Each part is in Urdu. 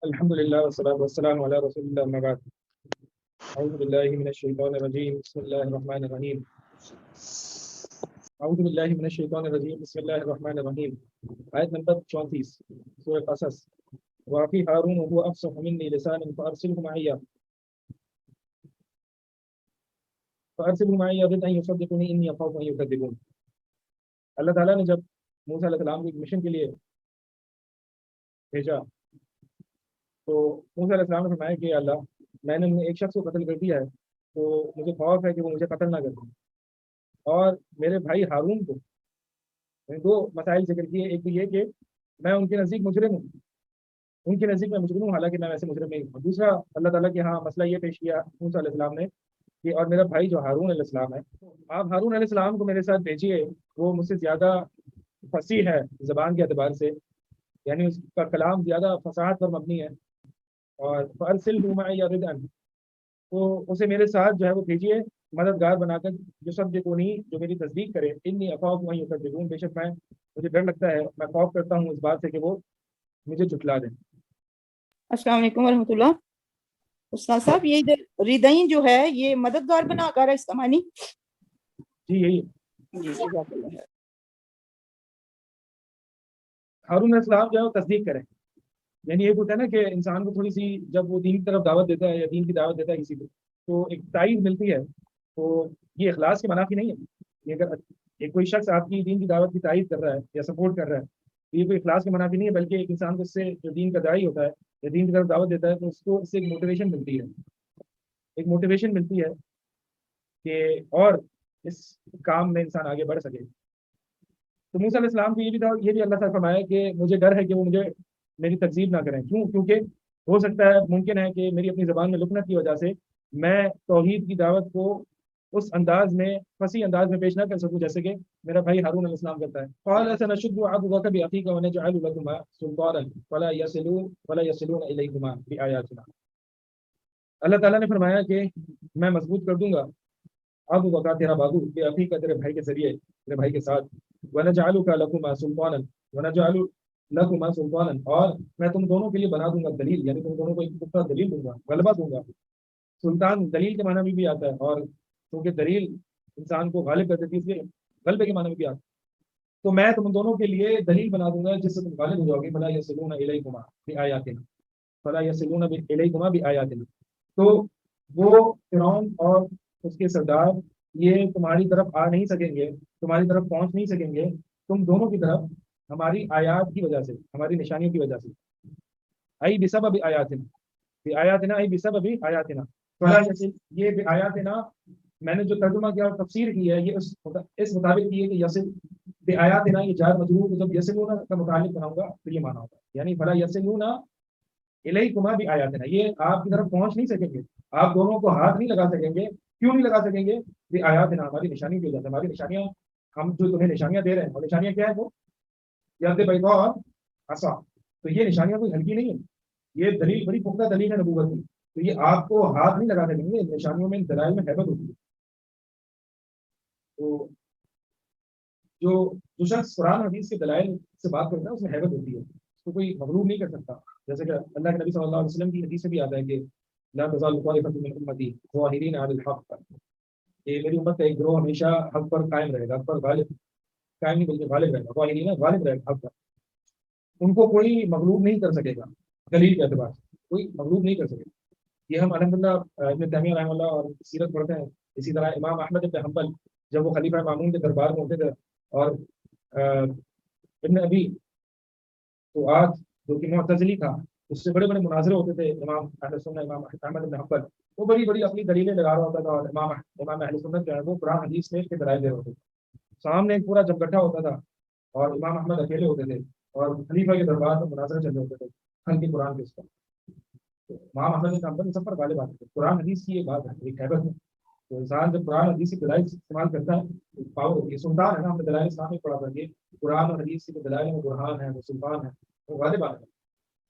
الحمد لله والصلاة والسلام على رسول الله أما بعد. أعوذ بالله من الشيطان الرجيم بسم الله الرحمن الرحيم. أعوذ بالله من الشيطان الرجيم بسم الله الرحمن الرحيم. آية نمبر 34 سورة قصص. وفي هارون وهو أفصح مني لسانا فأرسله معي يرد أن يصدقني إني أخاف أن يكذبون. اللہ تعالیٰ نے جب موسیٰ علیہ السلام کو ایک مشن کے لیے بھیجا تو موسیٰ علیہ السلام نے فرمایا کہ اللہ میں نے ایک شخص کو قتل کر دیا ہے تو مجھے خوف ہے کہ وہ مجھے قتل نہ کر دیں، اور میرے بھائی ہارون کو دو مسائل ذکر کیے. ایک تو یہ کہ میں ان کے نزدیک مجرم ہوں، ان کے نزدیک میں مجرم ہوں حالانکہ میں ویسے مجرم نہیں ہوں. دوسرا اللہ تعالیٰ کے ہاں مسئلہ یہ پیش کیا موسیٰ علیہ السلام نے کہ اور میرا بھائی جو ہارون علیہ السلام ہے، آپ ہارون علیہ السلام کو میرے ساتھ بھیجیے، وہ مجھ سے زیادہ فصیح ہے زبان کے اعتبار سے، یعنی اس کا کلام زیادہ فصاحت پر مبنی ہے. اور فَأَرْسِلْهُ مَعِيَ رِدْءًا، تو اسے میرے ساتھ جو ہے وہ بھیجیے مددگار بنا کر، جو صدقونی جو میری تصدیق کرے، انی اخاف ان یکذبون، بے شک مجھے ڈر لگتا ہے، میں خوف کرتا ہوں اس بات سے کہ وہ مجھے جھٹلا دیں. السلام علیکم ورحمۃ اللہ. استاد صاحب یہ ردعین جو ہے یہ مددگار بنا کر ہے اس کا معنی؟ جی یہی جی جزاک اللہ خیر. ہارون علیہ السلام جو ہے وہ تصدیق کریں، یعنی ایک ہوتا ہے نا کہ انسان کو تھوڑی سی جب وہ دین کی طرف دعوت دیتا ہے یا دین کی دعوت دیتا ہے کسی کو تو ایک تائید ملتی ہے، تو یہ اخلاص کے منافی نہیں ہے. یہ اگر ایک کوئی شخص آپ کی دین کی دعوت کی تائید کر رہا ہے یا سپورٹ کر رہا ہے تو یہ کوئی اخلاص کے منافی نہیں ہے، بلکہ ایک انسان کو اس سے جو دین کا داعی ہوتا ہے یا دین کی طرف دعوت دیتا ہے تو اس کو اس سے ایک موٹیویشن ملتی ہے، ایک موٹیویشن ملتی ہے کہ اور اس کام میں انسان آگے بڑھ سکے. تو موسیٰ علیہ السلام کو یہ بھی تھا، یہ بھی اللہ تعالیٰ فرمایا کہ مجھے ڈر ہے کہ وہ مجھے میری تکذیب نہ کریں. کیونکہ ہو سکتا ہے، ممکن ہے کہ میری اپنی زبان میں لکنت کی وجہ سے میں توحید کی دعوت کو اس انداز میں فصیح انداز میں پیش نہ کر سکوں جیسے کہ میرا بھائی ہارون علیہ السلام کرتا ہے. قال سنشد عضدك بأخيك ونجعل لكما سلطانا ولا يصلون إليكما بآياتنا. اللہ تعالیٰ نے فرمایا کہ میں مضبوط کر دوں گا عضدك تیرا بازو بأخيك تیرے بھائی کے ذریعے، تیرے بھائی کے ساتھ، ونجعلك لكما سلطانا ونجعل لكما سلطانا، اور میں تم دونوں کے لیے بنا دوں گا دلیل، یعنی تم دونوں کو ایک پختہ دلیل دوں گا، غلبہ دوں گا. سلطان دلیل کے معنی میں بھی آتا ہے، اور کیونکہ دلیل انسان کو غالب کر دیتی ہے اس لیے غلبے کے معنی میں بھی آتا ہے. تو میں تم دونوں کے لیے دلیل بنا دوں گا جس سے تم غالب ہو جاؤ گے. فلا یصلون الیکما بآیاتنا، فلا یصلون الیکما بآیاتنا. تو وہ فرعون اور اس کے سردار یہ تمہاری طرف آ نہیں سکیں گے، تمہاری طرف پہنچ نہیں سکیں گے تم دونوں کی طرف ہماری آیات کی وجہ سے، ہماری نشانیوں کی وجہ سے. ای بسبب آیاتنا، بآیاتنا ای بسبب آیاتنا. یہ بآیاتنا میں نے جو ترجمہ کیا اور تفسیر کی ہے یہ اس مطابق کی ہے کہ یصل بآیاتنا یہ جار مجرور کو جب یصلون کا متعلق بناؤں گا تو یہ معنی ہوتا ہے، یعنی فلا یصلون الیکما بآیاتنا، یہ آپ کی طرف پہنچ نہیں سکیں گے، آپ دونوں کو ہاتھ نہیں لگا سکیں گے. کیوں نہیں لگا سکیں گے؟ بآیاتنا، ہماری نشانی کی وجہ سے. ہماری نشانیاں، ہم جو تمہیں نشانیاں دے رہے ہیں، اور نشانیاں کیا ہے؟ وہ یاد بیضاء اور عصا. تو یہ نشانیاں کوئی ہلکی نہیں ہے، یہ دلیل بڑی پختہ دلیل ہے نبوت کی. تو یہ آپ کو ہاتھ نہیں لگا سکیں گے، نشانیوں میں، دلائل میں ہیبت ہوتی ہے. تو جو شخص قرآن حدیث کے دلائل سے بات کرتا ہے اس میں ہیبت ہوتی ہے، اس کو کوئی مغلوب نہیں کر سکتا. جیسے کہ اللہ کے نبی صلی اللہ علیہ وسلم کی حدیث سے بھی آتا ہے کہ لا تزال طائفۃ من امتی ظاہرین علی الحق، کہ میری امت کا ایک گروہ ہمیشہ حق پر قائم رہے گا، حق پر غالب، قائم نہیں بلکہ غالب رہے گا، ظاہرین غالب رہے گا حق پر. ان کو کوئی مغلوب نہیں کر سکے گا دلیل کے اعتبار سے، کوئی مغلوب نہیں کر سکے گا. یہ ہم الحمدللہ ابن تیمیہ رحمہ اللہ اور سیرت پڑھتے ہیں. اسی طرح امام احمد بن حنبل جب وہ خلیفہ مامون کے دربار میں ہوتے تھے، اور ابن ابی تو آج جو کہ معتزلی تھا اس سے بڑے بڑے مناظرے ہوتے تھے امام اہل سنت امام احمد بن حنبل، وہ بڑی بڑی اپنی دلیلیں لگا رہا ہوتا تھا، اور امام اہل سنت جو ہے وہ قرآن حدیث میں اس کے دلائل دے رہے ہوتے تھے. سامنے ایک پورا جمگٹھا ہوتا تھا اور امام احمد اکیلے ہوتے تھے اور خلیفہ کے دربار میں مناظرے چل رہے ہوتے تھے ہلکی قرآن کے اس پر. امام احمد بن حنبل سب پر غالب آتے تھے. قرآن حدیث کی یہ بات ہے، ایک ہیبت ہے. تو انسان جب قرآن حدیث کی دلائل استعمال کرتا ہے پاور ہوتی ہے. سلطان ہے نا، ہم نے دلائل اسلام میں پڑھا تھا کہ قرآن اور حدیث کی دلائل میں برہان ہے، وہ سلطان ہے، وہ غالب آتا ہے.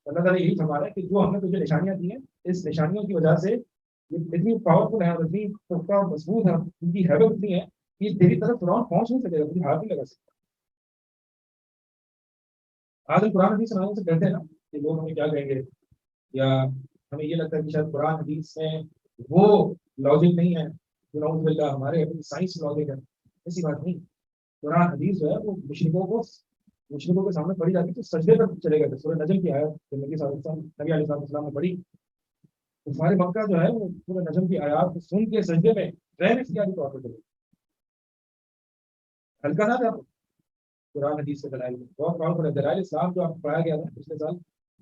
اللہ تعالیٰ یہی فرما رہا ہے کہ جو ہم نے تجھے نشانیاں دی ہیں، اس نشانیوں کی وجہ سے یہ اتنی پاورفل ہے اور اتنی پختہ اور مضبوط ہے، ان کی ہیبت اتنی ہے کہ تیری طرف فرعون پہنچ نہیں سکے گا، تجھے ہاتھ نہیں لگا سکتا. آج ہم قرآن حدیث سنانے سے کہتے ہیں نا کہ لوگ ہمیں کیا کہیں گے، یا ہمیں یہ لگتا ہے کہ شاید قرآن حدیث میں وہ لاجک نہیں ہے جو نعوذ باللہ ہمارے اپنی سائنس لاجک ہے. ایسی بات نہیں. قرآن حدیث جو ہے وہ مشرکوں کے سامنے پڑھی جاتی تو سجدے پر چلے گئے تھے. سورہ نجم کی آیت جو نبی صلی اللہ علیہ وسلم نبی علیہ السلام نے پڑھی, کفار مکہ جو ہے وہ سورہ نجم کی آیات کو سن کے سجدے میں غیر اختیاری طور پر چلے. ہلکا نہ تھا قرآن حدیث سے دلائل بہت کام کرے. دلائل اسلام جو آپ کو پڑھایا گیا تھا پچھلے سال,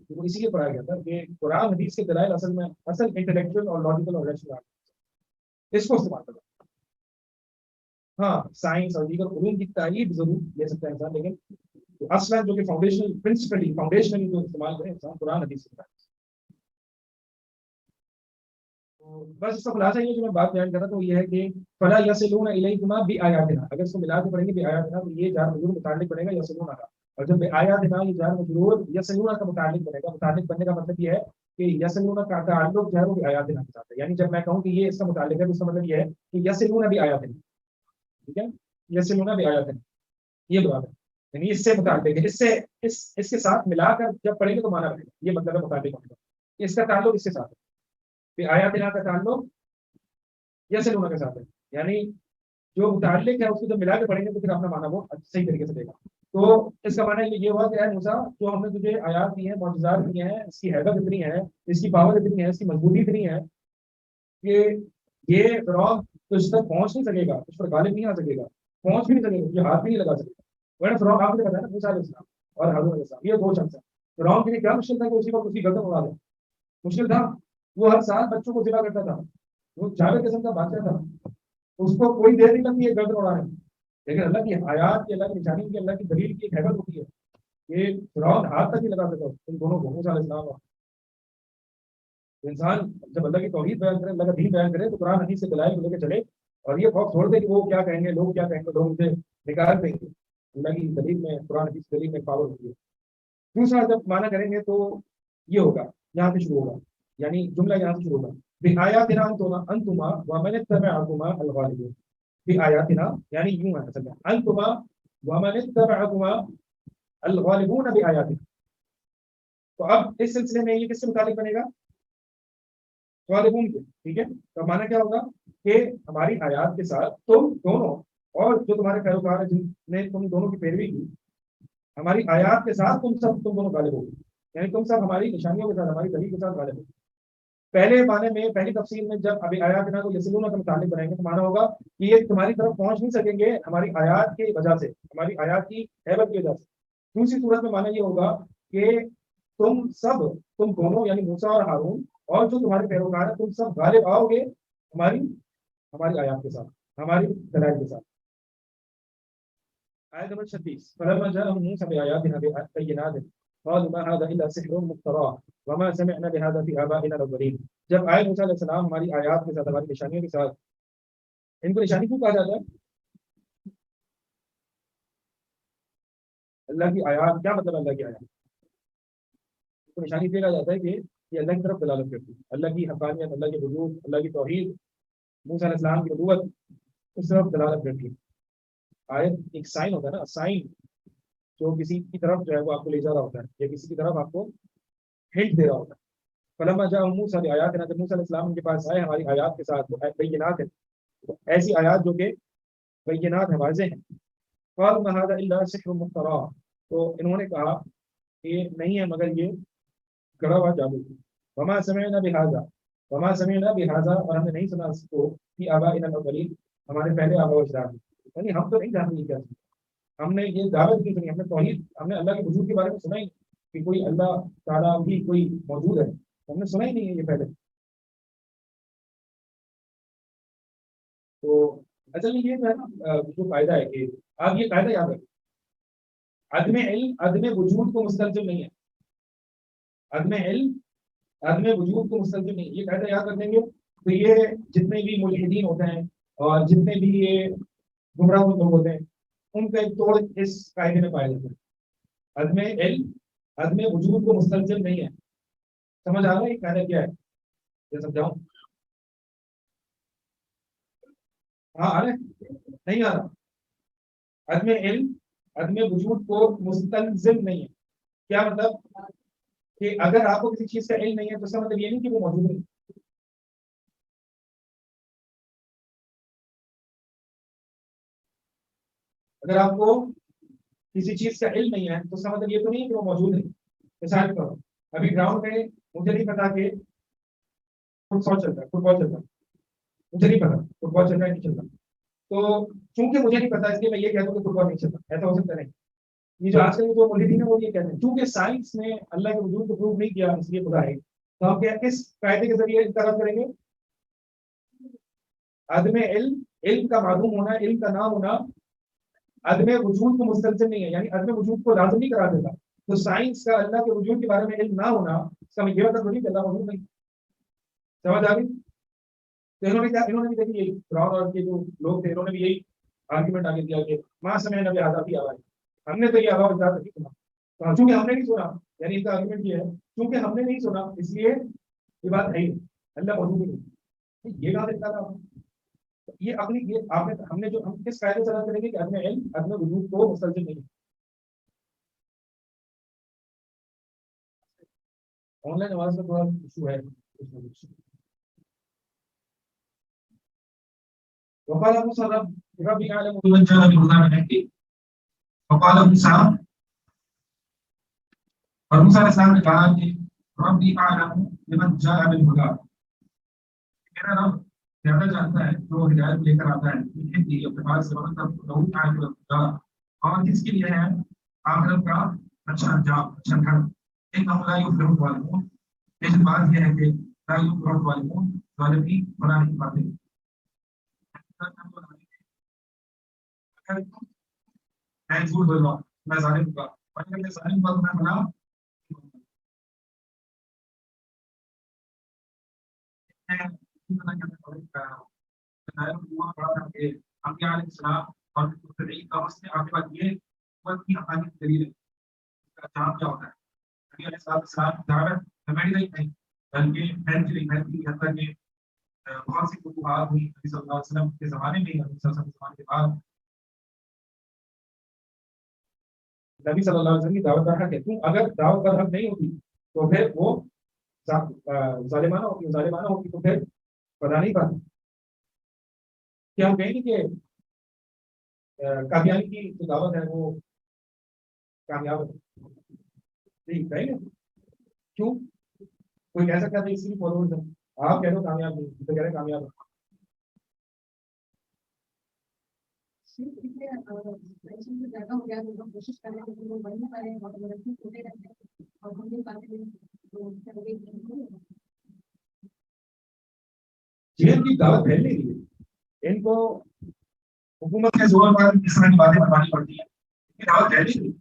وہ اسی لیے پڑھایا گیا تھا کہ قرآن حدیث کے دلائل اصل انٹلیکچوئل اور لاجیکل اور ریشنل اس کو استعمال کرنا. ہاں سائنس اور دیگر علوم کی تائید ضرور لے سکتا ہے انسان, لیکن اصلا جو کہ فاؤنڈیشنلی جو استعمال کرے انسان قرآن حدیث سے. بس اس کا خلاصہ یہ جو میں بات بیان کر رہا تھا وہ یہ ہے کہ فلا یصلون الیکما بآیاتنا, اگر اس کو ملا کے پڑھیں گے بآیاتنا تو یہ جار مجرور متعلق بنے گا یصلون کا, اور جب بآیاتنا یہ جار مجرور یصلون کا متعلق بنے گا. متعلق بننے کا مطلب یہ ہے کہ یصلون کا تعلق جو ہے وہ بآیاتنا کے ساتھ ہے. یعنی جب میں کہوں کہ یہ اس کا متعلق ہے تو اس کا مطلب یہ ہے کہ یصلون بآیاتنا, ٹھیک ہے, یصلون بآیاتنا یہ بات ہے, یعنی اس سے متعلق ہے, اس کے ساتھ ملا کر جب پڑھیں گے تو مانا بنے گا. یہ مطلب ہے متعلق ہونے کا, اس کا تعلق اس کے ساتھ ہے. آیاتنا کا تعلق یصلون کے ساتھ ہے, یعنی جو متعلق ہے اس کو جب ملا کے پڑھیں گے تو پھر اپنا مانا وہ صحیح طریقے سے دے گا. تو اس کا معنی یہ ہوا کہ اے موسیٰ جو ہم نے تجھے آیات دی ہیں, معجزات دیے ہیں, اس کی حیبت اتنی ہے, اس کی پاور اتنی ہے, اس کی مضبوطی اتنی ہے کہ یہ فرعون تجھ تک پہنچ نہیں سکے گا, تجھ پر غالب نہیں آ سکے گا, پہنچ بھی نہیں سکے گا, تجھے ہاتھ بھی نہیں لگا سکے گا. ورنہ فرعون آپ نے بتایا نا موسیٰ علیہ السلام اور ہارون علیہ السلام, یہ دو شخص ہیں. فرعون کے لیے کیا مشکل تھا کہ اسی وقت اس کی گردن اڑا دیں؟ مشکل تھا. وہ ہر سال بچوں کو ذبح کرتا تھا, وہ جاوید قسم کا بادشاہ تھا, اس کو کوئی دیر نہیں لگتی ہے گردن اڑانے میں. لیکن اللہ کی آیات کی, اللہ کی نشانی کی, اللہ کی دلیل کی ایک حیبت ہوتی ہے کہ فرعون ہاتھ تک نہیں لگا سکتا ان دونوں کو, موسیٰ علیہ السلام اور انسان جب اللہ کی توحید بیان کرے, اللہ کا دین بیان کرے تو قرآن حدیث سے دلائل کو لے کے چلے, اور یہ خوف چھوڑ دے کہ وہ کیا کہیں گے, لوگ کیا کہیں گے, لوگ اسے نکال دیں گے. اللہ کی دلیل میں, قرآن حدیث دلیل میں پاور ہوتی ہے. دوسرا جب مانا کریں گے تو یہ ہوگا, یہاں سے شروع ہوگا, یعنی جملہ یہاں سے شروع ہوگا بآیاتنا انتما ومن اتبعکما الغالبون. بآیاتنا یعنی یوں ہے اصل میں, انتما ومن اتبعکما الغالبون بآیاتنا. تو اب اس سلسلے میں یہ کس سے متعلق بنے گا؟ غالبون کے, ٹھیک ہے. تو مانا کیا ہوگا کہ ہماری آیات کے ساتھ تم دونوں اور جو تمہارے پیروکار ہیں جن نے تم دونوں کی پیروی کی, ہماری آیات کے ساتھ تم دونوں غالب ہو, یعنی تم سب ہماری نشانیوں کے ساتھ, ہماری دلیل کے ساتھ غالب ہو. پہلے معنی میں, پہلی تفسیر میں جب ابھی آیاتنا کو یصلون کا متعلق بنائیں گے تو مانا ہوگا کہ یہ تمہاری طرف پہنچ نہیں سکیں گے ہماری آیات کی وجہ سے, ہماری آیات کی حیبت کی وجہ سے. دوسری صورت میں مانا یہ ہوگا کہ تم دونوں یعنی موسیٰ اور ہارون اور جو تمہارے پیروکار ہیں, تم سب غالب آؤ گے ہماری آیات کے ساتھ, ہماری دلائل کے ساتھ. آیت نمبر 36 فلما جاءهم موسى بآياتنا بينات قالوا ما هذا الا سحر مفترى وما سمعنا بهذا في آبائنا الاولين. جب آئے موسیٰ علیہ السلام ہماری آیات کے ساتھ, ہماری نشانیوں کے ساتھ, ان کو نشانی کیوں کہا جاتا ہے؟ اللہ کی آیات کیا مطلب؟ اللہ کی آیات کو نشانی دے کہا جاتا ہے کہ یہ اللہ کی طرف دلالت کرتی ہے, اللہ کی حقانیت, اللہ کے وجود, اللہ کی توحید, موسیٰ علیہ السلام کی نبوت, اس طرف دلالت کرتی ہے. آیت ایک سائن ہوتا ہے نا, سائن جو کسی کی طرف جو ہے وہ آپ کو لے جا رہا ہوتا ہے, یا کسی کی طرف آپ کو ہنٹ دے رہا ہوتا ہے. فلما جاءهم موسیٰ بآیاتنا, جب موسیٰ علیہ السلام ان کے پاس آئے ہماری آیات کے ساتھ, بینات ہیں, ایسی آیات جو کہ بینات ہیں, واضح ہیں. قالوا ما هذا الا سحر مفترى, تو انہوں نے کہا کہ نہیں ہے مگر یہ گڑا ہوا جادو. وما سمعنا بهذا, وما سمعنا بهذا, اور ہم نے نہیں سنا اس کو کہ آبائنا الاولین, ہمارے پہلے آباء و اجداد, یعنی ہم تو نہیں جانتے کیا, ہم نے یہ دعوت کی سنی, ہم نے توحید, ہم نے اللہ کے وجود کے بارے میں سنا ہی کہ کوئی اللہ تعالیٰ بھی کوئی موجود ہے, ہم نے سنا ہی نہیں ہے یہ پہلے. تو اصل میں یہ جو ہے نا جو قاعدہ ہے کہ آپ یہ قاعدہ یاد رکھیں, عدم علم عدم وجود کو مستلزم نہیں ہے, عدم علم عدم وجود کو مستلزم نہیں. یہ قاعدہ یاد رکھیں گے تو یہ جتنے بھی ملحدین ہوتے ہیں اور جتنے بھی یہ گمراہ لوگ ہوتے ہیں, ان کا ایک توڑ اس قاعدے میں پایا جاتا ہے. عدم علم عدم وجود کو مستلزم نہیں ہے. سمجھ آ رہا ہے یہ قاعدہ کیا ہے؟ یہ سمجھاؤں؟ ہاں آ رہا ہے, نہیں آ رہا؟ عدم علم عدم وجود کو مستلزم نہیں ہے. کیا مطلب؟ کہ اگر آپ کو کسی چیز کا علم نہیں ہے تو اس کا مطلب یہ نہیں کہ وہ موجود نہیں. اگر آپ کو کسی چیز کا علم نہیں ہے تو اس کا مطلب یہ تو نہیں کہ وہ موجود نہیں. مثال کے طور پر ابھی گراؤنڈ میں مجھے نہیں پتا کہ فٹ بال چلتا ہے, مجھے نہیں پتا فٹ بال چل رہا ہے نہیں چلتا, تو چونکہ مجھے نہیں پتا اس لیے میں یہ کہتا ہوں کہ فٹ بال نہیں چلتا. ایسا ہو سکتا نہیں. یہ جو آج کل جو مولوی ہیں وہ یہ کہتے ہیں چونکہ سائنس نے اللہ کے وجود کو پروو نہیں کیا اس لیے خدا ہے, تو ہم کس قاعدے کے ذریعے انتخاب کریں گے؟ عدم علم کا معلوم ہونا, علم کا نہ ہونا عدم وجود کو مستلزم نہیں ہے, یعنی عدم وجود کو لازم نہیں کرا دیتا. تو سائنس کا اللہ کے وجود کے بارے میں علم نہ ہونا اس کا یہ مطلب نہیں کہ اللہ موجود نہیں. سمجھ آ گئی؟ تو انہوں نے بھی دیکھی یہی فرعون اور کے جو لوگ تھے انہوں نے بھی یہی آرگیومنٹ آگے دیا کہ ماں سمعنا بہذا آواز, ہم نے تو یہ آواز اجازت نہیں سنا, تو چونکہ ہم نے نہیں سنا, یعنی ان کا آرگیومنٹ یہ ہے چونکہ ہم نے نہیں سنا اس لیے یہ بات ہے ہی اللہ موجود نہیں. یہ کہاں دیکھتا تھا یہ اپنی یہ آپ نے ہم نے جو ہم کس قاعدے سے کریں گے کہ عدم علم عدم وجود کو مستلزم نہیں. آن لائن آواز کا تھوڑا ایشو ہے. وقال موسى ربي يعلم من جاء بالهدى من عنده وقال موسى اور موسیٰ علیہ السلام نے کہا کہ ربی اعلم بمن جاء بالهدى, میرا رب زیادہ جانتا ہے جو ہدایت لے کر آتا ہے اپنے پاس سے مطلب لوگ آئے جو اور جس کے لیے ہے آخرت کا اچھا انجام اچھا گھر. ایک لا یفلح الظالمون, لیکن بات یہ ہے کہ لا یفلح الظالمون ظالم بنا نہیں پاتے. میں جھوٹ بول رہا ہوں, میں ظالم کا میں ظالم کا میں بنا بہت سی فتوحات ہوئی نبی صلی اللہ علیہ وسلم کے زمانے میں, نبی صلی اللہ علیہ وسلم کے زمانے کے بعد نبی صلی اللہ علیہ وسلم کی دعوت برحق ہے. کیوں اگر دعوت برحق نہیں ہوتی تو پھر وہ ظالمانہ ہوگی تو پھر پتا نہیں پاتی. کیا ہم کہیں گے کہ قادیانی کی جو دعوت ہے وہ کامیاب ہے؟ نہیں کہیں گے. کیوں؟ کوئی کہہ سکتا ہے اس کی فالوورز ہیں, آپ کہہ دو کامیاب نہیں تو کہہ رہے کامیاب ہے. کوشش کریں جیل کی دعوت پھیل نہیں رہی ہے, ان کو حکومت کے زور پر اس طرح کی باتیں بتانی پڑتی ہیں. دعوت پھیل نہیں رہی.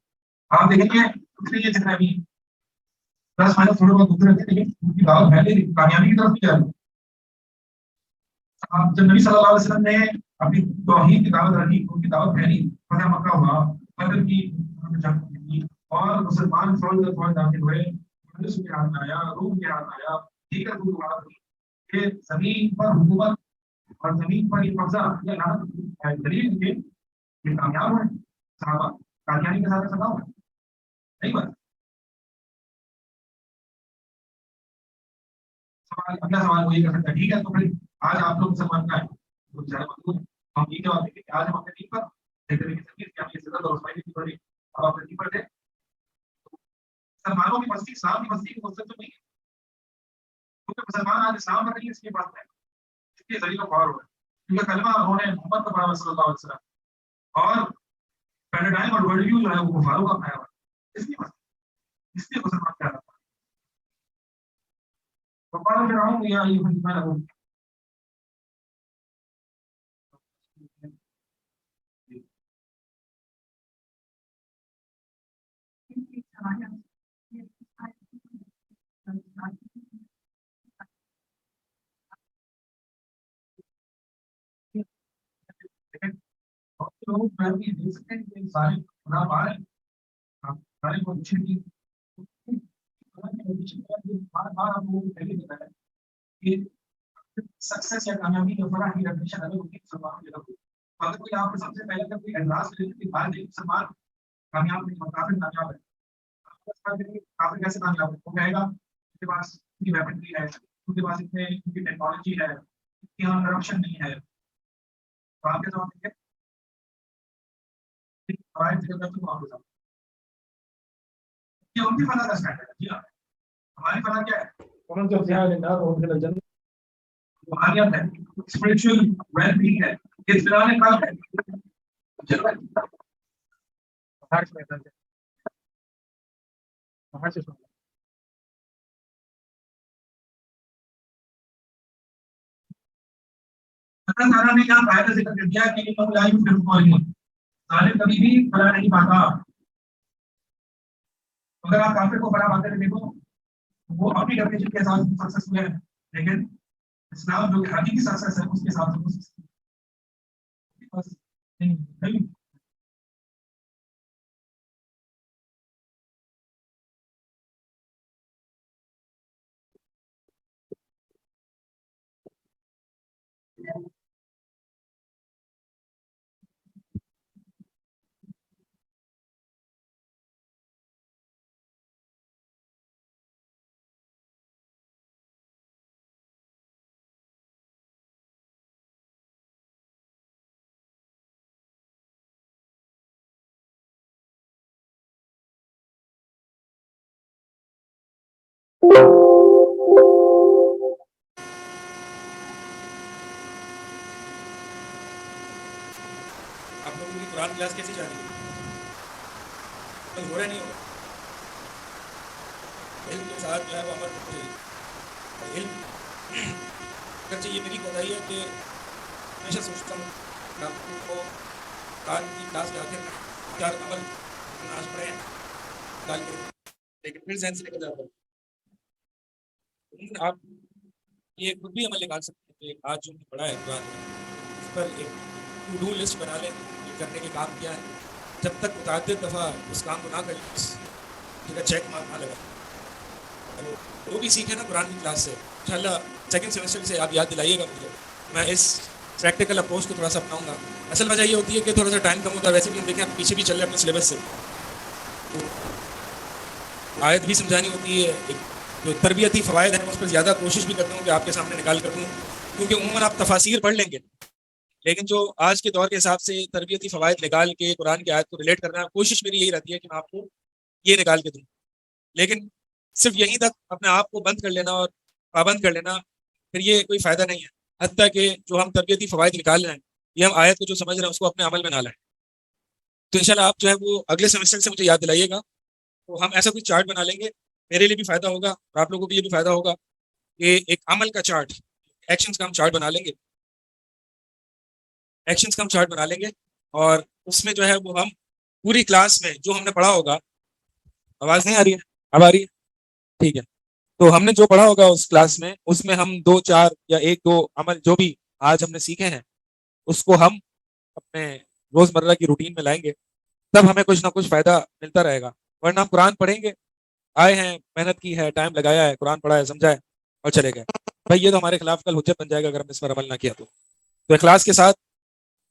آپ دیکھیں گے کچھ نہیں ہے جتنا بھی پلس مائنس تھوڑے بہت اتنے رہتے لیکن ان کی دعوت پھیل نہیں رہی, کامیابی کی طرف نہیں جا رہی. جب نبی صلی اللہ علیہ وسلم نے اپنی توحید کی دعوت رکھی, ان کی دعوت پھیلی, فتح مکہ ہوا, بدر کی جنگ اور مسلمان فوج داخل ہوئے, فارس کے ہاتھ میں آیا, روم کے ہاتھ میں آیا, دیگر فتوحات ہوئی کہ زمین پر حکومت اور زمین پر یہ قبضہ یہ لعنت دلیل کے یہ کامیاب ہوئے. صحابہ قادیانی کے ساتھ سدا ہوئے نہیں بات. اگلا سوال وہی کر سکتا ہے ٹھیک ہے تو پھر آج آپ لوگ مسلمان کا ہے تو بیچارے مضبوط ہیں. ہم یہ جواب دیں گے کہ آج ہم اپنے دین پر ایک طریقے سے کہ ہم یہ عزت اور رسوائی نہیں پڑے, اب آپ نہیں پڑھتے مسلمانوں کی بستی اسلام کی بستی کی مستقبل نہیں ہے, کیونکہ مسلمان آج اسلام پر نہیں, اس کی بات ہے اس کے ذریعے کا پاور ہو ہے کیونکہ کلمہ انہوں نے محمد کا پڑھا صلی اللہ علیہ وسلم اور پیراڈائم اور ورلڈ ویو جو ہے وہ کفاروں کا کھایا ہوا ہے, اس کی بات اس لیے مسلمان کیا رہتا ہے. فقال فرعون يا أيها الملأ لوگ دیکھ سکتے ہیں کہ سارے خدا پا رہے ہیں سارے کو اچھے کی بار بار آپ لوگوں کو پہلے بتایا کہ سکسیس یا کامیابی جو بڑا ہی ڈیفینیشن ہے وہ مسلمانوں کی طرف. اگر کوئی آپ کو سب سے پہلے کوئی اعتراض کرے کہ بھائی مسلمان کامیاب نہیں کافر کامیاب ہے, کافی کیسے کامیاب ہے؟ وہ کہے گا ان کے پاس اتنی ویپنری ہے، ان کے پاس اتنے ان کی ٹیکنالوجی ہے، اتنی یہاں کرپشن نہیں ہے. تو آپ کے ساتھ دیکھیں ہمارے جگہ تو وہاں پہ یہ ان کی فلاح کا اسٹینڈرڈ ہے. جی ہاں، ہماری فلاح کیا ہے؟ ومن تطیع للنار وادخل الجنہ، روحانیت ہے، اسپرچل ویل بینگ ہے، یہ اطمینان قلب ہے. باہر سے میدان سے باہر سے سنو. اللہ تعالیٰ نے یہاں باہر ذکر کر دیا کہ انہم لا یفلحون، ظالم کبھی بھی فلاح نہیں پاتا. اگر آپ کافر کو فلاح پاتے دیکھو، وہ اپنی ڈیفینیشن کے ساتھ سکسیس ہوئے ہیں، لیکن اسلام جو کہ حقیقی سکسیس ہے اس کے ساتھ نہیں. آپ لوگوں کی قرآن کلاس کیسی جا رہی ہے؟ کل ہو رہا نہیں ہو رہا؟ علم کے ساتھ جو ہے وہ عمل کرنا چاہیے. علم اگرچہ یہ میری کوتاہی ہے کہ ہمیشہ سوچتا ہوں کہ آپ لوگوں کو قرآن کی کلاس کے آخر میں چار عمل آج پڑھے ہیں ڈال کے، لیکن پھر ذہن سے نکل جاتا ہے. آپ یہ خود بھی عمل نکال سکتے ہیں کہ آج جو ہم نے پڑھا ہے قرآن میں اس پر ایک ٹو ڈو لسٹ بنا لیں، یہ کرنے کے کام کیا ہے. جب تک متعدد دفعہ اس کام کو نہ کریں اس جگہ چیک مارک نہ لگا. وہ بھی سیکھے نا قرآن کی کلاس سے. انشاءاللہ سیکنڈ سیمسٹر سے آپ یاد دلائیے گا مجھے، میں اس پریکٹیکل اپروچ کو تھوڑا سا اپناؤں گا. اصل وجہ یہ ہوتی ہے کہ تھوڑا سا ٹائم کم ہوتا ہے، ویسے بھی ہم دیکھیں پیچھے بھی چل رہے ہیں اپنے سلیبس سے. تو آیت بھی سمجھانی ہوتی ہے، ایک جو تربیتی فوائد ہیں اس پر زیادہ کوشش بھی کرتا ہوں کہ آپ کے سامنے نکال کر دوں، کیونکہ عموماً آپ تفاسیر پڑھ لیں گے، لیکن جو آج کے دور کے حساب سے تربیتی فوائد نکال کے قرآن کی آیت کو ریلیٹ کرنا، کوشش میری یہی رہتی ہے کہ میں آپ کو یہ نکال کے دوں. لیکن صرف یہیں تک اپنے آپ کو بند کر لینا اور پابند کر لینا پھر یہ کوئی فائدہ نہیں ہے. حتیٰ کہ جو ہم تربیتی فوائد نکال رہے ہیں یہ ہم آیت کو جو سمجھ رہے ہیں اس کو اپنے عمل میں نہ لائیں. تو انشاءاللہ آپ جو ہے وہ اگلے سیمسٹر سے مجھے یاد دلائیے گا. تو ہم ایسا کوئی چارٹ بنا لیں گے، میرے لیے بھی فائدہ ہوگا اور آپ لوگوں کو بھی یہ بھی فائدہ ہوگا کہ ایک عمل کا چارٹ، ایکشنز کا ہم چارٹ بنا لیں گے. ایکشنز کا ہم چارٹ بنا لیں گے اور اس میں جو ہے وہ ہم پوری کلاس میں جو ہم نے پڑھا ہوگا. آواز نہیں آ رہی ہے؟ اب آ رہی ہے؟ ٹھیک ہے. تو ہم نے جو پڑھا ہوگا اس کلاس میں، اس میں ہم 2 4 یا 1 2 عمل جو بھی آج ہم نے سیکھے ہیں اس کو ہم اپنے روزمرہ کی روٹین میں لائیں گے، تب ہمیں کچھ نہ کچھ فائدہ ملتا رہے گا. ورنہ ہم قرآن پڑھیں گے، آئے ہیں، محنت کی ہے، ٹائم لگایا ہے، قرآن پڑھا ہے، سمجھا ہے اور چلے گئے. بھائی یہ تو ہمارے خلاف کل حجت بن جائے گا اگر ہم اس پر عمل نہ کیا. تو اخلاص کے ساتھ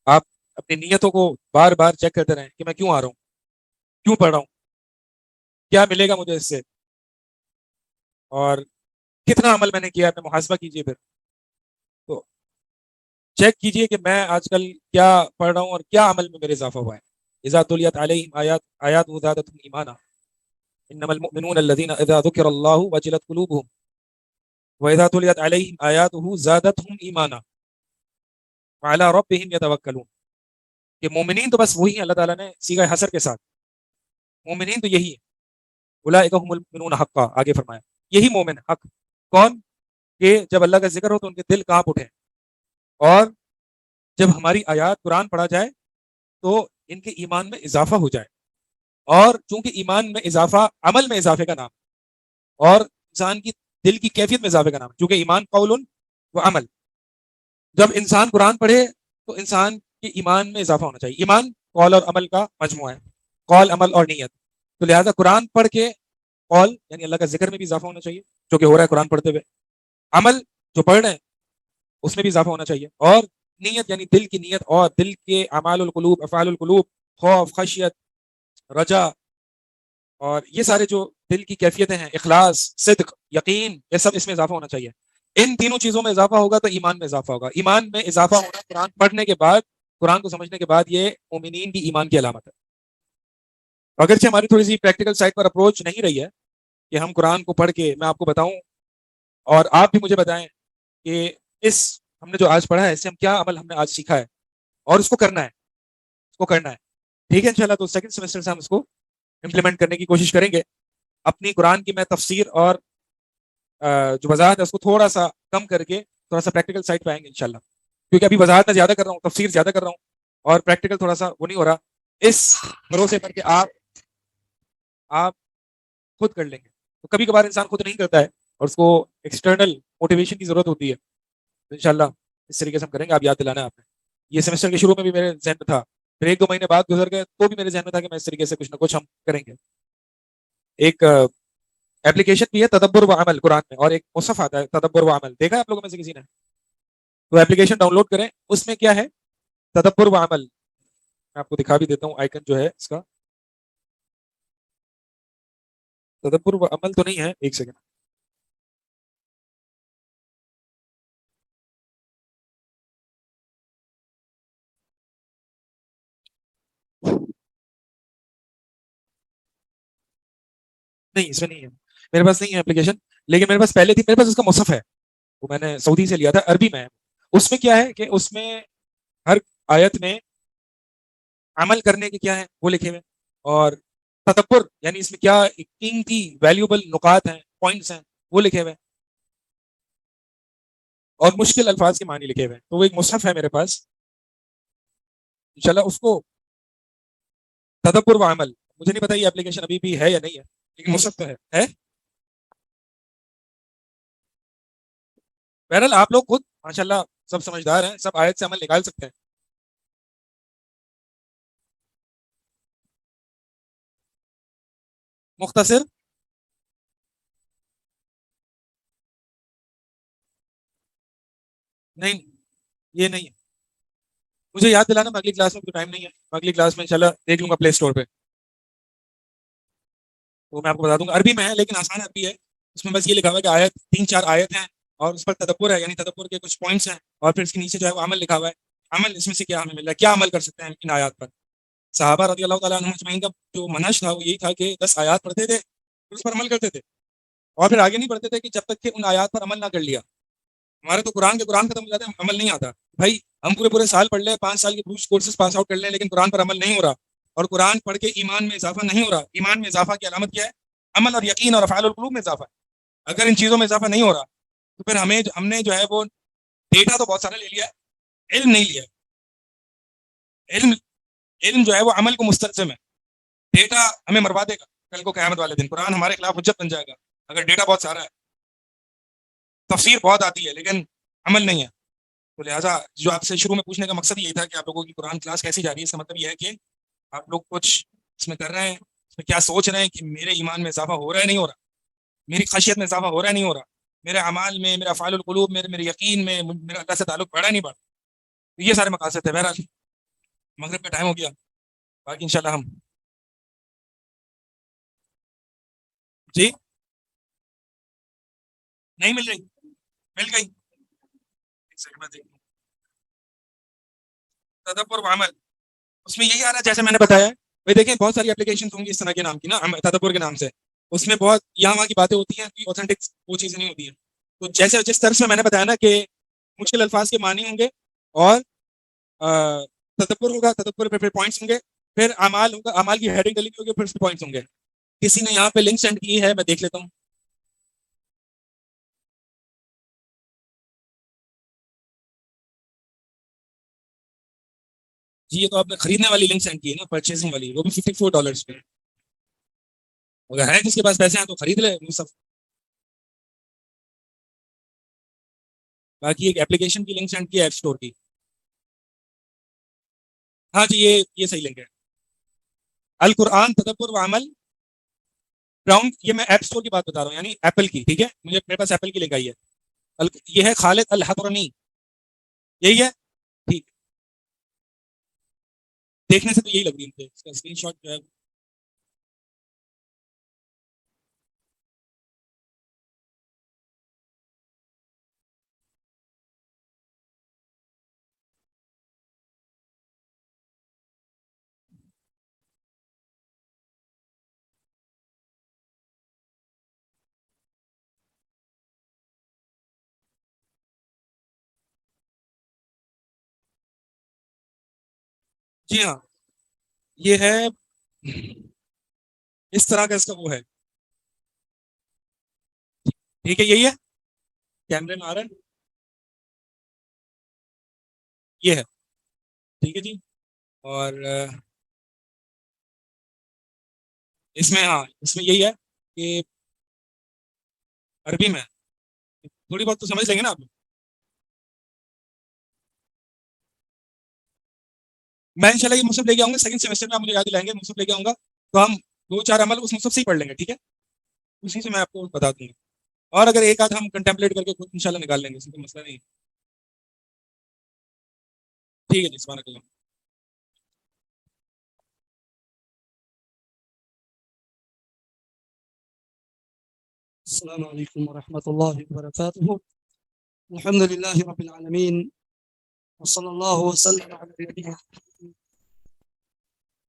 آپ اپنی نیتوں کو بار بار چیک کرتے رہیں کہ میں کیوں آ رہا ہوں، کیوں پڑھ رہا ہوں، کیا ملے گا مجھے اس سے، اور کتنا عمل میں نے کیا. اپنا محاسبہ کیجیے، پھر تو چیک کیجیے کہ میں آج کل کیا پڑھ رہا ہوں اور کیا عمل میں میرے اضافہ ہوا ہے. اذا تلیت علیہم آیات زادتہم ایمانا انما المؤمنون الذین اذا ذکر اللہ وجلت قلوبہم واذا تلیت علیہم آیاتہ زادتہم ایمانا وعلی ربہم یتوکلون. کہ مومنین تو بس وہی ہیں، اللہ تعالیٰ نے صیغہ حصر کے ساتھ، مومنین تو یہی ہے. اولئک هم المؤمنون حقا، آگے فرمایا یہی مومن حق. کون؟ کہ جب اللہ کا ذکر ہو تو ان کے دل کانپ اٹھیں، اور جب ہماری آیات قرآن پڑھا جائے تو ان کے ایمان میں اضافہ ہو جائے. اور چونکہ ایمان میں اضافہ عمل میں اضافے کا نام، اور انسان کی دل کی کیفیت میں اضافے کا نام، چونکہ ایمان قول و عمل. جب انسان قرآن پڑھے تو انسان کے ایمان میں اضافہ ہونا چاہیے. ایمان قول اور عمل کا مجموعہ ہے، قول، عمل اور نیت. تو لہذا قرآن پڑھ کے قول یعنی اللہ کا ذکر میں بھی اضافہ ہونا چاہیے جو کہ ہو رہا ہے قرآن پڑھتے ہوئے، عمل جو پڑھ رہے ہیں اس میں بھی اضافہ ہونا چاہیے، اور نیت یعنی دل کی نیت اور دل کے اعمال القلوب، افعال القلوب، خوف، خشیت، رجا، اور یہ سارے جو دل کی کیفیتیں ہیں، اخلاص، صدق، یقین، یہ سب اس میں اضافہ ہونا چاہیے. ان تینوں چیزوں میں اضافہ ہوگا تو ایمان میں اضافہ ہوگا. ایمان میں اضافہ ہونا قرآن پڑھنے کے بعد، قرآن کو سمجھنے کے بعد، یہ مومنین کی ایمان کی علامت ہے. اگرچہ ہماری تھوڑی سی پریکٹیکل سائڈ پر اپروچ نہیں رہی ہے کہ ہم قرآن کو پڑھ کے میں آپ کو بتاؤں اور آپ بھی مجھے بتائیں کہ اس ہم نے جو آج پڑھا ہے اس سے ہم کیا عمل ہم نے آج سیکھا ہے اور اس کو کرنا ہے، اس کو کرنا ہے. ٹھیک ہے انشاءاللہ. تو سیکنڈ سیمسٹر سے ہم اس کو امپلیمنٹ کرنے کی کوشش کریں گے. اپنی قرآن کی میں تفسیر اور جو وضاحت ہے اس کو تھوڑا سا کم کر کے تھوڑا سا پریکٹیکل سائڈ پہ آئیں گے انشاءاللہ. کیونکہ ابھی وضاحت میں زیادہ کر رہا ہوں، تفسیر زیادہ کر رہا ہوں اور پریکٹیکل تھوڑا سا وہ نہیں ہو رہا. اس بھروسے پر کہ آپ خود کر لیں گے. تو کبھی کبھار انسان خود نہیں کرتا ہے اور اس کو ایکسٹرنل موٹیویشن کی ضرورت ہوتی ہے. تو انشاءاللہ اس طریقے سے ہم کریں گے. آپ یاد دلانا ہے آپ نے. یہ سیمسٹر کے شروع میں بھی میرے ذہن میں تھا، پھر 1-2 مہینے بعد گزر گئے تو بھی میرے ذہن میں تھا کہ میں اس طریقے سے کچھ نہ کچھ ہم کریں گے. ایک ایپلیکیشن بھی ہے تدبر و عمل قرآن میں، اور ایک مصحف آتا ہے تدبر و عمل. دیکھا ہے آپ لوگوں میں سے کسی نے؟ تو ایپلیکیشن ڈاؤن لوڈ کریں. اس میں کیا ہے؟ تدبر و عمل. میں آپ کو دکھا بھی دیتا ہوں آئیکن جو ہے اس کا. تدبر و عمل تو نہیں ہے، ایک سیکنڈ. نہیں اس میں نہیں ہے، میرے پاس نہیں ہے اپلیکیشن. لیکن میرے پاس پہلے تھی، میرے پاس اس کا مصحف ہے، وہ میں نے سعودی سے لیا تھا، عربی میں ہے. اس میں کیا ہے کہ اس میں ہر آیت میں عمل کرنے کے کیا ہیں وہ لکھے ہوئے، اور تدبر یعنی اس میں کیا قیمتی ویلیوبل نکات ہیں، پوائنٹس ہیں، وہ لکھے ہوئے، اور مشکل الفاظ کے معنی لکھے ہوئے. تو وہ ایک مصحف ہے میرے پاس. انشاءاللہ اس کو تدبر و عمل، مجھے نہیں پتا یہ اپلیکیشن ابھی بھی ہے یا نہیں ہے، لیکن مصحف تو ہے. بہرحال آپ لوگ خود ماشاءاللہ سب سمجھدار ہیں، سب آیت سے عمل نکال سکتے ہیں. مختصر نہیں، یہ نہیں ہے. مجھے یاد دلانا، میں اگلی کلاس میں ٹائم نہیں ہے، میں اگلی کلاس میں انشاءاللہ دیکھ لوں گا پلے اسٹور پہ، وہ میں آپ کو بتا دوں گا. عربی میں ہے لیکن آسان عربی ہے. اس میں بس یہ لکھا ہوا ہے کہ آیت 3-4 آیت ہیں اور اس پر تدبر ہے، یعنی تدبر کے کچھ پوائنٹس ہیں، اور پھر اس کے نیچے جو ہے وہ عمل لکھا ہوا ہے. عمل اس میں سے کیا ہمیں مل رہا ہے، کیا عمل کر سکتے ہیں ان آیات پر. صحابہ رضی اللہ تعالیٰ عنہ اجمعین کا جو منہج تھا وہ یہی تھا کہ 10 آیات پڑھتے تھے، پھر اس پر عمل کرتے تھے، اور پھر آگے نہیں بڑھتے تھے کہ جب تک کہ ان آیات پر عمل نہ کر لیا. ہمارے تو قرآن ختم ہو جاتا ہے، عمل نہیں آتا. بھائی ہم پورے سال پڑھ لیں، 5 سال کے کورسز پاس آؤٹ کر لیں، لیکن قرآن پر عمل نہیں ہو رہا، اور قرآن پڑھ کے ایمان میں اضافہ نہیں ہو رہا. ایمان میں اضافہ کی علامت کیا ہے؟ عمل اور یقین اور افعال القلوب میں اضافہ ہے. اگر ان چیزوں میں اضافہ نہیں ہو رہا تو پھر ہم نے جو ہے وہ ڈیٹا تو بہت سارا لے لیا ہے، علم نہیں لیا. علم علم جو ہے وہ عمل کو مستلزم ہے. ڈیٹا ہمیں مروا دے گا کل کو قیامت والے دن. قرآن ہمارے خلاف حجت بن جائے گا اگر ڈیٹا بہت سارا ہے. تفسیر بہت آتی ہے لیکن عمل نہیں ہے. تو لہٰذا جو آپ سے شروع میں پوچھنے کا مقصد یہی تھا کہ آپ لوگوں کی قرآن کلاس کیسی جا رہی ہے. اس کا مطلب یہ ہے کہ آپ لوگ کچھ اس میں کر رہے ہیں، اس میں کیا سوچ رہے ہیں کہ میرے ایمان میں اضافہ ہو رہا ہے نہیں ہو رہا، میری خشیت میں اضافہ ہو رہا ہے نہیں ہو رہا، میرے اعمال میں، میرے افعال القلوب میں، میرے یقین میں، میرا اللہ سے تعلق بڑھا نہیں بڑھا. تو یہ سارے مقاصد تھے. بہرحال مغرب کا ٹائم ہو گیا، باقی انشاءاللہ ہم جی نہیں مل رہی، مل گئی. ایک سیکنڈ میں دیکھ لوں. تدبر و عمل اس میں یہی آ رہا ہے جیسے میں نے بتایا. بھائی دیکھیں بہت ساری اپلیکیشن ہوں گی اس طرح کے نام کی نا، تدبر کے نام سے. اس میں بہت یہاں وہاں کی باتیں ہوتی ہیں، اوتھینٹک وہ چیزیں نہیں ہوتی ہیں. تو جیسے جس طرح سے میں نے بتایا نا کہ مشکل الفاظ کے معنی ہوں گے، اور تدبر ہوگا، تدبر پہ پھر پوائنٹس ہوں گے، پھر اعمال ہوگا، اعمال کی ہیڈنگ ڈلی ہوگی، پھر اس پہ پوائنٹس ہوں گے. کسی نے یہاں پہ لنک سینڈ کی ہے، میں دیکھ لیتا ہوں. جی یہ تو آپ نے خریدنے والی لنک سینڈ کی ہے نا، پرچیزنگ والی، وہ بھی $54 پہ. اگر ہے جس کے پاس پیسے ہیں تو خرید لے سب. باقی ایک اپلیکیشن کی لنک سینڈ کی ہے ایپ اسٹور کی. ہاں جی یہ صحیح لنک ہے. القرآن تدبر و عمل براؤن. یہ میں ایپ اسٹور کی بات بتا رہا ہوں، یعنی ایپل کی. ٹھیک ہے، میرے پاس ایپل کی لنک آئی ہے. یہ ہے خالد الحضرمی، یہی ہے. ٹھیک، دیکھنے سے تو یہی لگ رہی ہے مجھے. اس کا اسکرین شاٹ جو ہے جی ہاں، یہ ہے اس طرح کا اس کا وہ ہے. ٹھیک ہے، یہی ہے، کیمرے میں آ رہا ہے، یہ ہے. ٹھیک ہے جی. اور اس میں ہاں، اس میں یہی ہے کہ عربی میں تھوڑی بہت تو سمجھ لیں گے نا آپ. میں انشاءاللہ یہ مصحف لے کے آؤں گا سیکنڈ سیمسٹر میں، آپ مجھے یاد دلائیں گے مصحف لے کے آؤں گا تو ہم 2-4 عمل اس مصحف سے ہی پڑھ لیں گے. ٹھیک ہے، اسی سے میں آپ کو بتا دوں گا. اور اگر ایک آدھ ہم کنٹمپلیٹ کر کے خود انشاءاللہ نکال لیں گے، اس میں کوئی مسئلہ نہیں ہے. ٹھیک ہے جی، سبحانک اللہ. السلام عليكم ورحمة الله وبركاته. الحمد لله رب العالمين، وصلى الله وسلم على نبينا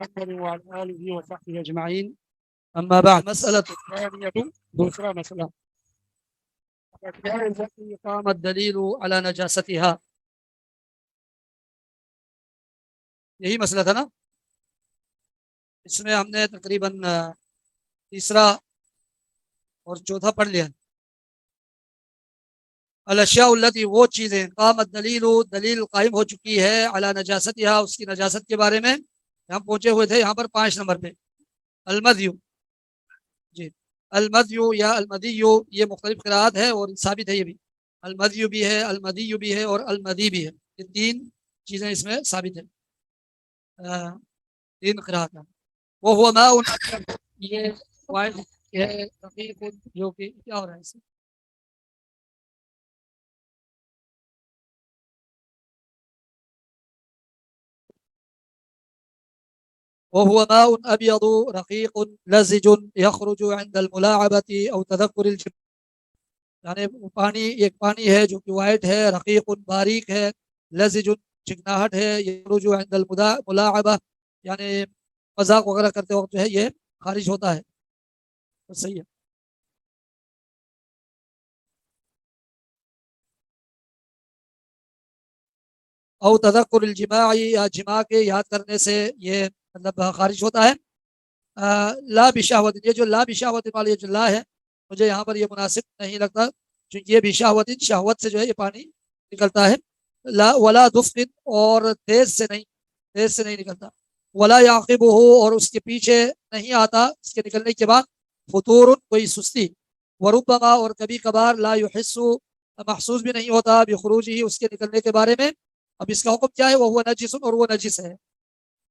محمد وعلى آله وصحبه أجمعين. أما بعد، مسألة الثانية، دوسرا مسألة التي قام الدليل على نجاستها. یہی مسئلہ تھا نا، اس میں ہم نے تقریباً تیسرا اور چوتھا پڑھ لیا. الاشیاء التي، وہ چیزیں قام الدلیل، دلیل قائم ہو چکی ہے علی نجاستها، اس کی نجاست کے بارے میں. ہم پہنچے ہوئے تھے یہاں پر 5 نمبر پہ. المدی، جی المدی یا المدی، یہ مختلف قراءات ہے اور ثابت ہے. یہ بھی المدی بھی ہے، المدی بھی ہے اور المدی بھی ہے. یہ 3 چیزیں اس میں ثابت ہیں، 3 قراءات ہیں. وہ ہوا ماء، یہ وائٹ ہے، رقیق، جو کہ کیا ہو رہا ہے اس سے؟ وهو ماء أبيض رقيق لزج يخرج عند الملاعبة أو تذكر الجماع. یعنی پانی، ایک پانی ہے جو کہ وائٹ ہے، رقیق باریک ہے، لزج چکناہٹ ہے، یخرج عند الملاعبة یعنی مذاق وغیرہ کرتے وقت جو ہے یہ خارج ہوتا ہے. تو صحیح ہے. او تذکر الجماع، یا جماع کے یاد کرنے سے یہ مطلب خارج ہوتا ہے. لا بشہوت، یہ جو لا بشہوت والا یہ جو لا ہے، مجھے یہاں پر یہ مناسب نہیں لگتا، چونکہ یہ بشہوت، شہوت سے جو ہے یہ پانی نکلتا ہے. لا ولا دفق، اور تیز سے نہیں نکلتا. ولا یعقبہ، اور اس کے پیچھے نہیں آتا اس کے نکلنے کے بعد فطور، کوئی سستی. وربما، اور کبھی کبھار لا یحس، محسوس بھی نہیں ہوتا بخروج ہی، اس کے نکلنے کے بارے میں. اب اس کا حکم کیا ہے؟ وہ نجس، اور وہ نجس ہے.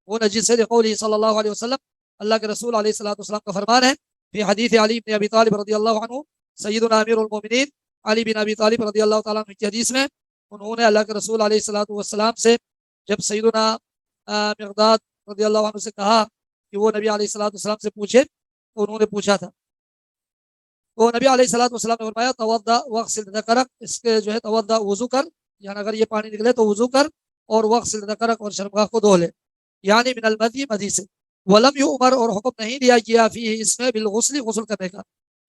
وہ نجس ہے لقوله صلی اللہ علیہ وسلم، اللہ کے رسول علیہ الصلوۃ والسلام کا فرمان ہے فی حدیث علی بن ابی طالب رضی اللہ عنہ، سیدنا امیر المومنین علی بن ابی طالب رضی اللہ تعالیٰ عنہ کی حدیث میں انہوں نے اللہ کے رسول علیہ الصلوۃ والسلام سے جب سیدنا مقداد رضی اللہ عنہ سے کہا کہ وہ نبی علیہ الصلوۃ والسلام سے پوچھے، تو انہوں نے پوچھا تھا. تو نبی علیہ الصلوۃ والسلام نے فرمایا توضا واغسل ذکرک، اس کے جو ہے توضا، وضو کر، یعنی اگر یہ پانی نکلے تو وضو کر، اور واغسل ذکرک، اور شرمگاہ کو دھو لے، یعنی من المدی، مدی سے. ولم یؤمر، اور حکم نہیں دیا گیا فی اس میں بالغسل، غسل کرنے کا،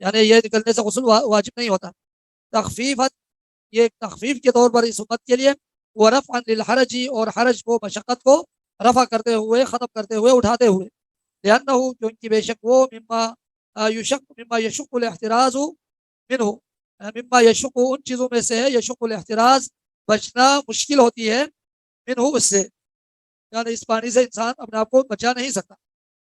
یعنی یہ نکلنے سے غسل واجب نہیں ہوتا. تخفیفت، یہ ایک تخفیف کے طور پر اس امت کے لیے. ورفعا للحرج، اور حرج کو، مشقت کو رفع کرتے ہوئے، ختم کرتے ہوئے، اٹھاتے ہوئے. لأنہ، کیونکہ بے شک وہ مما یشق الاحتراز منہ، مما یشق، ان چیزوں میں سے ہے، یشق الاحتراز، بچنا مشکل ہوتی ہے، منہ، اس سے، یعنی اس پانی سے انسان اپنے آپ کو بچا نہیں سکتا.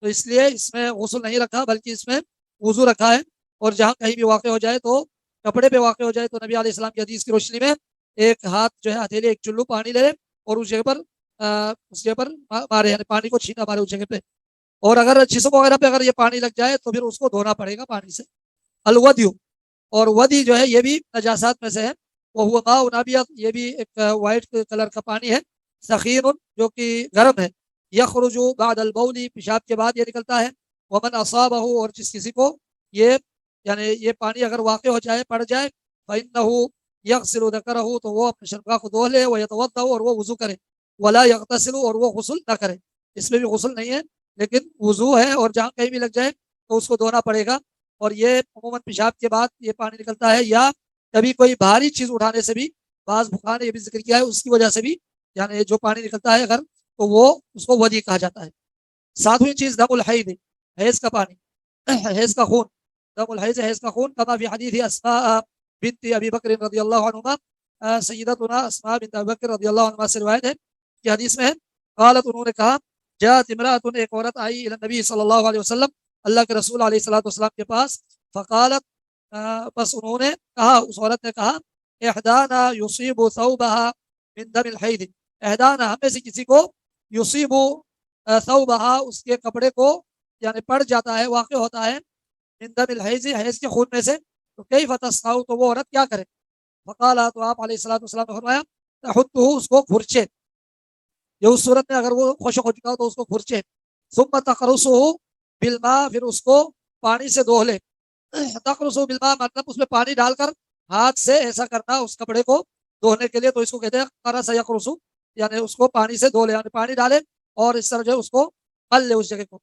تو اس لیے اس میں غسل نہیں رکھا، بلکہ اس میں وضو رکھا ہے. اور جہاں کہیں بھی واقع ہو جائے تو کپڑے پہ واقع ہو جائے تو نبی علیہ السلام کی حدیث کی روشنی میں ایک ہاتھ جو ہے ہتھیلی، ایک چلو پانی لے اور اس جگہ پر مارے، یعنی پانی کو چھینا مارے اس جگہ پہ. اور اگر جسم وغیرہ پہ اگر یہ پانی لگ جائے تو پھر اس کو دھونا پڑے گا پانی سے. الودی، اور ودی جو ہے یہ بھی نجاسات میں سے ہے. وہ ماء ابیض، یہ بھی ایک وائٹ کلر کا پانی ہے. سخیر، جو کہ گرم ہے. یخرج بعد البول، پیشاب کے بعد یہ نکلتا ہے. ومن اصابہ، اور جس کسی کو یہ یعنی یہ پانی اگر واقع ہو جائے، پڑ جائے، فإنه یغسل ذکرہ، تو وہ اپنے شرمگاہ کو دھو لے، ویتوضأ، اور وہ وضو کرے. ولا یغتسل، اور وہ غسل نہ کرے. اس میں بھی غسل نہیں ہے لیکن وضو ہے، اور جہاں کہیں بھی لگ جائے تو اس کو دھونا پڑے گا. اور یہ عموماً پیشاب کے بعد یہ پانی نکلتا ہے، یا کبھی کوئی بھاری چیز اٹھانے سے بھی، بعض بخار نے یہ بھی ذکر کیا ہے، اس کی وجہ سے بھی یعنی جو پانی نکلتا ہے اگر تو وہ اس کو ودی کہا جاتا ہے. ساتویں چیز دم الحید، حیض کا پانی، حیض کا خون. دم الحیض، حیض کا خون، کما فی حدیث اسماء بنت ابی بکر رضی اللہ عنہما، سیدتنا اسماء بنت ابی بکر رضی اللہ عنہما سے روایت ہے کہ حدیث میں ہے، قالت، انہوں نے کہا، جاءت امرأۃ، ایک عورت آئی، الی نبی صلی اللہ علیہ وسلم، اللہ کے رسول علیہ الصلوۃ والسلام کے پاس، فقالت، بس انہوں نے کہا، اس عورت نے کہا، احدانا یصیب ثوبها من دم الحید، احدانا، ہم میں سے کسی کو، یصیب ثوبها، اس کے کپڑے کو یعنی پڑ جاتا ہے، واقع ہوتا ہے، من دم الحیض، حیض کے خون میں سے، تو کیف تصنع، تو وہ عورت کیا کرے؟ فقال، تو آپ علیہ الصلوۃ والسلام نے فرمایا، تحطه، اس کو کھرچے، یہ اس صورت میں اگر وہ خشک ہو چکا ہو تو اس کو کھرچے، ثم تقرصه بالماء، پھر اس کو پانی سے دھو لے. تقرصه بالماء مطلب اس میں پانی ڈال کر ہاتھ سے ایسا کرنا اس کپڑے کو دھونے کے لیے، تو اس کو کہتے ہیں قرص یقرص، یعنی اس کو پانی سے دھو لے، یعنی پانی ڈالے اور اس طرح جو ہے اس کو مل لے اس جگہ کو،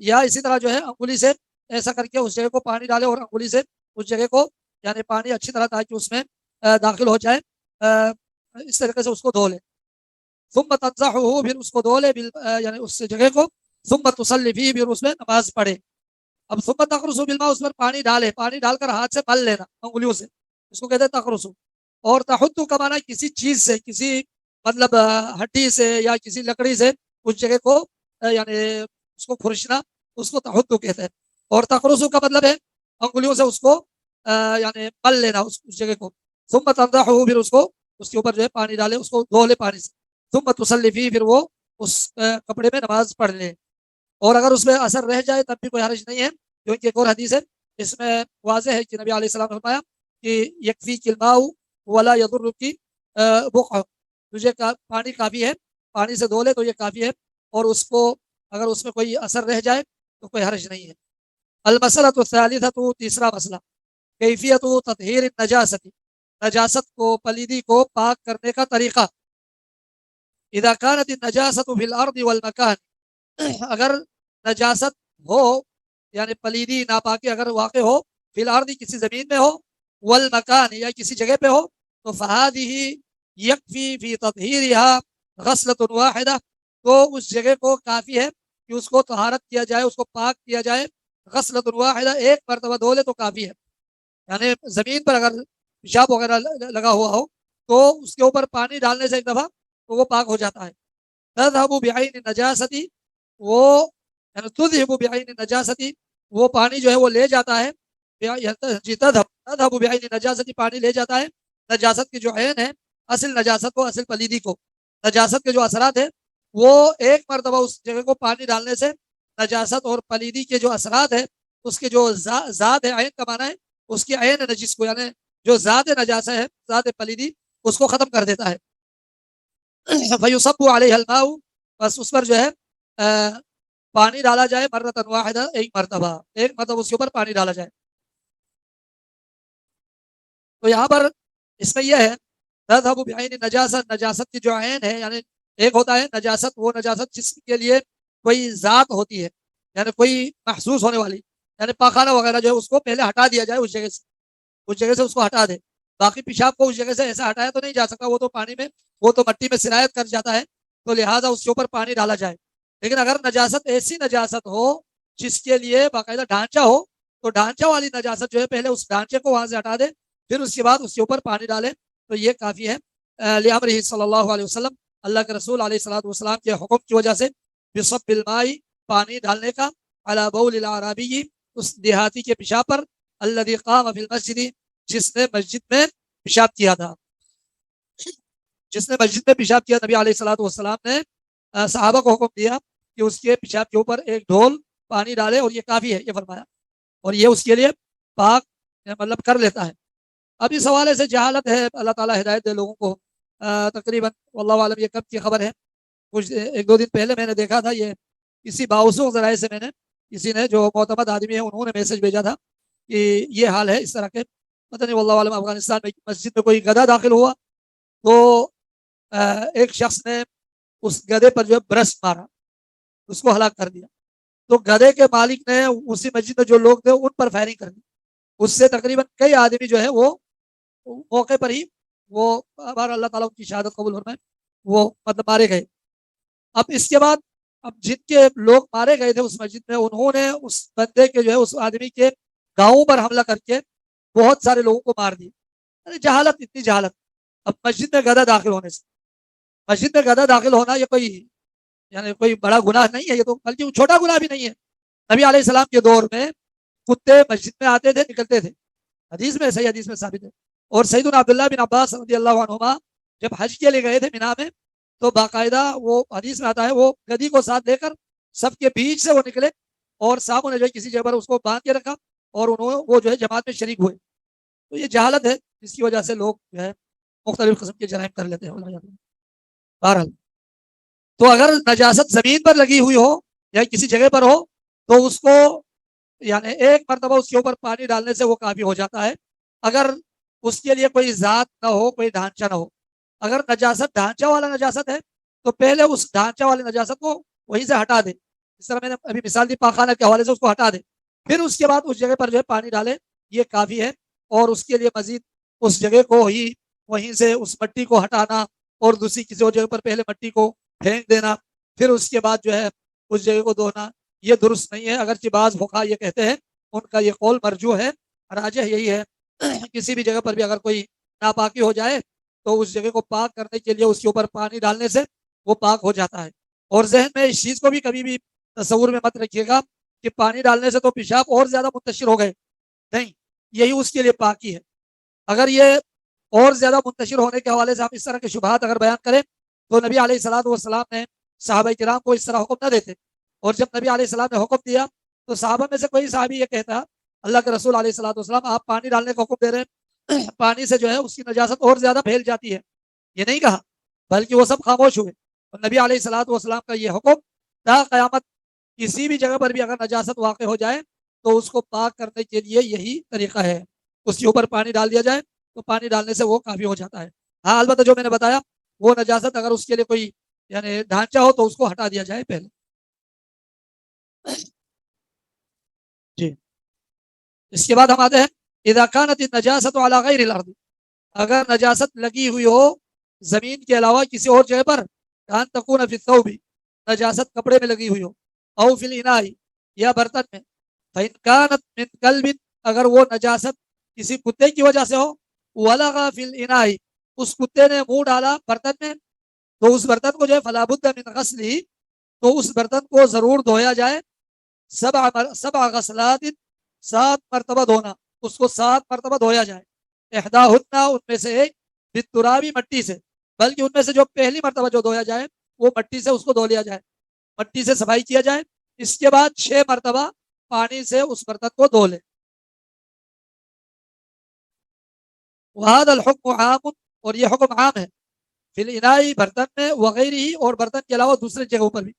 یا اسی طرح جو ہے انگلی سے ایسا کر کے اس جگہ کو پانی ڈالے اور انگلی سے اس جگہ کو یعنی پانی اچھی طرح تاکہ اس میں داخل ہو جائے، اس طریقے سے اس کو دھو لے. ثم تنضحه، پھر اس کو دھو لے، یعنی اس جگہ کو، ثم تصلی فیہ، پھر اس میں نماز پڑھے. اب ثم تقرص بالماء، اس پر پانی ڈالے، پانی ڈال کر ہاتھ سے مل لینا انگلیوں سے، اس کو کہتے ہیں تقرص. اور تحط کا معنی کسی چیز سے، کسی مطلب ہڈی سے یا کسی لکڑی سے اس جگہ کو یعنی اس کو کھرچنا، اس کو تحط کہتے ہیں. اور تقرص کا مطلب ہے انگلیوں سے اس کو یعنی مل لینا اس جگہ کو. ثم تنضحه، پھر اس کو اس کے اوپر جو ہے پانی ڈالے، اس کو دھو لے پانی سے. ثم تصلی فیہ، پھر وہ اس کپڑے میں نماز پڑھ لے. اور اگر اس میں اثر رہ جائے تب بھی کوئی حرج نہیں ہے، کیونکہ ایک اور حدیث ہے اس میں واضح ہے کہ نبی علیہ السلام نے فرمایا کہ یکفیک الماء ولا یضرک بقع، تجھے پانی کافی ہے، پانی سے دھو لے تو یہ کافی ہے، اور اس کو اگر اس میں کوئی اثر رہ جائے تو کوئی حرج نہیں ہے. المسئلۃ الثالثۃ، تیسرا مسئلہ، کیفیت تطہیر النجاست، نجاست کو، پلیدی کو پاک کرنے کا طریقہ. اذا كانت النجاست في الارض والمكان، اگر نجاست ہو یعنی پلیدی ناپاکی اگر واقع ہو، فی الارض کسی زمین میں ہو، والمکان یا کسی جگہ پہ ہو، تو فهذه یکفی فی تطہیرها غسلۃ واحدہ، تو اس جگہ کو کافی ہے کہ اس کو طہارت کیا جائے، اس کو پاک کیا جائے، غسلۃ واحدہ، ایک مرتبہ دھو لے تو کافی ہے. یعنی زمین پر اگر پیشاب وغیرہ لگا ہوا ہو تو اس کے اوپر پانی ڈالنے سے ایک دفعہ تو وہ پاک ہو جاتا ہے. تذهب بعین النجاست، وہ یعنی تذهب بعین النجاست، وہ پانی جو ہے وہ لے جاتا ہے، تذهب بعین النجاست، پانی لے جاتا ہے نجاست کی جو عین ہے، اصل نجاست کو، اصل پلیدی کو. نجاست کے جو اثرات ہیں وہ ایک مرتبہ اس جگہ کو پانی ڈالنے سے نجاست اور پلیدی کے جو اثرات ہیں، اس کے جو ذات ہے، عین کا معنی ہے اس کی عین نجس کو، یعنی جو ذات نجاست ہے، ذات پلیدی، اس کو ختم کر دیتا ہے. فیصب علیہ الماء، بس اس پر جو ہے پانی ڈالا جائے، مرۃ واحدہ، ایک مرتبہ اس کے اوپر پانی ڈالا جائے. تو یہاں پر اس میں یہ ہے تذهب بعین النجاست، نجاست کی جو عین ہے، یعنی ایک ہوتا ہے نجاست، وہ نجاست جس کے لیے کوئی ذات ہوتی ہے، یعنی کوئی محسوس ہونے والی، یعنی پاخانہ وغیرہ جو ہے اس کو پہلے ہٹا دیا جائے، اس جگہ سے اس کو ہٹا دے. باقی پیشاب کو اس جگہ سے ایسا ہٹایا تو نہیں جا سکتا، وہ تو پانی میں، وہ تو مٹی میں سرایت کر جاتا ہے، تو لہٰذا اس کے اوپر پانی ڈالا جائے. لیکن اگر نجاست ایسی نجاست ہو جس کے لیے باقاعدہ ڈھانچہ ہو، تو ڈھانچہ والی نجاست جو ہے پہلے اس ڈھانچے کو وہاں سے ہٹا دے، پھر اس کے بعد اس کے اوپر پانی ڈالے تو یہ کافی ہے. لامرہ صلی اللہ علیہ وسلم، اللہ کے رسول علیہ الصلوۃ والسلام کے حکم کی وجہ سے، بصب الماء، پانی ڈالنے کا، علی بول الاعرابی، اس دیہاتی کے پیشاب پر، الذی قام فی المسجد، جس نے مسجد میں پیشاب کیا تھا. جس نے مسجد میں پیشاب کیا، نبی علیہ الصلوۃ والسلام نے صحابہ کو حکم دیا کہ اس کے پیشاب کے اوپر ایک ڈھول پانی ڈالے اور یہ کافی ہے، یہ فرمایا، اور یہ اس کے لیے پاک مطلب کر لیتا ہے. اب اس حوالے سے جہالت ہے، اللہ تعالیٰ ہدایت دے لوگوں کو. تقریباً واللہ عالم یہ کب کی خبر ہے، کچھ ایک دو دن پہلے میں نے دیکھا تھا، یہ کسی باوسوق ذرائع سے میں نے، کسی نے جو معتمد آدمی ہے انہوں نے میسج بھیجا تھا کہ یہ حال ہے اس طرح کے. پتہ نہیں واللہ عالم، افغانستان میں مسجد میں کوئی گدھا داخل ہوا تو ایک شخص نے اس گدھے پر جو ہے برس مارا، اس کو ہلاک کر دیا. تو گدھے کے مالک نے اسی مسجد میں جو لوگ تھے ان پر فائرنگ کر دی. اس سے تقریباً کئی آدمی جو ہے وہ موقع پر ہی وہ، ہمارا اللہ تعالیٰ ان کی شہادت قبول فرمائے، وہ مطلب مارے گئے. اب اس کے بعد اب جن کے لوگ مارے گئے تھے اس مسجد میں، انہوں نے اس بندے کے جو ہے اس آدمی کے گاؤں پر حملہ کر کے بہت سارے لوگوں کو مار دیا. جہالت، اتنی جہالت. اب مسجد میں گدھا داخل ہونے سے، مسجد میں گدھا داخل ہونا یہ کوئی یعنی کوئی بڑا گناہ نہیں ہے، یہ تو بلکہ چھوٹا گناہ بھی نہیں ہے. نبی علیہ السلام کے دور میں کتے مسجد میں آتے تھے، نکلتے تھے، حدیث میں، صحیح حدیث میں ثابت ہے. اور سیدنا عبداللہ بن عباس رضی اللہ عنہما جب حج کے لیے گئے تھے مینا میں، تو باقاعدہ وہ حدیث میں آتا ہے وہ گدھی کو ساتھ لے کر سب کے بیچ سے وہ نکلے، اور صاحبوں نے جو ہے کسی جگہ پر اس کو باندھ کے رکھا، اور وہ جو ہے جماعت میں شریک ہوئے. تو یہ جہالت ہے جس کی وجہ سے لوگ جو ہے مختلف قسم کے جرائم کر لیتے ہیں. بہرحال تو اگر نجاست زمین پر لگی ہوئی ہو یا کسی جگہ پر ہو تو اس کو یعنی ایک مرتبہ اس کے اوپر پانی ڈالنے سے وہ کافی ہو جاتا ہے، اگر اس کے لیے کوئی ذات نہ ہو، کوئی ڈھانچہ نہ ہو. اگر نجاست ڈھانچہ والا نجاست ہے تو پہلے اس ڈھانچہ والے نجاست کو وہیں سے ہٹا دے، جس طرح میں نے ابھی مثال دی پاخانہ کے حوالے سے، اس کو ہٹا دے، پھر اس کے بعد اس جگہ پر جو ہے پانی ڈالے، یہ کافی ہے. اور اس کے لیے مزید اس جگہ کو ہی وہیں سے اس مٹی کو ہٹانا اور دوسری کسی اور جگہ پر پہلے مٹی کو پھینک دینا، پھر اس کے بعد جو ہے اس جگہ کو دھونا، یہ درست نہیں ہے. اگرچہ بعض فقہا یہ کہتے ہیں، ان کا یہ قول مرجوح ہے، راجح یہی ہے کسی بھی جگہ پر بھی اگر کوئی ناپاکی ہو جائے تو اس جگہ کو پاک کرنے کے لیے اس کے اوپر پانی ڈالنے سے وہ پاک ہو جاتا ہے. اور ذہن میں اس چیز کو بھی کبھی بھی تصور میں مت رکھیے گا کہ پانی ڈالنے سے تو پیشاب اور زیادہ منتشر ہو گئے، نہیں، یہی اس کے لیے پاکی ہے. اگر یہ اور زیادہ منتشر ہونے کے حوالے سے ہم اس طرح کے شبہات اگر بیان کریں تو نبی علیہ الصلوۃ والسلام نے صحابہ کرام کو اس طرح حکم نہ دیتے. اور جب نبی علیہ السلام نے حکم دیا تو صحابہ میں سے کوئی صحابی یہ کہتا، اللہ کے رسول علیہ الصلوۃ والسلام آپ پانی ڈالنے کا حکم دے رہے ہیں، پانی سے جو ہے اس کی نجاست اور زیادہ پھیل جاتی ہے، یہ نہیں کہا، بلکہ وہ سب خاموش ہوئے. اور نبی علیہ الصلوۃ والسلام کا یہ حکم تا قیامت کسی بھی جگہ پر بھی اگر نجاست واقع ہو جائے تو اس کو پاک کرنے کے لیے یہی طریقہ ہے، اس کے اوپر پانی ڈال دیا جائے تو پانی ڈالنے سے وہ کافی ہو جاتا ہے. ہاں البتہ جو میں نے بتایا وہ نجاست اگر اس کے لیے کوئی یعنی ڈھانچہ ہو تو اس کو ہٹا دیا جائے پہلے. جی اس کے بعد ہم آتے ہیں اذا كانت النجاسۃ علی غیر الارض، اگر نجاست لگی ہوئی ہو زمین کے علاوہ کسی اور جگہ پر، کان تکون فی الثوب، نجاست کپڑے میں لگی ہوئی ہو، او فی الاناء، یا برتن میں، فإن كانت من کلب، اگر وہ نجاست کسی کتے کی وجہ سے ہو، ولغ فی الاناء، اس کتے نے منہ ڈالا برتن میں، تو اس برتن کو جو ہے فلا بد من غسلہ، تو اس برتن کو ضرور دھویا جائے، سبع غسلات، 7 مرتبہ دھونا، اس کو 7 مرتبہ دھویا جائے، احداہن، ان میں سے ایک، بالترابی، مٹی سے، بلکہ ان میں سے جو پہلی مرتبہ جو دھویا جائے وہ مٹی سے اس کو دھو لیا جائے، مٹی سے صفائی کیا جائے، اس کے بعد 6 مرتبہ پانی سے اس برتن کو دھو لے. وهذا الحکم عام، اور یہ حکم عام ہے، فی الاناء، برتن میں، وغیرہ، اور برتن کے علاوہ دوسرے جگہوں پر بھی،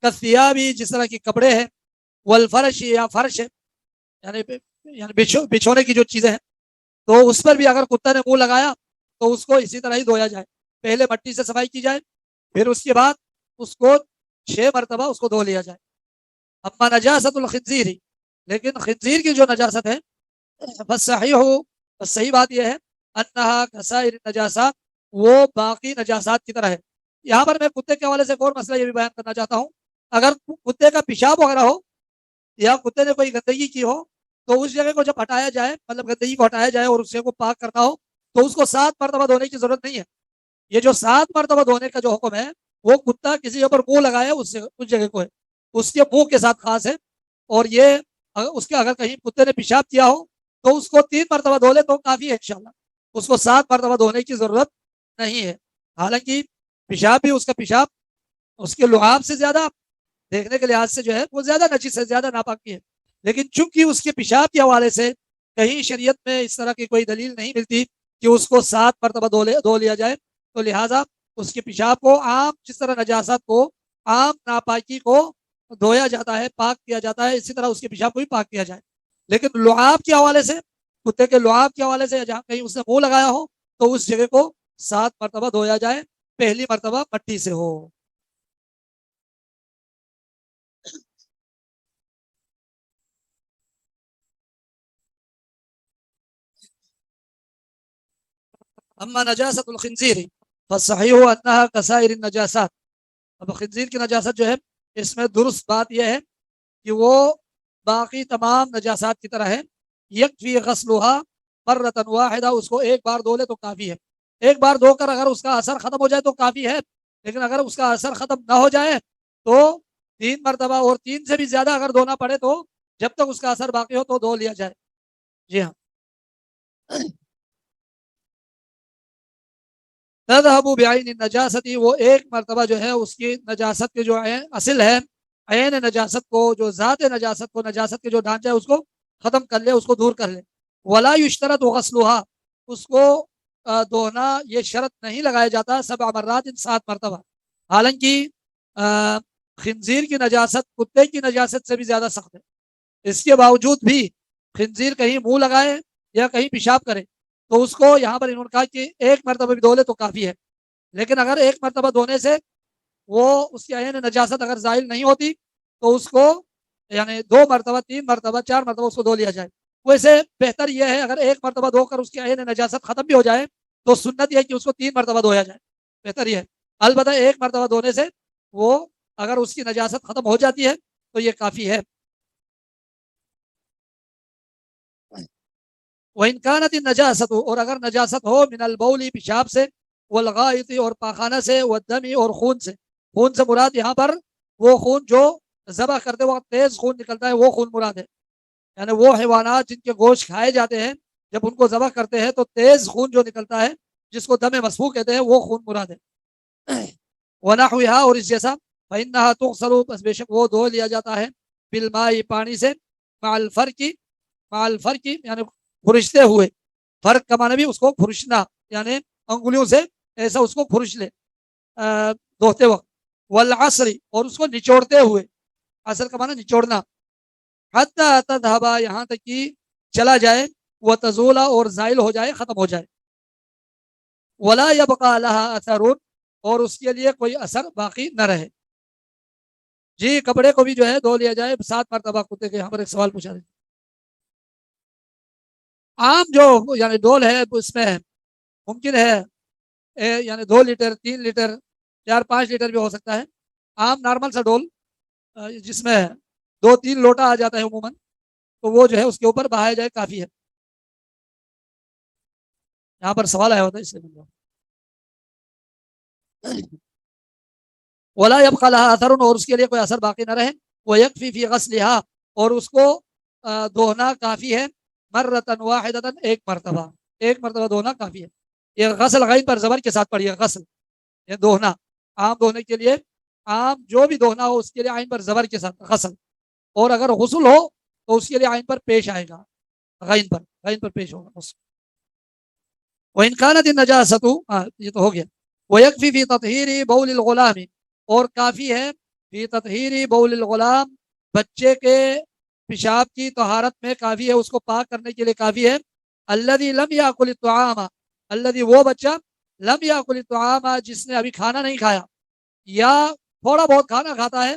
کالثیاب، جس طرح کی کپڑے ہیں، والفرش، یا فرش ہے، یعنی بچھونے کی جو چیزیں ہیں، تو اس پر بھی اگر کتا نے منہ لگایا تو اس کو اسی طرح ہی دھویا جائے، پہلے مٹی سے صفائی کی جائے، پھر اس کے بعد اس کو 6 مرتبہ اس کو دھو لیا جائے. اما نجاست الخنزیر، لیکن خنزیر کی جو نجاست ہے، بس صحیح بات یہ ہے انہا کسائر النجاسات، وہ باقی نجاسات کی طرح ہے. یہاں پر میں کتے کے حوالے سے ایک اور مسئلہ یہ بھی بیان کرنا چاہتا ہوں، اگر کتے کا پیشاب وغیرہ ہو یا کتے نے کوئی گندگی کی ہو تو اس جگہ کو جب ہٹایا جائے، مطلب گندگی کو ہٹایا جائے اور اس جگہ کو پاک کرنا ہو تو اس کو 7 مرتبہ دھونے کی ضرورت نہیں ہے. یہ جو 7 مرتبہ دھونے کا جو حکم ہے وہ کتا کسی جگہ پر منہ لگائے اس جگہ کو ہے، اس کے منہ کے ساتھ خاص ہے. اور یہ اس کے اگر کہیں کتے نے پیشاب کیا ہو تو اس کو 3 مرتبہ دھو لے تو کافی ہے انشاءاللہ، اس کو 7 مرتبہ دھونے کی ضرورت نہیں ہے. حالانکہ پیشاب بھی اس کا پیشاب اس کے لعاب سے زیادہ دیکھنے کے لحاظ سے جو ہے وہ زیادہ نجس ہے، زیادہ ناپاکی ہے، لیکن چونکہ اس کے پیشاب کے حوالے سے کہیں شریعت میں اس طرح کی کوئی دلیل نہیں ملتی کہ اس کو 7 مرتبہ دھو لیا جائے، تو لہٰذا اس کے پیشاب کو عام جس طرح نجاست کو، عام ناپاکی کو دھویا جاتا ہے، پاک کیا جاتا ہے، اسی طرح اس کے پیشاب کو بھی پاک کیا جائے. لیکن لعاب کے حوالے سے، کتے کے لعاب کے حوالے سے جہاں کہیں اس نے منہ لگایا ہو تو اس جگہ کو 7 مرتبہ دھویا جائے، پہلی مرتبہ مٹی سے ہو. اما نجاست الخنزیر فالصحیح انها کسائر النجاسات، اب خنزیر کی نجاست جو ہے اس میں درست بات یہ ہے کہ وہ باقی تمام نجاسات کی طرح ہے، یکفی غسلھا مرۃ واحدہ، اس کو ایک بار دھو لے تو کافی ہے. ایک بار دھو کر اگر اس کا اثر ختم ہو جائے تو کافی ہے، لیکن اگر اس کا اثر ختم نہ ہو جائے تو 3 مرتبہ اور 3 سے بھی زیادہ اگر دھونا پڑے تو جب تک اس کا اثر باقی ہو تو دھو لیا جائے. جی ہاں. تذهب بعین النجاستی، وہ ایک مرتبہ جو ہے اس کی نجاست کے جو اصل ہے، عین نجاست کو، جو ذات نجاست کو، نجاست کے جو ڈھانچہ ہے اس کو ختم کر لے، اس کو دور کر لے. ولا یشترط غسلھا، اس کو دھونا یہ شرط نہیں لگایا جاتا 7 مرات، 7 مرتبہ. حالانکہ خنزیر کی نجاست کتے کی نجاست سے بھی زیادہ سخت ہے. اس کے باوجود بھی خنزیر کہیں منہ لگائے یا کہیں پیشاب کرے تو اس کو یہاں پر انہوں نے کہا کہ ایک مرتبہ بھی دھو لے تو کافی ہے. لیکن اگر ایک مرتبہ دھونے سے وہ اس کی عین نجاست اگر زائل نہیں ہوتی تو اس کو یعنی 2 مرتبہ، 3 مرتبہ، 4 مرتبہ اس کو دھو لیا جائے. ویسے بہتر یہ ہے اگر ایک مرتبہ دھو کر اس کی عین نجاست ختم بھی ہو جائے تو سنت یہ ہے کہ اس کو 3 مرتبہ دھویا جائے، بہتر یہ ہے. البتہ ایک مرتبہ دھونے سے وہ اگر اس کی نجاست ختم ہو جاتی ہے تو یہ کافی ہے. وَإِنْ كَانَتِ النَّجَاسَةُ، اور اگر نجاست ہو من البول، پیشاب سے، والغائط، اور پاخانہ سے، والدم، اور خون سے. خون سے مراد یہاں پر وہ خون جو ذبح کرتے وقت تیز خون نکلتا ہے وہ خون مراد ہے. یعنی وہ حیوانات جن کے گوشت کھائے جاتے ہیں جب ان کو ذبح کرتے ہیں تو تیز خون جو نکلتا ہے جس کو دم مسفوح کہتے ہیں وہ خون مراد ہے. وَنَحْوِهَا، اور اس جیسا. فَإِنَّهَا تُغْسَلُ، بس بے شک وہ دھو لیا جاتا ہے، بالماء، پانی سے، مع الفرق یعنی کھرچتے ہوئے. فرق کا معنی بھی اس کو کھرچنا، یعنی انگلیوں سے ایسا اس کو کھرچ لے دھوتے وقت. والعصر، اور اس کو نچوڑتے ہوئے. عصر کا معنی نچوڑنا. حتی تذهب، یہاں تک کہ چلا جائے، وتزول، اور زائل ہو جائے، ختم ہو جائے. ولا يبقى لها اثر، اور اس کے لیے کوئی اثر باقی نہ رہے. جی کپڑے کو بھی جو ہے دھو لیا جائے 7 مرتبہ. کتے کے یہاں پر ایک سوال پوچھا دیں. عام جو یعنی ڈول ہے اس میں ممکن ہے یعنی 2 لیٹر، 3 لیٹر، 4-5 لیٹر بھی ہو سکتا ہے. عام نارمل سا ڈول جس میں 2-3 لوٹا آ جاتا ہے عموماً، تو وہ جو ہے اس کے اوپر بہایا جائے، کافی ہے. یہاں پر سوال آیا ہوتا ہے اس لیے. ولا يبقى لها اثر، اور اس کے لیے کوئی اثر باقی نہ رہے. ويكفي في غسلها، اور اس کو دھونا کافی ہے، مرۃ واحدۃ، ایک مرتبہ. ایک مرتبہ دھونا کافی ہے. یہ غسل غین پر زبر کے ساتھ پڑھی ہے، غسل یہ دھونا. عام دھونے کے لیے، عام جو بھی دھونا ہو اس کے لیے عین پر زبر کے ساتھ غسل. اور اگر غسل ہو تو اس کے لیے عین پر پیش آئے گا، غین پر پیش ہوگا. وَإِنْ كَانَتِ النَّجَاسَةُ، یہ تو ہو گیا. وَيَكْفِي فِي تَطْهِيرِ بَوْلِ الْغُلَامِ، اور کافی ہے فی تطہیر بول الغلام، بچے کے پیشاب کی طہارت میں کافی ہے، اس کو پاک کرنے کے لیے کافی ہے. الذی لم یاکل الطعام، الذی وہ بچہ، لم یاکل الطعام، جس نے ابھی کھانا نہیں کھایا یا تھوڑا بہت کھانا کھاتا ہے،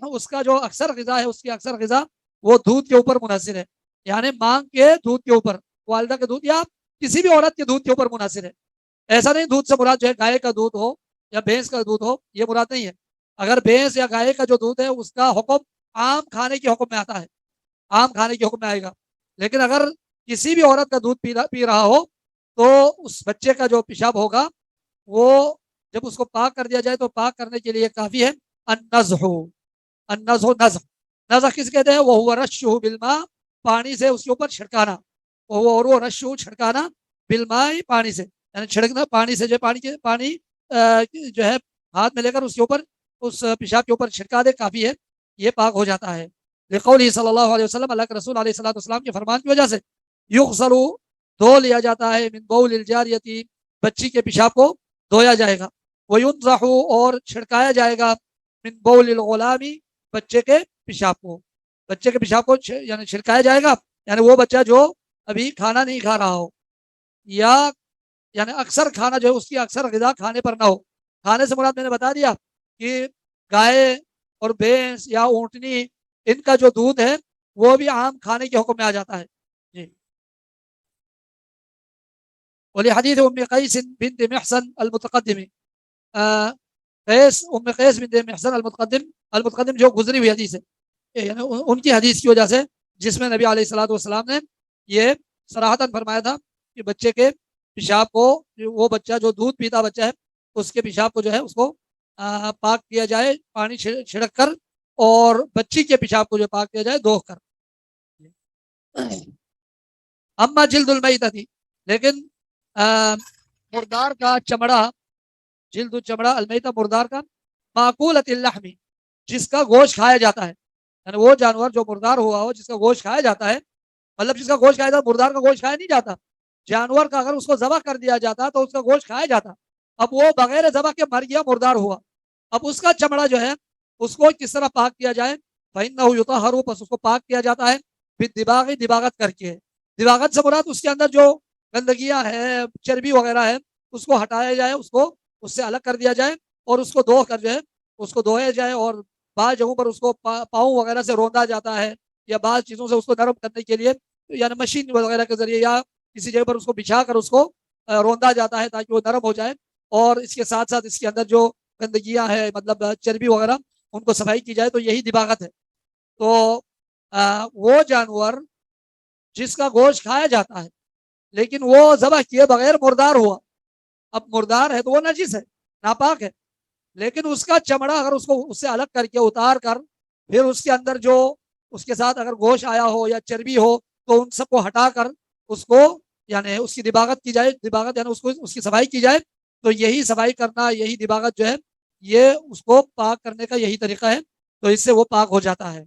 اس کا جو اکثر غذا ہے، اس کی اکثر غذا وہ دودھ کے اوپر منحصر ہے. یعنی مانگ کے دودھ کے اوپر، والدہ کے دودھ یا کسی بھی عورت کے دودھ کے اوپر منحصر ہے. ایسا نہیں دودھ سے مراد جو ہے گائے کا دودھ ہو یا بھینس کا دودھ ہو، یہ مراد نہیں ہے. اگر بھینس یا گائے کا جو دودھ ہے اس کا حکم عام کھانے کے حکم میں آتا ہے، عام کھانے کے حکم میں آئے گا. لیکن اگر کسی بھی عورت کا دودھ پی رہا ہو تو اس بچے کا جو پیشاب ہوگا وہ جب اس کو پاک کر دیا جائے تو پاک کرنے کے لیے کافی ہے النزح. نزح کس کہتے ہیں؟ وہ ہوا رشہ بالماء، پانی سے اس کے اوپر چھڑکانا. اور وہ رشہ چھڑکانا، بالماء، پانی سے، یعنی چھڑکنا پانی سے، جو پانی جو ہے ہاتھ میں لے کر اس کے اوپر، اس پیشاب کے اوپر چھڑکا دے، کافی ہے، یہ پاک ہو جاتا ہے. لقوله صلی اللہ علیہ وسلم، اللہ کے رسول علیہ الصلوۃ والسلام کے فرمان کی وجہ سے، یغسل، دھو لیا جاتا ہے، من بول الجاریتی، بچی کے پیشاب کو دھویا جائے گا. وینضح، اور چھڑکایا جائے گا، من بول الغلامی، بچے کے پیشاب کو، بچے کے پیشاب کو یعنی چھڑکایا جائے گا. یعنی وہ بچہ جو ابھی کھانا نہیں کھا رہا ہو یا یعنی اکثر کھانا جو ہے اس کی اکثر غذا کھانے پر نہ ہو. کھانے سے مراد میں نے بتا دیا کہ گائے اور بھینس یا اونٹنی، ان کا جو دودھ ہے وہ بھی عام کھانے کے حکم میں آ جاتا ہے. جی. ولحدیث ام قیس بنت محصن المتقدم، قیس بنت محصن المتقدم جو گزری ہوئی حدیث ہے، یعنی ان کی حدیث کی وجہ سے، جس میں نبی علیہ الصلوۃ والسلام نے یہ صراحتاً فرمایا تھا کہ بچے کے پیشاب کو، وہ بچہ جو دودھ پیتا بچہ ہے اس کے پیشاب کو جو ہے اس کو پاک کیا جائے پانی چھڑک کر، اور بچی کے پیشاب کو جو پاک کیا جائے دوہ کر۔ اما جلد المیتۃ، لیکن مردار کا چمڑا، جلد چمڑا المیتہ مردار کا، معقولۃ اللحم، جس کا گوشت کھایا جاتا ہے، یعنی وہ جانور جو مردار ہوا ہو جس کا گوشت کھایا جاتا ہے، مطلب جس کا گوشت کھایا جاتا ہے، مردار کا گوشت کھایا نہیں جاتا، جانور کا اگر اس کو ذبح کر دیا جاتا تو اس کا گوشت کھایا جاتا، اب وہ بغیر ذبح کے مر گیا، مردار ہوا، اب اس کا چمڑا جو ہے اس کو کس طرح پاک کیا جائے؟ فإنه يطهر، پس اس کو پاک کیا جاتا ہے بالدباغ، دباغت کر کے، دباغت سے مراد اس کے اندر جو گندگیاں ہیں، چربی وغیرہ ہے، اس کو ہٹایا جائے، اس کو اس سے الگ کر دیا جائے، اور اس کو دھو کر جو ہے اس کو دھویا جائے، اور بعض جگہوں پر اس کو پاؤں وغیرہ سے روندا جاتا ہے، یا بعض چیزوں سے اس کو نرم کرنے کے لیے، یعنی مشین وغیرہ کے ذریعے یا کسی جگہ پر اس کو بچھا کر اس کو روندا جاتا ہے تاکہ وہ نرم ہو جائے، اور اس کے ساتھ ساتھ اس کے اندر جو گندگیاں ہیں، مطلب چربی وغیرہ، ان کو صفائی کی جائے، تو یہی دباغت ہے۔ تو وہ جانور جس کا گوشت کھایا جاتا ہے لیکن وہ ذبح کیے بغیر مردار ہوا، اب مردار ہے تو وہ نجس ہے، ناپاک ہے، لیکن اس کا چمڑا اگر اس کو اس سے الگ کر کے اتار کر، پھر اس کے اندر جو اس کے ساتھ اگر گوشت آیا ہو یا چربی ہو تو ان سب کو ہٹا کر اس کو، یعنی اس کی دباغت کی جائے، دباغت یعنی اس کی صفائی کی جائے، تو یہی صفائی کرنا، یہی دباغت جو ہے یہ اس کو پاک کرنے کا یہی طریقہ ہے، تو اس سے وہ پاک ہو جاتا ہے،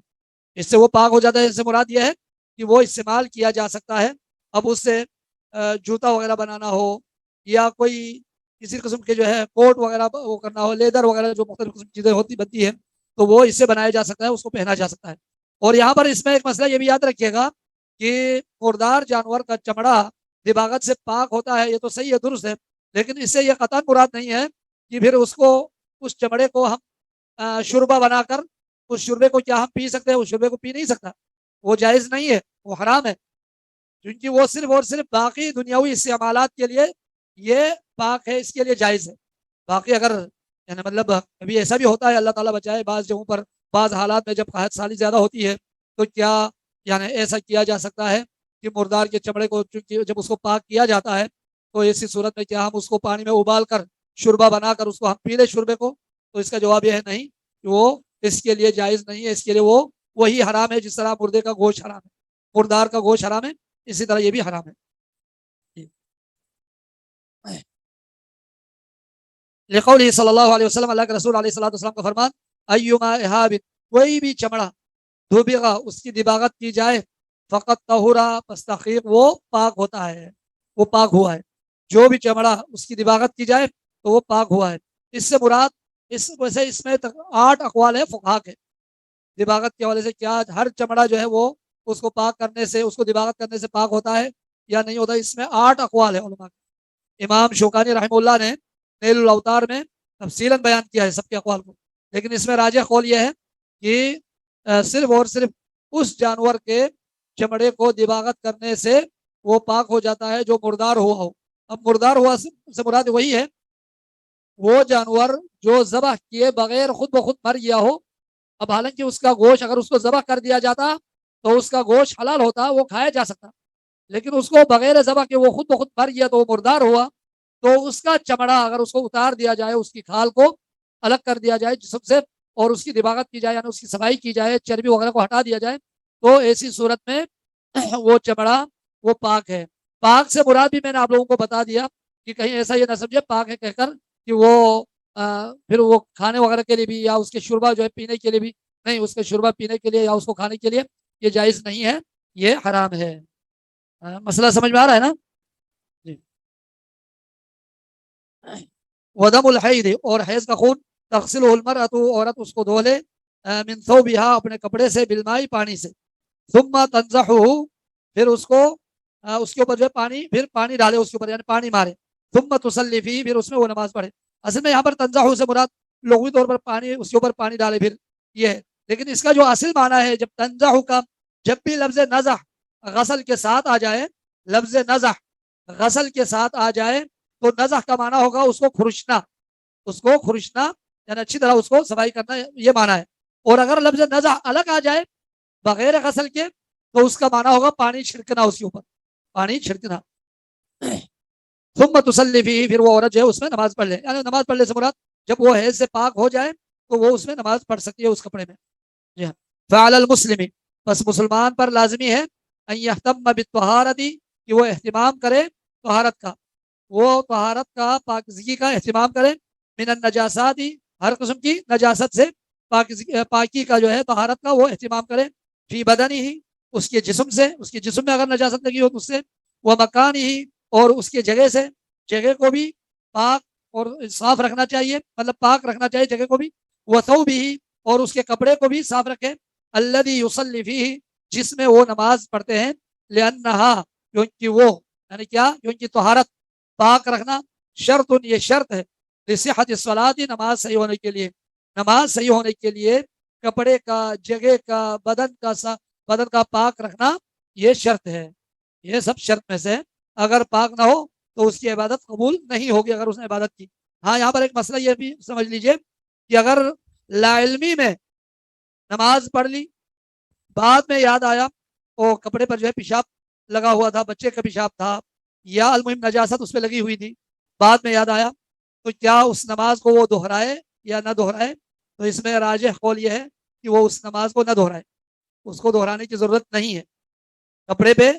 اس سے وہ پاک ہو جاتا ہے۔ اس سے مراد یہ ہے کہ وہ استعمال کیا جا سکتا ہے، اب اس سے جوتا وغیرہ بنانا ہو، یا کوئی کسی قسم کے جو ہے کوٹ وغیرہ وہ کرنا ہو، لیدر وغیرہ جو مختلف قسم کی چیزیں بنتی ہیں، تو وہ اس سے بنایا جا سکتا ہے، اس کو پہنا جا سکتا ہے۔ اور یہاں پر اس میں ایک مسئلہ یہ بھی یاد رکھیے گا کہ مردار جانور کا چمڑا دباغت سے پاک ہوتا ہے، یہ تو صحیح ہے، درست ہے، لیکن اس سے یہ قطعاً مراد نہیں ہے کہ پھر اس چمڑے کو ہم شوربہ بنا کر، اس شوربے کو کیا ہم پی سکتے ہیں؟ اس شوربے کو پی نہیں سکتا، وہ جائز نہیں ہے، وہ حرام ہے، کیونکہ وہ صرف اور صرف باقی دنیاوی استعمالات کے لیے یہ پاک ہے، اس کے لیے جائز ہے۔ باقی اگر یعنی مطلب ابھی ایسا بھی ہوتا ہے، اللہ تعالیٰ بچائے، بعض جگہوں پر بعض حالات میں جب قحط سالی زیادہ ہوتی ہے تو کیا یعنی ایسا کیا جا سکتا ہے کہ مردار کے چمڑے کو چونکہ جب اس کو پاک کیا جاتا ہے تو ایسی صورت میں کیا ہم اس کو پانی میں ابال کر شوربہ بنا کر اس کو ہم پی لیں شوربے کو؟ تو اس کا جواب یہ ہے نہیں، کہ وہ اس کے لیے جائز نہیں ہے، اس کے لیے وہ وہی حرام ہے جس طرح مردے کا گوشت حرام ہے، مردار کا گوشت حرام ہے، اسی طرح یہ بھی حرام ہے۔ لقوله صلی اللہ علیہ وسلم، اللہ کے رسول علیہ الصلوۃ والسلام کا فرمان، ایما احاب، کوئی بھی چمڑا دبغ، اس کی دباغت کی جائے، فقط طہورا، پس تحقیق وہ پاک ہوتا ہے، وہ پاک ہوا ہے، جو بھی چمڑا اس کی دباغت کی جائے تو وہ پاک ہوا ہے۔ اس سے مراد اس میں 8 اقوال ہے فقہا کے، دباغت کے حوالے سے کیا ہر چمڑا جو ہے وہ اس کو پاک کرنے سے، اس کو دباغت کرنے سے پاک ہوتا ہے یا نہیں ہوتا؟ اس میں 8 اقوال ہے علماء کے۔ امام شوکانی رحمہ اللہ نے نیل الاوتار میں تفصیلاً بیان کیا ہے سب کے اقوال کو، لیکن اس میں راجح قول یہ ہے کہ صرف اور صرف اس جانور کے چمڑے کو دباغت کرنے سے وہ پاک ہو جاتا ہے جو مردار ہوا ہو۔ اب مردار ہوا سے مراد وہی ہے وہ جانور جو ذبح کیے بغیر خود بخود مر گیا ہو، اب حالانکہ اس کا گوشت اگر اس کو ذبح کر دیا جاتا تو اس کا گوشت حلال ہوتا، وہ کھایا جا سکتا، لیکن اس کو بغیر ذبح کے وہ خود بخود مر گیا تو وہ مردار ہوا، تو اس کا چمڑا اگر اس کو اتار دیا جائے، اس کی کھال کو الگ کر دیا جائے جسم سے، اور اس کی دباغت کی جائے، یعنی اس کی صفائی کی جائے، چربی وغیرہ کو ہٹا دیا جائے، تو ایسی صورت میں وہ چمڑا وہ پاک ہے۔ پاک سے مراد بھی میں نے آپ لوگوں کو بتا دیا کہ کہیں ایسا یہ نہ سمجھے پاک ہے کہہ کر کہ وہ پھر وہ کھانے وغیرہ کے لیے بھی یا اس کے شوربہ جو ہے پینے کے لیے بھی نہیں، اس کے شوربہ پینے کے لیے یا اس کو کھانے کے لیے یہ جائز نہیں ہے، یہ حرام ہے۔ مسئلہ سمجھ میں آ رہا ہے نا جی؟ ودم الحید، اور حیض کا خون، تغسلہ المرأۃ، عورت اس کو دھو لے، من ثوبہا، اپنے کپڑے سے، بالماء، پانی سے، ثم تنضحہ، پھر اس کو اس کے اوپر جو ہے پھر پانی ڈالے اس کے اوپر، یعنی پانی مارے، ثم تصلی فیہ، پھر اس میں وہ نماز پڑھے۔ اصل میں یہاں پر تنضحہ سے مراد لغوی طور پر پانی، اس کے اوپر پانی ڈالے پھر یہ ہے، لیکن اس کا جو اصل معنی ہے جب تنضحہ کا، جب بھی لفظ نضح غسل کے ساتھ آ جائے، لفظ نضح غسل کے ساتھ آ جائے تو نضح کا معنی ہوگا اس کو کھرچنا، اس کو کھرچنا، یعنی اچھی طرح اس کو صفائی کرنا یہ معنی ہے. اور اگر لفظ نزع الگ آ جائے بغیر غسل کے تو اس کا معنی ہوگا پانی چھڑکنا اس کے اوپر, پانی چھڑکنا. ثم تصلی فیہ, پھر وہ عورت جو ہے اس میں نماز پڑھ لے. یعنی نماز پڑھنے سے مراد جب وہ حیض سے پاک ہو جائے تو وہ اس میں نماز پڑھ سکتی ہے اس کپڑے میں. جی ہاں. فعلی المسلم, بس مسلمان پر لازمی ہے ان یہتم بالطہارۃ, کہ وہ اہتمام کرے طہارت کا, وہ طہارت کا پاکیزگی کا اہتمام کرے. من النجاسات, ہر قسم کی نجاست سے پاکی کا جو ہے طہارت کا وہ اہتمام کرے. فی بدنی ہی, اس کے جسم سے, اس کے جسم میں اگر نجاست لگی ہو تو اس سے. وہ مکان ہی, اور اس کے جگہ سے, جگہ کو بھی پاک اور صاف رکھنا چاہیے, مطلب پاک رکھنا چاہیے جگہ کو بھی. وہ ثوبہ ہی, اور اس کے کپڑے کو بھی صاف رکھے. الذی یصلی فیہ, جس میں وہ نماز پڑھتے ہیں. لأنہا, کیونکہ وہ, یعنی کیا, کیونکہ طہارت پاک رکھنا شرط, یہ شرط ہے. لصحت الصلاۃ, نماز صحیح ہونے کے لیے. نماز صحیح ہونے کے لیے کپڑے کا, جگہ کا, بدن کا پاک رکھنا یہ شرط ہے. یہ سب شرط میں سے, اگر پاک نہ ہو تو اس کی عبادت قبول نہیں ہوگی اگر اس نے عبادت کی. ہاں یہاں پر ایک مسئلہ یہ بھی سمجھ لیجئے کہ اگر لا علمی میں نماز پڑھ لی, بعد میں یاد آیا وہ کپڑے پر جو ہے پیشاب لگا ہوا تھا, بچے کا پیشاب تھا, یا المہم نجاست اس پہ لگی ہوئی تھی, بعد میں یاد آیا, تو کیا اس نماز کو وہ دہرائے یا نہ دہرائے؟ تو اس میں راجح قول یہ ہے کہ وہ اس نماز کو نہ دہرائے, اس کو دہرانے کی ضرورت نہیں ہے. کپڑے پہ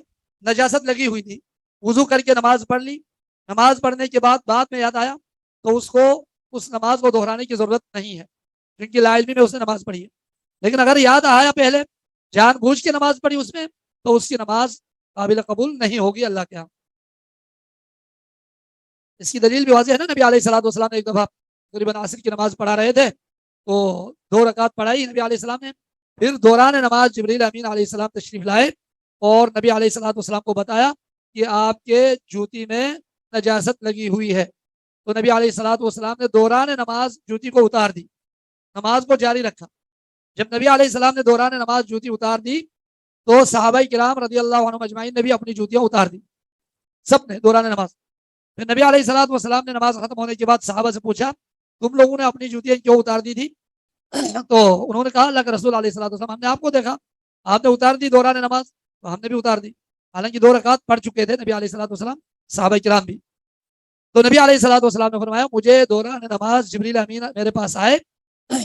نجاست لگی ہوئی تھی, وضو کر کے نماز پڑھ لی, نماز پڑھنے کے بعد میں یاد آیا تو اس کو, اس نماز کو دہرانے کی ضرورت نہیں ہے, کیونکہ لا علمی میں اس نے نماز پڑھی ہے. لیکن اگر یاد آیا پہلے, جان بوجھ کے نماز پڑھی اس میں, تو اس کی نماز قابل قبول نہیں ہوگی اللہ کے ہاں. اس کی دلیل بھی واضح ہے نا, نبی علیہ الصلوۃ والسلام نے ایک دفعہ تقریباً عصر کی نماز پڑھا رہے تھے, تو 2 رکعت پڑھائی نبی علیہ السلام نے. پھر دوران نماز جبریل امین علیہ السلام تشریف لائے اور نبی علیہ الصلوۃ والسلام کو بتایا کہ آپ کے جوتی میں نجاست لگی ہوئی ہے. تو نبی علیہ الصلوۃ والسلام نے دوران نماز جوتی کو اتار دی, نماز کو جاری رکھا. جب نبی علیہ السلام نے دوران نماز جوتی اتار دی تو صحابہ کرام رضی اللہ عنہم اجمعین نے بھی اپنی جوتیاں اتار دی, سب نے دوران نماز. پھر نبی علیہ الصلوۃ والسلام نے نماز ختم ہونے کے بعد صحابہ سے پوچھا, تم لوگوں نے اپنی جوتیاں کیوں اتار دی تھی؟ تو انہوں نے کہا اللہ کے رسول علیہ الصلوۃ والسلام, ہم نے آپ کو دیکھا آپ نے اتار دی دوران نماز, تو ہم نے بھی اتار دی. حالانکہ 2 رکعت پڑھ چکے تھے نبی علیہ الصلوۃ والسلام, صحابہ کرام بھی. تو نبی علیہ الصلوۃ والسلام نے فرمایا, مجھے دوران نماز جبریل امین میرے پاس آئے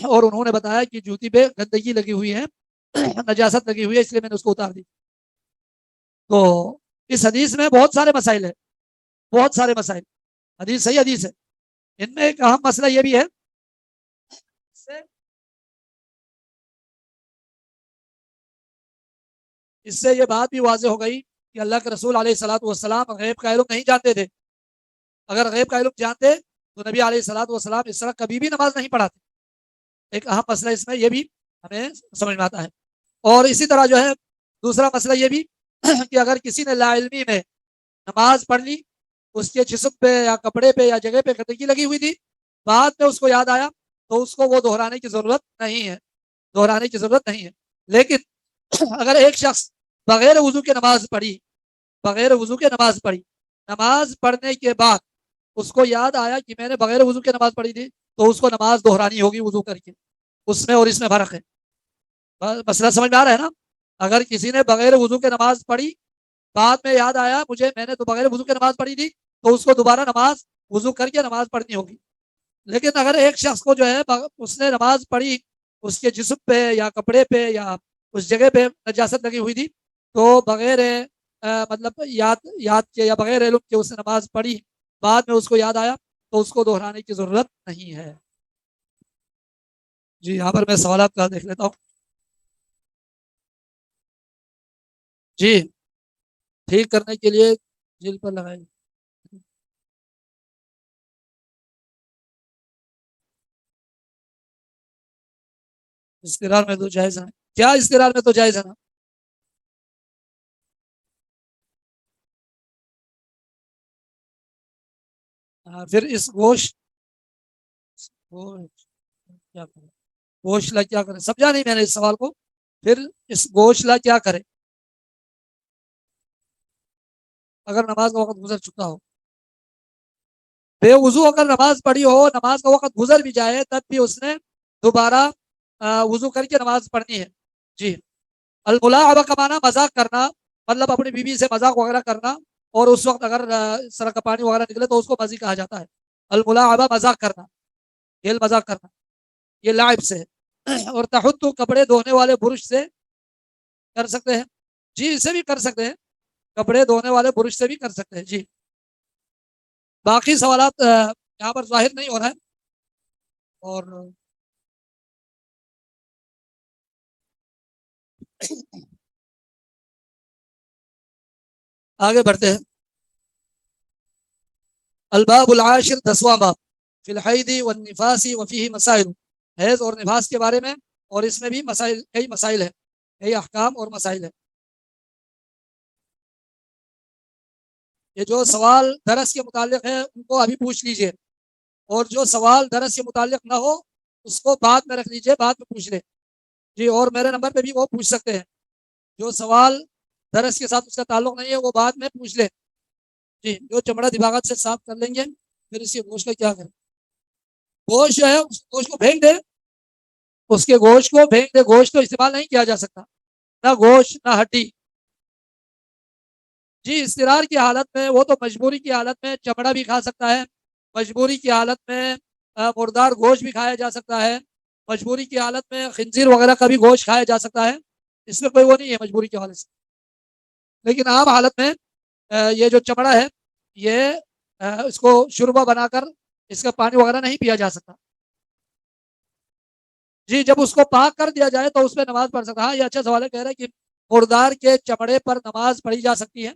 اور انہوں نے بتایا کہ جوتی پہ گندگی لگی ہوئی ہے, نجاست لگی ہوئی ہے, اس لیے میں نے اس کو اتار دی. تو اس حدیث میں بہت سارے مسائل ہیں, بہت سارے مسائل. حدیث صحیح حدیث ہے. ان میں ایک اہم مسئلہ یہ بھی ہے, اس سے یہ بات بھی واضح ہو گئی کہ اللہ کے رسول علیہ الصلوۃ والسلام غیب کا علم نہیں جانتے تھے. اگر غیب کا علم جانتے تو نبی علیہ الصلوۃ والسلام اس طرح کبھی بھی نماز نہیں پڑھاتے. ایک اہم مسئلہ اس میں یہ بھی ہمیں سمجھ میں آتا ہے. اور اسی طرح جو ہے دوسرا مسئلہ یہ بھی کہ اگر کسی نے لا علمی میں نماز پڑھ لی, اس کے جسم پہ یا کپڑے پہ یا جگہ پہ گندگی لگی ہوئی تھی, بعد میں اس کو یاد آیا تو اس کو وہ دہرانے کی ضرورت نہیں ہے, دہرانے کی ضرورت نہیں ہے. لیکن اگر ایک شخص بغیر وضو کے نماز پڑھی, بغیر وضو کے نماز پڑھی, نماز پڑھنے کے بعد اس کو یاد آیا کہ میں نے بغیر وضو کے نماز پڑھی تھی, تو اس کو نماز دہرانی ہوگی وضو کر کے. اس میں اور اس میں فرق ہے. مسئلہ سمجھ میں آ رہا ہے نا؟ اگر کسی نے بغیر وضو کے نماز پڑھی, بعد میں یاد آیا میں نے تو بغیر وضو کے نماز پڑھی تھی, تو اس کو دوبارہ نماز وضو کر کے نماز پڑھنی ہوگی. لیکن اگر ایک شخص کو جو ہے اس نے نماز پڑھی, اس کے جسم پہ یا کپڑے پہ یا اس جگہ پہ نجاست لگی ہوئی تھی, تو بغیر مطلب یاد کے یا بغیر علم کے اس نے نماز پڑھی, بعد میں اس کو یاد آیا تو اس کو دہرانے کی ضرورت نہیں ہے. جی یہاں پر میں سوالات کا دیکھ لیتا ہوں. جی ٹھیک کرنے کے لیے جلد پر لگائیں. استقرار میں تو جائز ہے. کیا استقرار میں تو جائز ہے نا؟ پھر اس گوشت کیا کرے, گوشت کیا کرے, سمجھا نہیں میں نے اس سوال کو. پھر اس گوشت کیا کرے اگر نماز کا وقت گزر چکا ہو؟ بے وضو اگر نماز پڑھی ہو، نماز کا وقت گزر بھی جائے، تب بھی اس نے دوبارہ وضو کر کے نماز پڑھنی ہے. جی. الملاعبہ کا معنی مذاق کرنا، مطلب اپنی بیوی سے مذاق وغیرہ کرنا، اور اس وقت اگر اس طرح کا پانی وغیرہ نکلے تو اس کو مزی کہا جاتا ہے. الملاعبہ مذاق کرنا، کھیل مذاق کرنا، یہ لعب سے ہے. اور تحتو کپڑے دھونے والے برش سے کر سکتے ہیں. جی اسے بھی کر سکتے ہیں، کپڑے دھونے والے برش سے بھی کر سکتے ہیں. جی باقی سوالات یہاں پر ظاہر نہیں ہو رہا ہے. اور آگے بڑھتے ہیں. الباب العاشر، 10واں باب، فی الحید والنفاس وفیہ مسائل، حیض اور نفاس کے بارے میں، اور اس میں بھی مسائل، کئی مسائل ہیں، کئی احکام اور مسائل ہیں. یہ جو سوال درس کے متعلق ہے ان کو ابھی پوچھ لیجئے، اور جو سوال درس کے متعلق نہ ہو اس کو بعد میں رکھ لیجئے، بعد میں پوچھ لیں. جی اور میرے نمبر پہ بھی وہ پوچھ سکتے ہیں. جو سوال درس کے ساتھ اس کا تعلق نہیں ہے وہ بعد میں پوچھ لیں. جی جو چمڑا دماغت سے صاف کر لیں گے، پھر اس کے گوشت کا کیا کریں؟ گوشت جو ہے اس گوشت کو پھینک دے، اس کے گوشت کو پھینک دے. گوشت تو استعمال نہیں کیا جا سکتا، نہ گوشت نہ ہڈی. جی اضطرار کی حالت میں، وہ تو مجبوری کی حالت میں چمڑا بھی کھا سکتا ہے، مجبوری کی حالت میں مردار گوشت بھی کھایا جا سکتا ہے، مجبوری کی حالت میں خنزیر وغیرہ کا بھی گوشت کھایا جا سکتا ہے. اس میں کوئی وہ نہیں ہے مجبوری کے حوالے سے. لیکن عام حالت میں یہ جو چمڑا ہے یہ اس کو شوربہ بنا کر اس کا پانی وغیرہ نہیں پیا جا سکتا. جی جب اس کو پاک کر دیا جائے تو اس پہ نماز پڑھ سکتا. ہاں یہ اچھا سوال ہے، کہہ رہے ہیں کہ مردار کے چمڑے پر نماز پڑھی جا سکتی ہے.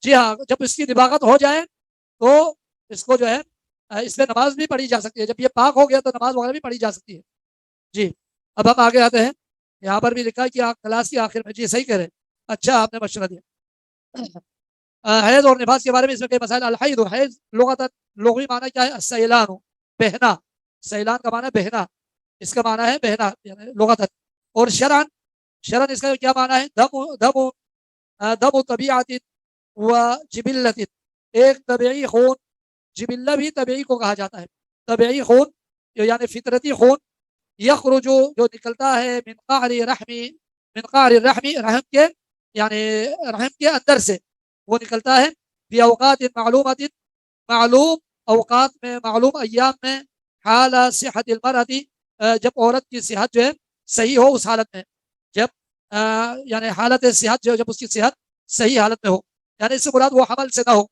جی ہاں جب اس کی دباغت ہو جائے تو اس کو جو ہے اس پہ نماز بھی پڑھی جا سکتی ہے. جب یہ پاک ہو گیا تو نماز وغیرہ بھی پڑھی جا سکتی ہے. جی اب ہم آگے آتے ہیں. یہاں پر بھی لکھا ہے کہ کلاس کے آخر میں. جی صحیح کہہ رہے ہیں، اچھا آپ نے مشورہ دیا. حیض اور نفاس کے بارے میں اس میں کئی مسائل. الحید، حیض لغوی معنی کیا ہے؟ السیلان، بہنا. سیلان کا معنی بہنا، اس کا معنی ہے بہنا یعنی لغت. اور شرعن اس کا کیا معنی ہے؟ دم طبیعت و جبلت، ایک طبعی خون. جبلہ بھی طبعی کو کہا جاتا ہے. طبعی خون یعنی فطرتی خون. یخرج جو نکلتا ہے من قعر رحمی، من قعر الرحمی، رحم کے یعنی رحم کے اندر سے وہ نکلتا ہے. فی اوقات معلومات، معلوم اوقات میں، معلوم ایام میں. حال صحت المرأة، جب عورت کی صحت جو ہے صحیح ہو اس حالت میں. جب یعنی حالت صحت جو جب اس کی صحت صحیح حالت میں ہو، یعنی اس سے مراد وہ حمل سے نہ ہو،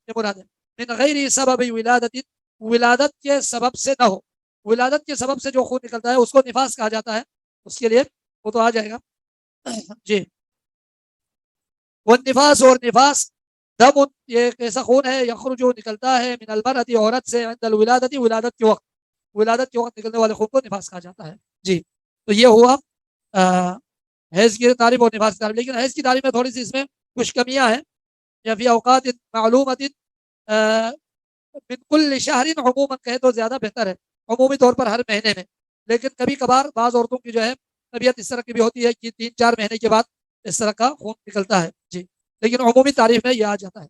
یہ مراد ہے. من غیر سبب ولادت، ولادت کے سبب سے نہ ہو. ولادت کے سبب سے جو خون نکلتا ہے اس کو نفاس کہا جاتا ہے. اس کے لیے وہ تو آ جائے گا. جی والنفاس، اور نفاس دم، یہ ایک ایسا خون ہے یخرج جو نکلتا ہے من المرأة، عورت سے، عند الولادت، ولادت کے وقت. ولادت کے وقت نکلنے والے خون کو نفاس کہا جاتا ہے. جی تو یہ ہوا حیض کی تعریف اور نفاس کی تعریف. لیکن حیض کی تعریف میں تھوڑی سی اس میں کچھ کمیاں ہیں. یا فی اوقات معلومات من کل شہر، عموماً کہے تو زیادہ بہتر ہے، عمومی طور پر ہر مہینے میں. لیکن کبھی کبھار بعض عورتوں کی جو ہے طبیعت اس طرح کی بھی ہوتی ہے کہ 3-4 مہینے کے بعد اس طرح کا خون نکلتا ہے. جی لیکن عمومی تعریف میں یہ آ جاتا ہے.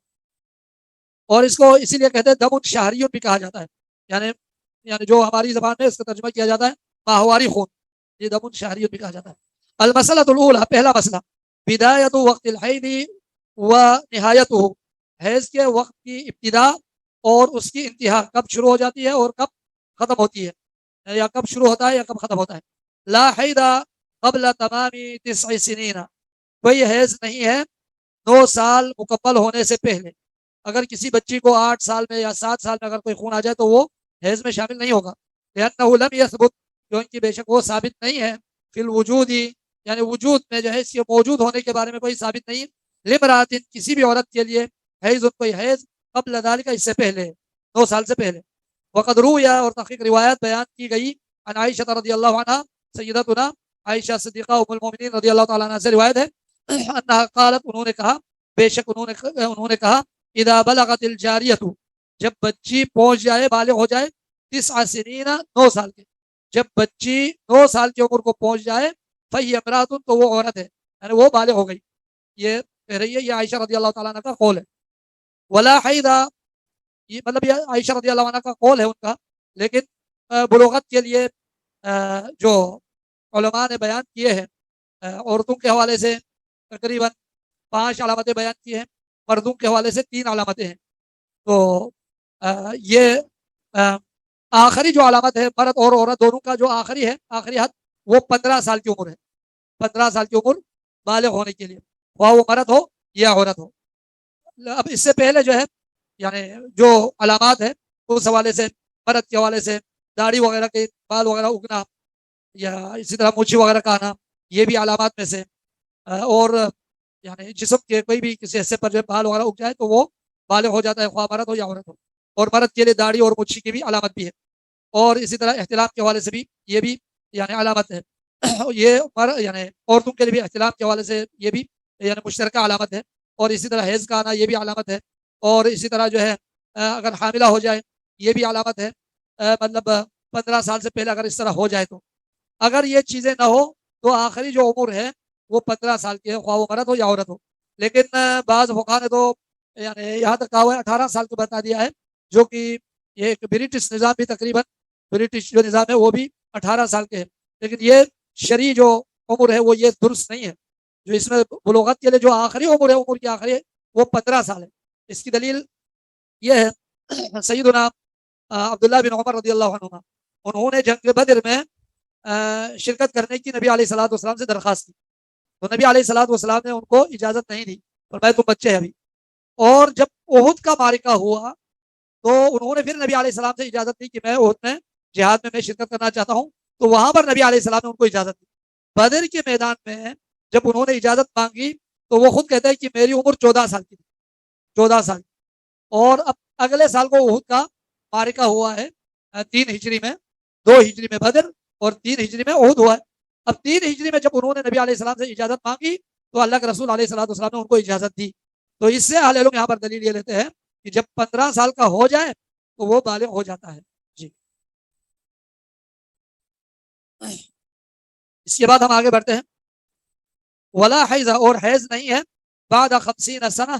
اور اس کو اسی لیے کہتے ہیں دم شہریوں بھی کہا جاتا ہے، یعنی جو ہماری زبان میں اس کا ترجمہ کیا جاتا ہے ماہواری خون، یہ دم شہریوں بھی کہا جاتا ہے. المسئلۃ الاولی، پہلا مسئلہ، بدایت وقت الحید و نہایتہ، حیض کے وقت کی ابتدا اور اس کی انتہا، کب شروع ہو جاتی ہے اور کب ختم ہوتی ہے، یا کب شروع ہوتا ہے یا کب ختم ہوتا ہے. لا حید قبل تمام 9 سنین، کوئی حیض نہیں ہے 9 سال مکمل ہونے سے پہلے. اگر کسی بچی کو 8 سال میں یا 7 سال میں اگر کوئی خون آ جائے تو وہ حیض میں شامل نہیں ہوگا. لأنه لم يثبت، کیونکہ بے شک وہ ثابت نہیں ہے. فی الوجود، یعنی وجود میں جو ہے اس کے موجود ہونے کے بارے میں کوئی ثابت نہیں. لمرات، کسی بھی عورت کے لیے، حیض کوئی حیض قبل ذالک، اس سے پہلے 9 سال سے پہلے. وقد رویا، اور تحقیق روایت بیان کی گئی، عن عائشہ رضی اللہ عنہ، سیدتنا عائشہ صدیقہ ام المؤمنین رضی اللہ تعالیٰ عنہ سے روایت ہے، انہا قالت، انہوں نے کہا، بے شک انہوں نے کہا، اذا بلغت الجاریۃ، جب بچی پہنچ جائے، بالغ ہو جائے، 9 سنین، 9 سال کے، جب بچی 9 سال کی عمر کو پہنچ جائے، فہی امرات، تو وہ عورت ہے، یعنی وہ بالغ ہو گئی. یہ کہہ رہی ہے، یہ عائشہ رضی اللہ تعالیٰ عنہ کا قول ہے. ولا حید، یہ مطلب یہ عائشہ رضی اللہ عنہ کا قول ہے ان کا، لیکن بلوغت کے لیے جو علماء نے بیان کیے ہیں عورتوں کے حوالے سے تقریباً 5 علامتیں بیان کی ہیں، مردوں کے حوالے سے 3 علامتیں ہیں. تو یہ آخری جو علامت ہے مرد اور عورت دونوں کا جو آخری ہے، آخری حد، وہ 15 سال کی عمر ہے. 15 سال کی عمر بالغ ہونے کے لیے، خواہ وہ مرد ہو یا عورت ہو. اب اس سے پہلے جو ہے یعنی جو علامات ہیں اس حوالے سے، مرد کے حوالے سے داڑھی وغیرہ کے بال وغیرہ اگنا، یا اسی طرح مونچھی وغیرہ کا آنا، یہ بھی علامات میں سے. اور یعنی جسم کے کوئی بھی کسی حصے پر جو بال وغیرہ اگ جائے تو وہ بالغ ہو جاتا ہے، خواہ مرد ہو یا عورت ہو. اور مرد کے لیے داڑھی اور مونچھی کی بھی علامت بھی ہے. اور اسی طرح احتلام کے حوالے سے بھی یہ بھی یعنی علامت ہے. یہ یعنی عورتوں کے لیے بھی احتلام کے حوالے سے یہ بھی یعنی مشترکہ علامت ہے. اور اسی طرح حیض کا آنا یہ بھی علامت ہے. اور اسی طرح جو ہے اگر حاملہ ہو جائے یہ بھی علامت ہے. مطلب 15 سال سے پہلے اگر اس طرح ہو جائے تو، اگر یہ چیزیں نہ ہو تو آخری جو عمر ہے وہ 15 سال کی ہے، خواہ وہ مرد ہو یا عورت ہو. لیکن بعض فقہا نے تو یعنی یہاں تک کہا ہوا ہے 18 سال کو بتا دیا ہے، جو کہ یہ ایک برٹش نظام بھی تقریباً، برٹش جو نظام ہے وہ بھی 18 سال کے ہے. لیکن یہ شرعی جو عمر ہے وہ یہ درست نہیں ہے. جو اس میں بلوغت کے لیے جو آخری عمر ہے، عمر کی آخری ہے، وہ 15 سال ہے. اس کی دلیل یہ ہے سیدنا عبداللہ بن عمر رضی اللہ عنہ، انہوں نے جنگ بدر میں شرکت کرنے کی نبی علیہ الصلوۃ والسلام سے درخواست کی. تو نبی علیہ الصلوۃ والسلام نے ان کو اجازت نہیں دی، فرمایا تم بچے ہیں ابھی. اور جب احد کا معرکہ ہوا تو انہوں نے پھر نبی علیہ السلام سے اجازت دی کہ میں احد میں جہاد میں شرکت کرنا چاہتا ہوں. تو وہاں پر نبی علیہ السلام نے ان کو اجازت دی. بدر کے میدان میں جب انہوں نے اجازت مانگی تو وہ خود کہتے ہیں کہ میری عمر 14 سال کی تھی، 14 سال. اور اب اگلے سال کو احد کا معرکہ ہوا ہے 3 ہجری میں، 2 ہجری میں بدر اور 3 ہجری میں احد ہوا ہے. اب 3 ہجری میں جب انہوں نے نبی علیہ السلام سے اجازت مانگی تو اللہ کے رسول علیہ السلام نے ان کو اجازت دی. تو اس سے اہل علم یہاں پر دلیل یہ لیتے ہیں کہ جب 15 سال کا ہو جائے تو وہ بالغ ہو جاتا ہے. جی اس کے بعد ہم آگے بڑھتے ہیں. ولا حیض، اور حیض نہیں ہے، بعد 50 سنہ،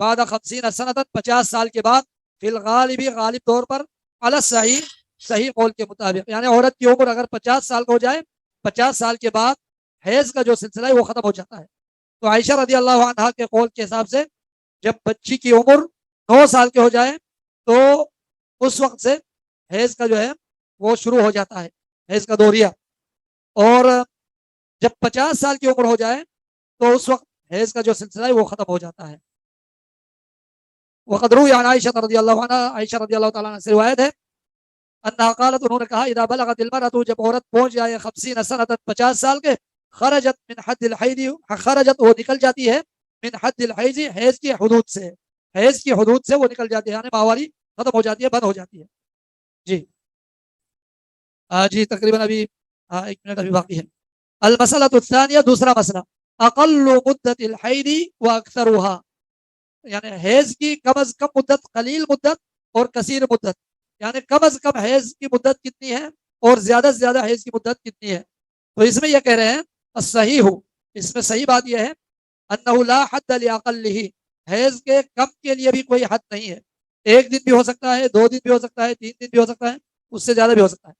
بعد 50 سنۃ 50 سال کے بعد، فی الغالب غالب طور پر، علی الصحیح صحیح قول کے مطابق. یعنی عورت کی عمر اگر 50 سال کا ہو جائے، 50 سال کے بعد حیض کا جو سلسلہ ہے وہ ختم ہو جاتا ہے. تو عائشہ رضی اللہ عنہا کے قول کے حساب سے جب بچی کی عمر 9 سال کے ہو جائے تو اس وقت سے حیض کا جو ہے وہ شروع ہو جاتا ہے، حیض کا دورہ. اور جب 50 سال کی عمر ہو جائے تو اس وقت حیض کا جو سلسلہ ہے وہ ختم ہو جاتا ہے. وقد روی عن عائشہ رضی اللہ عنہ، عائشہ رضی اللہ تعالیٰ عنہ سے روایت ہے، انہا قالت، انہوں نے کہا، اذا بلغت المرأة، جب عورت پہنچ جائے 50 سنۃ 50 سال کے، خرجت من حد الحیض، خرجت وہ نکل جاتی ہے، من حد الحیض حیض کی حدود سے، حیض کی حدود سے وہ نکل جاتی ہے، یعنی ماہواری ختم ہو جاتی ہے، بند ہو جاتی ہے. جی جی تقریباً ابھی 1 منٹ ابھی باقی ہے. المسئلہ الثانیہ، دوسرا مسئلہ، اقل مدت الحیض و اکثرها، یعنی حیض کی کم از کم مدت، قلیل مدت اور کثیر مدت. یعنی کم از کم حیض کی مدت کتنی ہے اور زیادہ سے زیادہ حیض کی مدت کتنی ہے. تو اس میں یہ کہہ رہے ہیں الصحیح، اس میں صحیح بات یہ ہے، انہ لا حد لاقلہ، حیض کے کم کے لیے بھی کوئی حد نہیں ہے. 1 دن بھی ہو سکتا ہے، 2 دن بھی ہو سکتا ہے، 3 دن بھی ہو سکتا ہے، اس سے زیادہ بھی ہو سکتا ہے.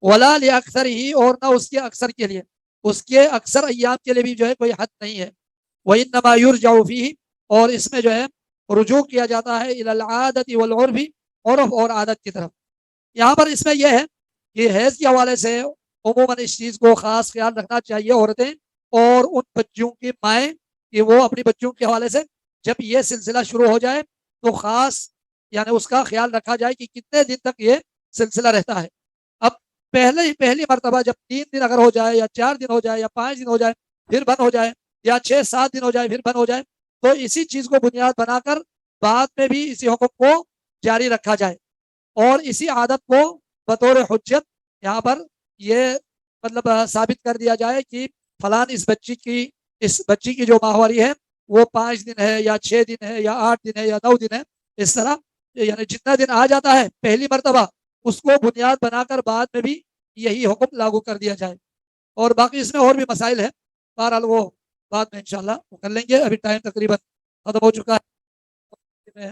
ولا لاکثر ہی، اور نہ اس کے اکثر کے لیے، اس کے اکثر ایام کے لیے بھی جو ہے کوئی حد نہیں ہے. وانما یرجع فیہ، اور اس میں جو ہے رجوع کیا جاتا ہے الی العادۃ والعرف، عرف اور عادت کی طرف. یہاں پر اس میں یہ ہے کہ حیض کے حوالے سے عموماً اس چیز کو خاص خیال رکھنا چاہیے عورتیں اور ان بچوں کی مائیں، کہ وہ اپنی بچوں کے حوالے سے جب یہ سلسلہ شروع ہو جائے تو خاص یعنی اس کا خیال رکھا جائے کہ کتنے دن تک یہ سلسلہ رہتا ہے. اب پہلی مرتبہ جب 3 دن اگر ہو جائے یا 4 دن ہو جائے یا 5 دن ہو جائے پھر بند ہو جائے، یا 6-7 دن ہو جائے پھر بند ہو جائے، تو اسی چیز کو بنیاد بنا کر بعد میں بھی اسی حکم کو جاری رکھا جائے اور اسی عادت کو بطور حجت یہاں پر یہ مطلب ثابت کر دیا جائے کہ فلان اس بچی کی جو ماہواری ہے وہ 5 دن ہے یا 6 دن ہے یا 8 دن ہے یا 9 دن ہے. اس طرح یعنی جتنا دن آ جاتا ہے پہلی مرتبہ اس کو بنیاد بنا کر بعد میں بھی یہی حکم لاگو کر دیا جائے. اور باقی اس میں اور بھی مسائل ہیں، بہرحال وہ بعد میں انشاءاللہ کر لیں گے. ابھی ٹائم تقریباً ختم ہو چکا ہے.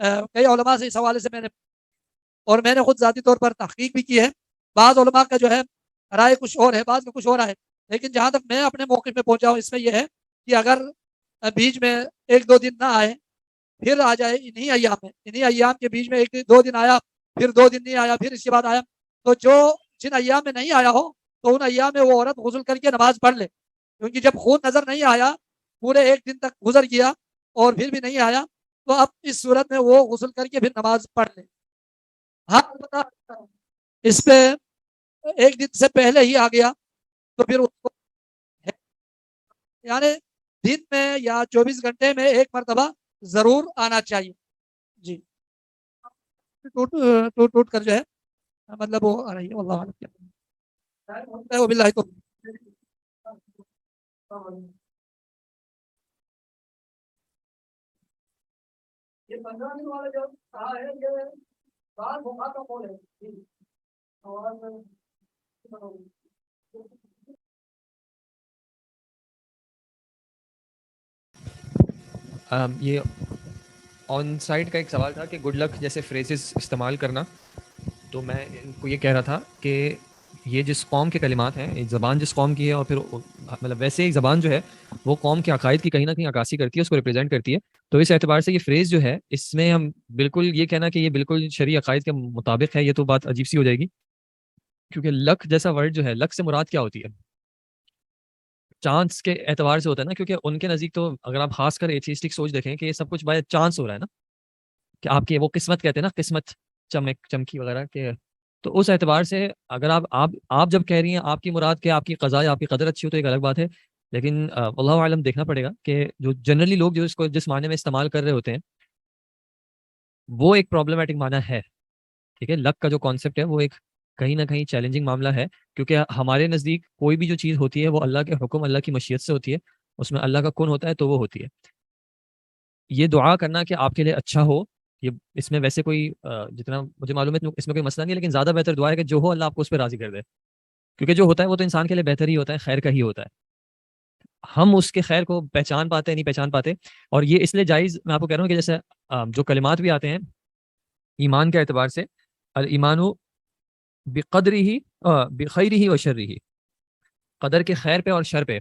کئی علماء سے اس حوالے سے میں نے خود ذاتی طور پر تحقیق بھی کی ہے. بعض علماء کا جو ہے رائے کچھ اور ہے, بعض کا کچھ اور ہے, لیکن جہاں تک میں اپنے موقف میں پہنچا ہوں اس میں یہ ہے کہ اگر بیچ میں 1-2 دن نہ آئے پھر آ جائے انہی ایام کے بیچ میں 1-2 دن آیا, پھر 2 دن نہیں آیا, پھر اس کے بعد آیا, تو جن ایام میں نہیں آیا ہو تو ان ایام میں وہ عورت غسل کر کے نماز پڑھ لے, کیونکہ جب خون نظر نہیں آیا پورے 1 دن تک گزر گیا اور پھر بھی نہیں آیا تو اب اس صورت میں وہ غسل کر کے پھر نماز پڑھ لے. ہاں البتہ اس پہ 1 دن سے پہلے ہی آ گیا تو پھر اس کو یعنی دن میں یا 24 گھنٹے میں 1 مرتبہ ضرور آنا چاہیے. جی ٹوٹ کر جو ہے مطلب وہ آ رہی ہے. واللہ اعلم. وباللہ توفیق. یہ 15 دن والا جو کہا ہے یہ بعض موقع کا قول ہے. یہ آن سائٹ کا ایک سوال تھا کہ گڈ لک جیسے فریزز استعمال کرنا, تو میں ان کو یہ کہہ رہا تھا کہ یہ جس قوم کے کلمات ہیں, ایک زبان جس قوم کی ہے, اور پھر مطلب ویسے ایک زبان جو ہے وہ قوم کے عقائد کی کہیں نہ کہیں عکاسی کرتی ہے, اس کو ریپرزینٹ کرتی ہے. تو اس اعتبار سے یہ فریز جو ہے اس میں ہم بالکل یہ کہنا کہ یہ بالکل شرعی عقائد کے مطابق ہے, یہ تو بات عجیب سی ہو جائے گی. کیونکہ لک جیسا ورڈ جو ہے, لک سے مراد کیا ہوتی ہے؟ چانس کے اعتبار سے ہوتا ہے نا, کیونکہ ان کے نزدیک تو اگر آپ خاص کر ایتھیسٹک سوچ دیکھیں کہ یہ سب کچھ بائی چانس ہو رہا ہے نا, کہ آپ کی وہ قسمت کہتے ہیں نا, قسمت چمکی وغیرہ کے. تو اس اعتبار سے اگر آپ جب کہہ رہی ہیں آپ کی مراد کہ آپ کی قضا یا آپ کی قدر اچھی ہو تو ایک الگ بات ہے, لیکن اللہ عالم دیکھنا پڑے گا کہ جو جنرلی لوگ جو اس کو جس معنی میں استعمال کر رہے ہوتے ہیں وہ ایک پرابلمٹک معنی ہے. ٹھیک ہے, لک کا جو کانسیپٹ ہے وہ ایک کہیں نہ کہیں چیلنجنگ معاملہ ہے, کیونکہ ہمارے نزدیک کوئی بھی جو چیز ہوتی ہے وہ اللہ کے حکم, اللہ کی مشیت سے ہوتی ہے, اس میں اللہ کا کن ہوتا ہے تو وہ ہوتی ہے. یہ دعا کرنا کہ آپ کے لیے اچھا ہو, یہ اس میں ویسے کوئی جتنا مجھے معلوم ہے اس میں کوئی مسئلہ نہیں ہے, لیکن زیادہ بہتر دعا ہے کہ جو ہو اللہ آپ کو اس پہ راضی کر دے, کیونکہ جو ہوتا ہے وہ تو انسان کے لیے بہتر ہی ہوتا ہے, خیر کا ہی ہوتا ہے. ہم اس کے خیر کو پہچان پاتے نہیں پہچان پاتے, اور یہ اس لیے جائز میں آپ کو کہہ رہا ہوں کہ جیسے جو کلمات بھی آتے ہیں ایمان کے اعتبار سے, الایمان بقدرہ بخیرہ و شرہ, قدر کے خیر پہ اور شر پہ.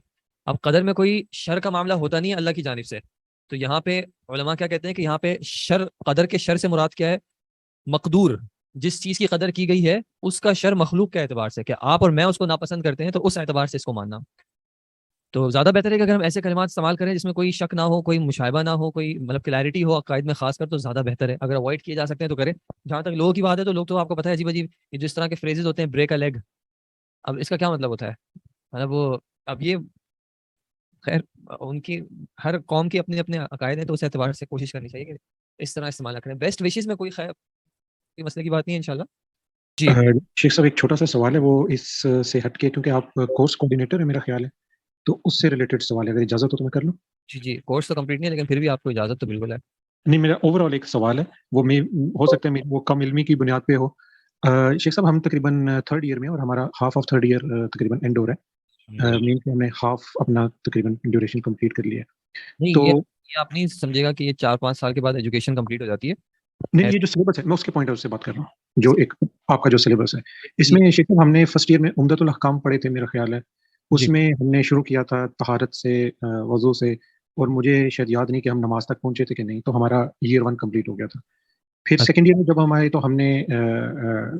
اب قدر میں کوئی شر کا معاملہ ہوتا نہیں ہے اللہ کی جانب سے, تو یہاں پہ علماء کیا کہتے ہیں کہ یہاں پہ شر, قدر کے شر سے مراد کیا ہے؟ مقدور, جس چیز کی قدر کی گئی ہے اس کا شر مخلوق کے اعتبار سے, کہ آپ اور میں اس کو ناپسند کرتے ہیں تو اس اعتبار سے اس کو ماننا. تو زیادہ بہتر ہے کہ اگر ہم ایسے کلمات استعمال کریں جس میں کوئی شک نہ ہو, کوئی مشابہ نہ ہو, کوئی مطلب کلیئرٹی ہو عقائد میں خاص کر, تو زیادہ بہتر ہے. اگر اوائڈ کیے جا سکتے ہیں تو کریں. جہاں تک لوگوں کی بات ہے تو لوگ تو آپ کو پتہ ہے عجیب عجیب جس طرح کے فریزز ہوتے ہیں, بریک اے لیگ, اب اس کا کیا مطلب ہوتا ہے؟ مطلب وہ اب یہ خیر ان کی ہر قوم کی اپنے اپنے عقائد ہیں, تو اس اعتبار سے کوشش کرنی چاہیے کہ اس طرح استعمال نہ کریں. بیسٹ وشز میں کوئی خیر کوئی مسئلے کی بات نہیں ہے انشاءاللہ. جی شیخ صاحب ایک چھوٹا سا سوال ہے, وہ اس سے ہٹ کے, کیونکہ آپ کورس کوآرڈینیٹر ہے میرا خیال ہے, تو اس سے ریلیٹڈ سوال ہے, اگر اجازت ہو تو میں کر لوں. جی کورس تو کمپلیٹ نہیں ہے, لیکن پھر بھی آپ کو اجازت تو بالکل ہے. نہیں, میرا اوور آل ایک سوال ہے, وہ ہو سکتا ہے وہ کم علمی کی بنیاد پہ ہو. شیخ صاحب ہم تقریباً 3rd ایئر میں, اور ہمارا ہاف آف 3rd ایئر تقریباً اینڈ ہو رہا ہے, مینس ہم نے ہاف اپنا تقریباً ڈیوریشن کمپلیٹ کر لیا ہے. تو یہ آپ نہیں سمجھے گا کہ یہ 4-5 سال کے بعد ایجوکیشن کمپلیٹ ہو جاتی ہے. نہیں, یہ جو سلیبس ہے میں اس کے پوائنٹ آف سے بات کر رہا ہوں, جو ایک آپ کا جو سلیبس ہے اس میں شیخ صاحب ہم نے فرسٹ ایئر میں عمدۃ الاحکام پڑھے تھے میرا خیال ہے, اس میں ہم نے شروع کیا تھا طہارت سے, وضو سے, اور مجھے شاید یاد نہیں کہ ہم نماز تک پہنچے تھے کہ نہیں, تو ہمارا ایئر 1 کمپلیٹ ہو گیا تھا. پھر سیکنڈ ایئر میں جب ہم آئے تو ہم نے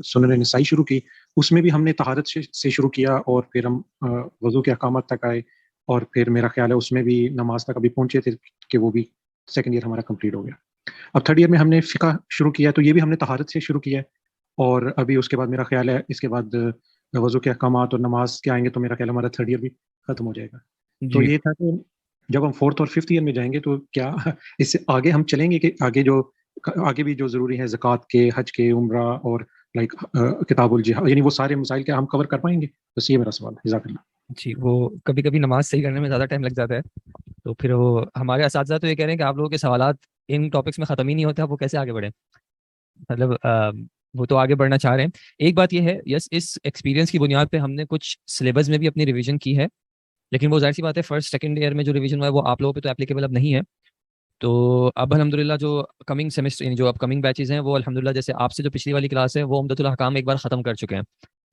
سنن نسائی شروع کی, اس میں بھی ہم نے طہارت سے شروع کیا, اور پھر ہم وضو کے احکامات تک آئے, اور پھر میرا خیال ہے اس میں بھی نماز تک ابھی پہنچے تھے کہ وہ بھی سیکنڈ ایئر ہمارا کمپلیٹ ہو گیا. اب 3rd ایئر میں ہم نے فقہ شروع کیا, تو یہ بھی ہم نے طہارت سے شروع کیا ہے, اور ابھی اس کے بعد میرا خیال ہے اس کے بعد وضو کے احکامات اور نماز کے آئیں گے, تو میرا خیال ہمارا 3rd ایئر بھی ختم ہو جائے گا. تو یہ تھا کہ جب ہم 4th اور 5th ایئر میں جائیں گے تو کیا اس سے آگے ہم چلیں گے, کہ آگے بھی جو ضروری ہے زکوٰۃ کے, حج کے, عمرہ اور لائک کتاب الجہاد, یعنی وہ سارے مسائل کیا ہم کور کر پائیں گے؟ بس یہ میرا سوال ہے. جزاک اللہ. جی وہ کبھی کبھی نماز صحیح کرنے میں زیادہ ٹائم لگ جاتا ہے, تو پھر وہ ہمارے اساتذہ تو یہ کہہ رہے ہیں کہ آپ لوگوں کے سوالات ان ٹاپکس میں ختم ہی نہیں ہوتے, آپ وہ کیسے آگے بڑھیں, مطلب وہ تو آگے بڑھنا چاہ رہے ہیں. ایک بات یہ ہے, یس اس ایکسپیرینس کی بنیاد پہ ہم نے کچھ سلیبس میں بھی اپنی ریویژن کی ہے, لیکن وہ ظاہر سی بات ہے 1st 2nd ایئر میں جو ریویژن ہوا ہے وہ آپ لوگوں پہ تو اپلیکیبل اب نہیں ہے. تو اب الحمدللہ جو کمنگ سیمسٹر جو اب کمنگ بیچز ہیں وہ الحمدللہ جیسے آپ سے جو پچھلی والی کلاس ہے وہ عمدۃ الاحکام ایک بار ختم کر چکے ہیں،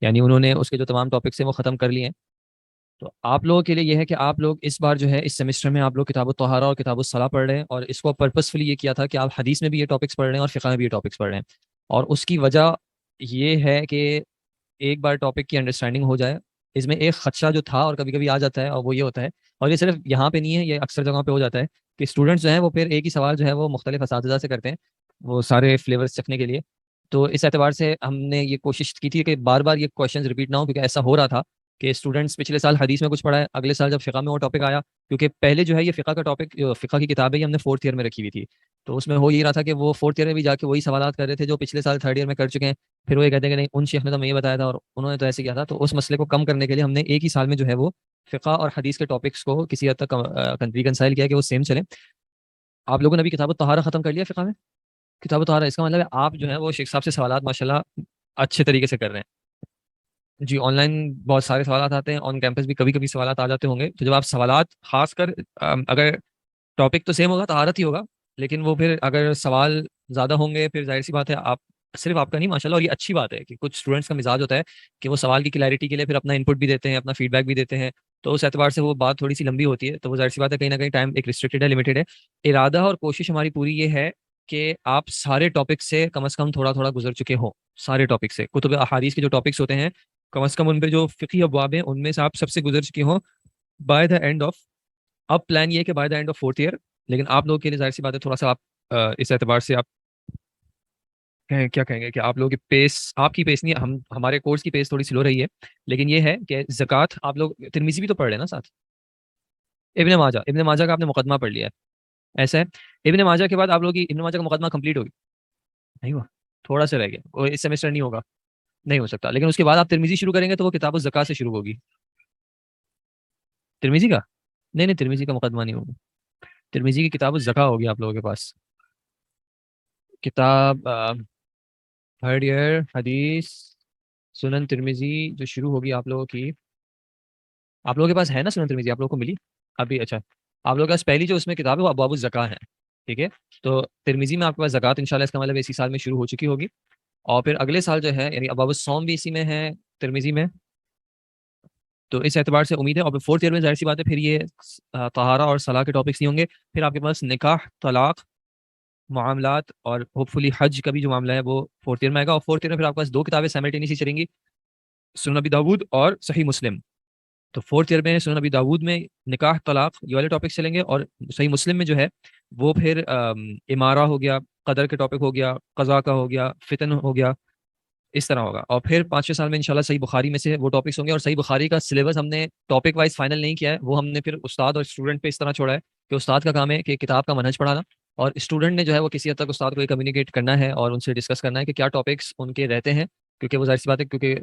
یعنی انہوں نے اس کے جو تمام ٹاپکس ہیں وہ ختم کر لیے ہیں. تو آپ لوگوں کے لیے یہ ہے کہ آپ لوگ اس بار جو ہے اس سیمسٹر میں آپ لوگ کتاب الطہارہ اور کتاب الصلاح پڑھ رہے ہیں، اور اس کو پرپسفلی یہ کیا تھا کہ آپ حدیث میں بھی یہ ٹاپکس پڑھ رہے ہیں اور فقہ میں بھی یہ ٹاپکس پڑھ رہے ہیں. اور اس کی وجہ یہ ہے کہ ایک بار ٹاپک کی انڈرسٹینڈنگ ہو جائے. اس میں ایک خدشہ جو تھا اور کبھی کبھی آ جاتا ہے، اور وہ یہ ہوتا ہے، اور یہ صرف یہاں پہ نہیں ہے، یہ اکثر جگہوں پہ ہو جاتا ہے کہ اسٹوڈنٹس جو ہیں وہ پھر ایک ہی سوال جو ہے وہ مختلف اساتذہ سے کرتے ہیں وہ سارے فلیورز چکھنے کے لیے. تو اس اعتبار سے ہم نے یہ کوشش کی تھی کہ بار بار یہ کویشچنز ریپیٹ نہ ہو، کیونکہ ایسا ہو رہا تھا کہ اسٹوڈنٹس پچھلے سال حدیث میں کچھ پڑھا ہے، اگلے سال جب فقہ میں وہ ٹاپک آیا، کیونکہ پہلے جو ہے یہ فقہ کا ٹاپک فقہ کی کتاب ہے یہ ہم نے 4th ایئر میں رکھی ہوئی تھی، تو اس میں ہو یہ رہا تھا کہ وہ 4th ایئر میں بھی جا کے وہی سوالات کر رہے تھے جو پچھلے سال 3rd ایئر میں کر چکے ہیں. پھر وہ یہ کہتے ہیں کہ نہیں ان شیخ نے تو ہمیں یہ بتایا تھا اور انہوں نے تو ایسے کیا تھا. تو اس مسئلے کو کم کرنے کے لیے ہم نے ایک ہی سال میں جو ہے وہ فقہ اور حدیث کے ٹاپکس کو کسی حد تک ریکنسائل کیا کہ وہ سیم چلیں. آپ لوگوں نے ابھی کتاب الطہارہ ختم کر لیا فقہ میں؟ کتاب الطہارہ اس کا مطلب ہے آپ جو ہے وہ شیخ صاحب سے سوالات ماشاءاللہ اچھے طریقے سے کر رہے ہیں. جی آن لائن بہت سارے سوالات آتے ہیں، آن کیمپس بھی کبھی کبھی سوالات آ جاتے ہوں گے. تو جب آپ سوالات خاص کر اگر ٹاپک تو سیم ہوگا طہارت ہی ہوگا، لیکن وہ پھر اگر سوال زیادہ ہوں گے پھر ظاہر سی بات ہے آپ صرف آپ کا نہیں ماشاءاللہ، اور یہ اچھی بات ہے کہ کچھ اسٹوڈنٹس کا مزاج ہوتا ہے کہ وہ سوال کی کلیئرٹی کے لیے پھر اپنا انپٹ بھی دیتے ہیں، اپنا فیڈ بیک بھی دیتے ہیں. تو اس اعتبار سے وہ بات تھوڑی سی لمبی ہوتی ہے، تو وہ ظاہر سی بات ہے کہیں نہ کہیں ٹائم ایک ریسٹرکٹیڈ ہے، لمیٹیڈ ہے. ارادہ اور کوشش ہماری پوری یہ ہے کہ آپ سارے ٹاپک سے کم از کم تھوڑا تھوڑا گزر چکے ہوں. سارے ٹاپک سے کتب احادیث کے جو ٹاپکس ہوتے ہیں کم از کم ان پہ جو فقہی ابواب ہیں ان میں سے آپ سب سے گزر چکے ہوں بائی دا اینڈ آف. اب پلان یہ ہے کہ by the end of 4th year, لیکن آپ لوگوں کے لیے ظاہر سی بات ہے تھوڑا سا آپ اس اعتبار سے آپ کیا کہیں گے کہ آپ لوگوں کی پیس، آپ کی پیس نہیں، ہمارے کورس کی پیس تھوڑی سلو رہی ہے. لیکن یہ ہے کہ زکوٰۃ آپ لوگ ترمذی بھی تو پڑھ رہے ہیں نا ساتھ. ابن ماجہ کا آپ نے مقدمہ پڑھ لیا ہے، ایسا ہے. ابن ماجہ کے بعد آپ لوگوں کی ابن ماجہ کا مقدمہ کمپلیٹ ہوگی؟ نہیں ہوا، تھوڑا سا رہ گیا، اور اس سیمسٹر نہیں ہوگا، نہیں ہو سکتا. لیکن اس کے بعد آپ ترمذی شروع کریں گے تو وہ کتاب الزکوٰۃ سے شروع ہوگی. ترمذی کا نہیں، ترمذی کا مقدمہ نہیں ہوگا. ترمذی کی کتاب الزکوٰۃ ہوگی آپ لوگوں کے پاس. کتاب 3rd ایئر حدیث سنن ترمذی جو شروع ہوگی آپ لوگوں کی. آپ لوگوں کے پاس ہے نا سنن ترمذی؟ آپ لوگوں کو ملی ابھی؟ اچھا، آپ لوگوں کے پاس پہلی جو اس میں کتاب ہے وہ ابواب الزکوٰۃ ہے، ٹھیک ہے. تو ترمذی میں آپ کے پاس زکوٰۃ انشاءاللہ اس کا مطلب اسی سال میں شروع ہو چکی ہوگی، اور پھر اگلے سال جو ہے یعنی ابواب الصوم بھی اسی میں ہے ترمذی میں. تو اس اعتبار سے امید ہے. اور 4th ایئر میں ظاہر سی بات ہے پھر یہ طہارہ اور صلاح کے ٹاپکس نہیں ہوں گے. پھر آپ کے پاس نکاح، طلاق، معاملات اور ہوپ فلی حج کا بھی جو معاملہ ہے وہ 4th ایئر میں آئے گا. اور 4th ایئر میں پھر آپ کے پاس 2 کتابیں سائملٹینیسلی چلیں گی، سنن ابی داؤد اور صحیح مسلم. تو 4th ایئر میں سنن ابی داؤد میں نکاح، طلاق یہ والے ٹاپکس چلیں گے، اور صحیح مسلم میں جو ہے وہ پھر امارہ ہو گیا، قدر کے ٹاپک ہو گیا، قضاء کا ہو گیا، فتن ہو گیا، اس طرح ہوگا. اور پھر 5-6 سال میں انشاءاللہ صحیح بخاری میں سے وہ ٹاپکس ہوں گے. اور صحیح بخاری کا سلیبس ہم نے ٹاپک وائز فائنل نہیں کیا ہے، وہ ہم نے پھر استاد اور اسٹوڈنٹ پہ اس طرح چھوڑا ہے کہ استاد کا کام ہے کہ کتاب کا منہج پڑھانا، اور اسٹوڈنٹ نے جو ہے وہ کسی حد تک استاد کو یہ کمیونیکیٹ کرنا ہے اور ان سے ڈسکس کرنا ہے کہ کیا ٹاپکس ان کے رہتے ہیں. کیونکہ وہ ظاہر سی بات ہے کیونکہ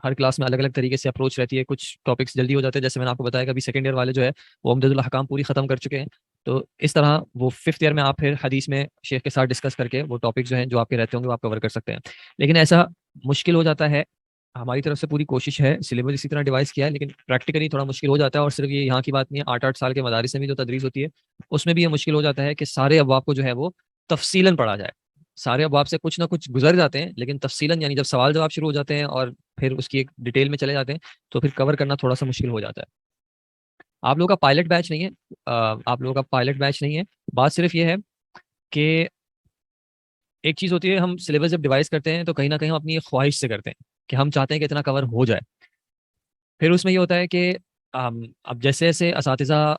ہر کلاس میں الگ الگ طریقے سے اپروچ رہتی ہے. کچھ ٹاپکس جلدی ہو جاتے ہیں، جیسے میں نے آپ کو بتایا کہ ابھی 2nd ایئر والے جو ہے وہ عمدۃ الاحکام پوری ختم کر چکے ہیں. تو اس طرح وہ 5th ایئر میں آپ پھر حدیث میں شیخ کے ساتھ ڈسکس کر کے وہ ٹاپکس جو ہیں جو آپ کے رہتے ہوں گے وہ آپ کور کر سکتے ہیں. لیکن ایسا مشکل ہو جاتا ہے، ہماری طرف سے پوری کوشش ہے، سلیبس اسی طرح ڈیوائز کیا ہے، لیکن پریکٹیکلی تھوڑا مشکل ہو جاتا ہے. اور صرف یہ یہاں کی بات نہیں ہے، 8 سال کے مدارس میں بھی جو تدریس ہوتی ہے اس میں بھی یہ مشکل ہو جاتا ہے کہ سارے ابواب کو جو ہے وہ تفصیلاً پڑھا جائے. سارے ابواب سے کچھ نہ کچھ گزر جاتے ہیں، لیکن تفصیلاً یعنی جب سوال جواب شروع ہو جاتے ہیں اور پھر اس کی ایک ڈیٹیل میں چلے جاتے ہیں تو پھر کور کرنا تھوڑا سا مشکل ہو جاتا ہے. آپ لوگوں کا پائلٹ بیچ نہیں ہے، آپ لوگوں کا پائلٹ بیچ نہیں ہے. بات صرف یہ ہے کہ ایک چیز ہوتی ہے، ہم سلیبس جب ڈیوائز کرتے ہیں تو کہیں نہ کہیں ہم اپنی ایک خواہش سے کرتے ہیں کہ ہم چاہتے ہیں کہ اتنا کور ہو جائے. پھر اس میں یہ ہوتا ہے کہ اب جیسے جیسے اساتذہ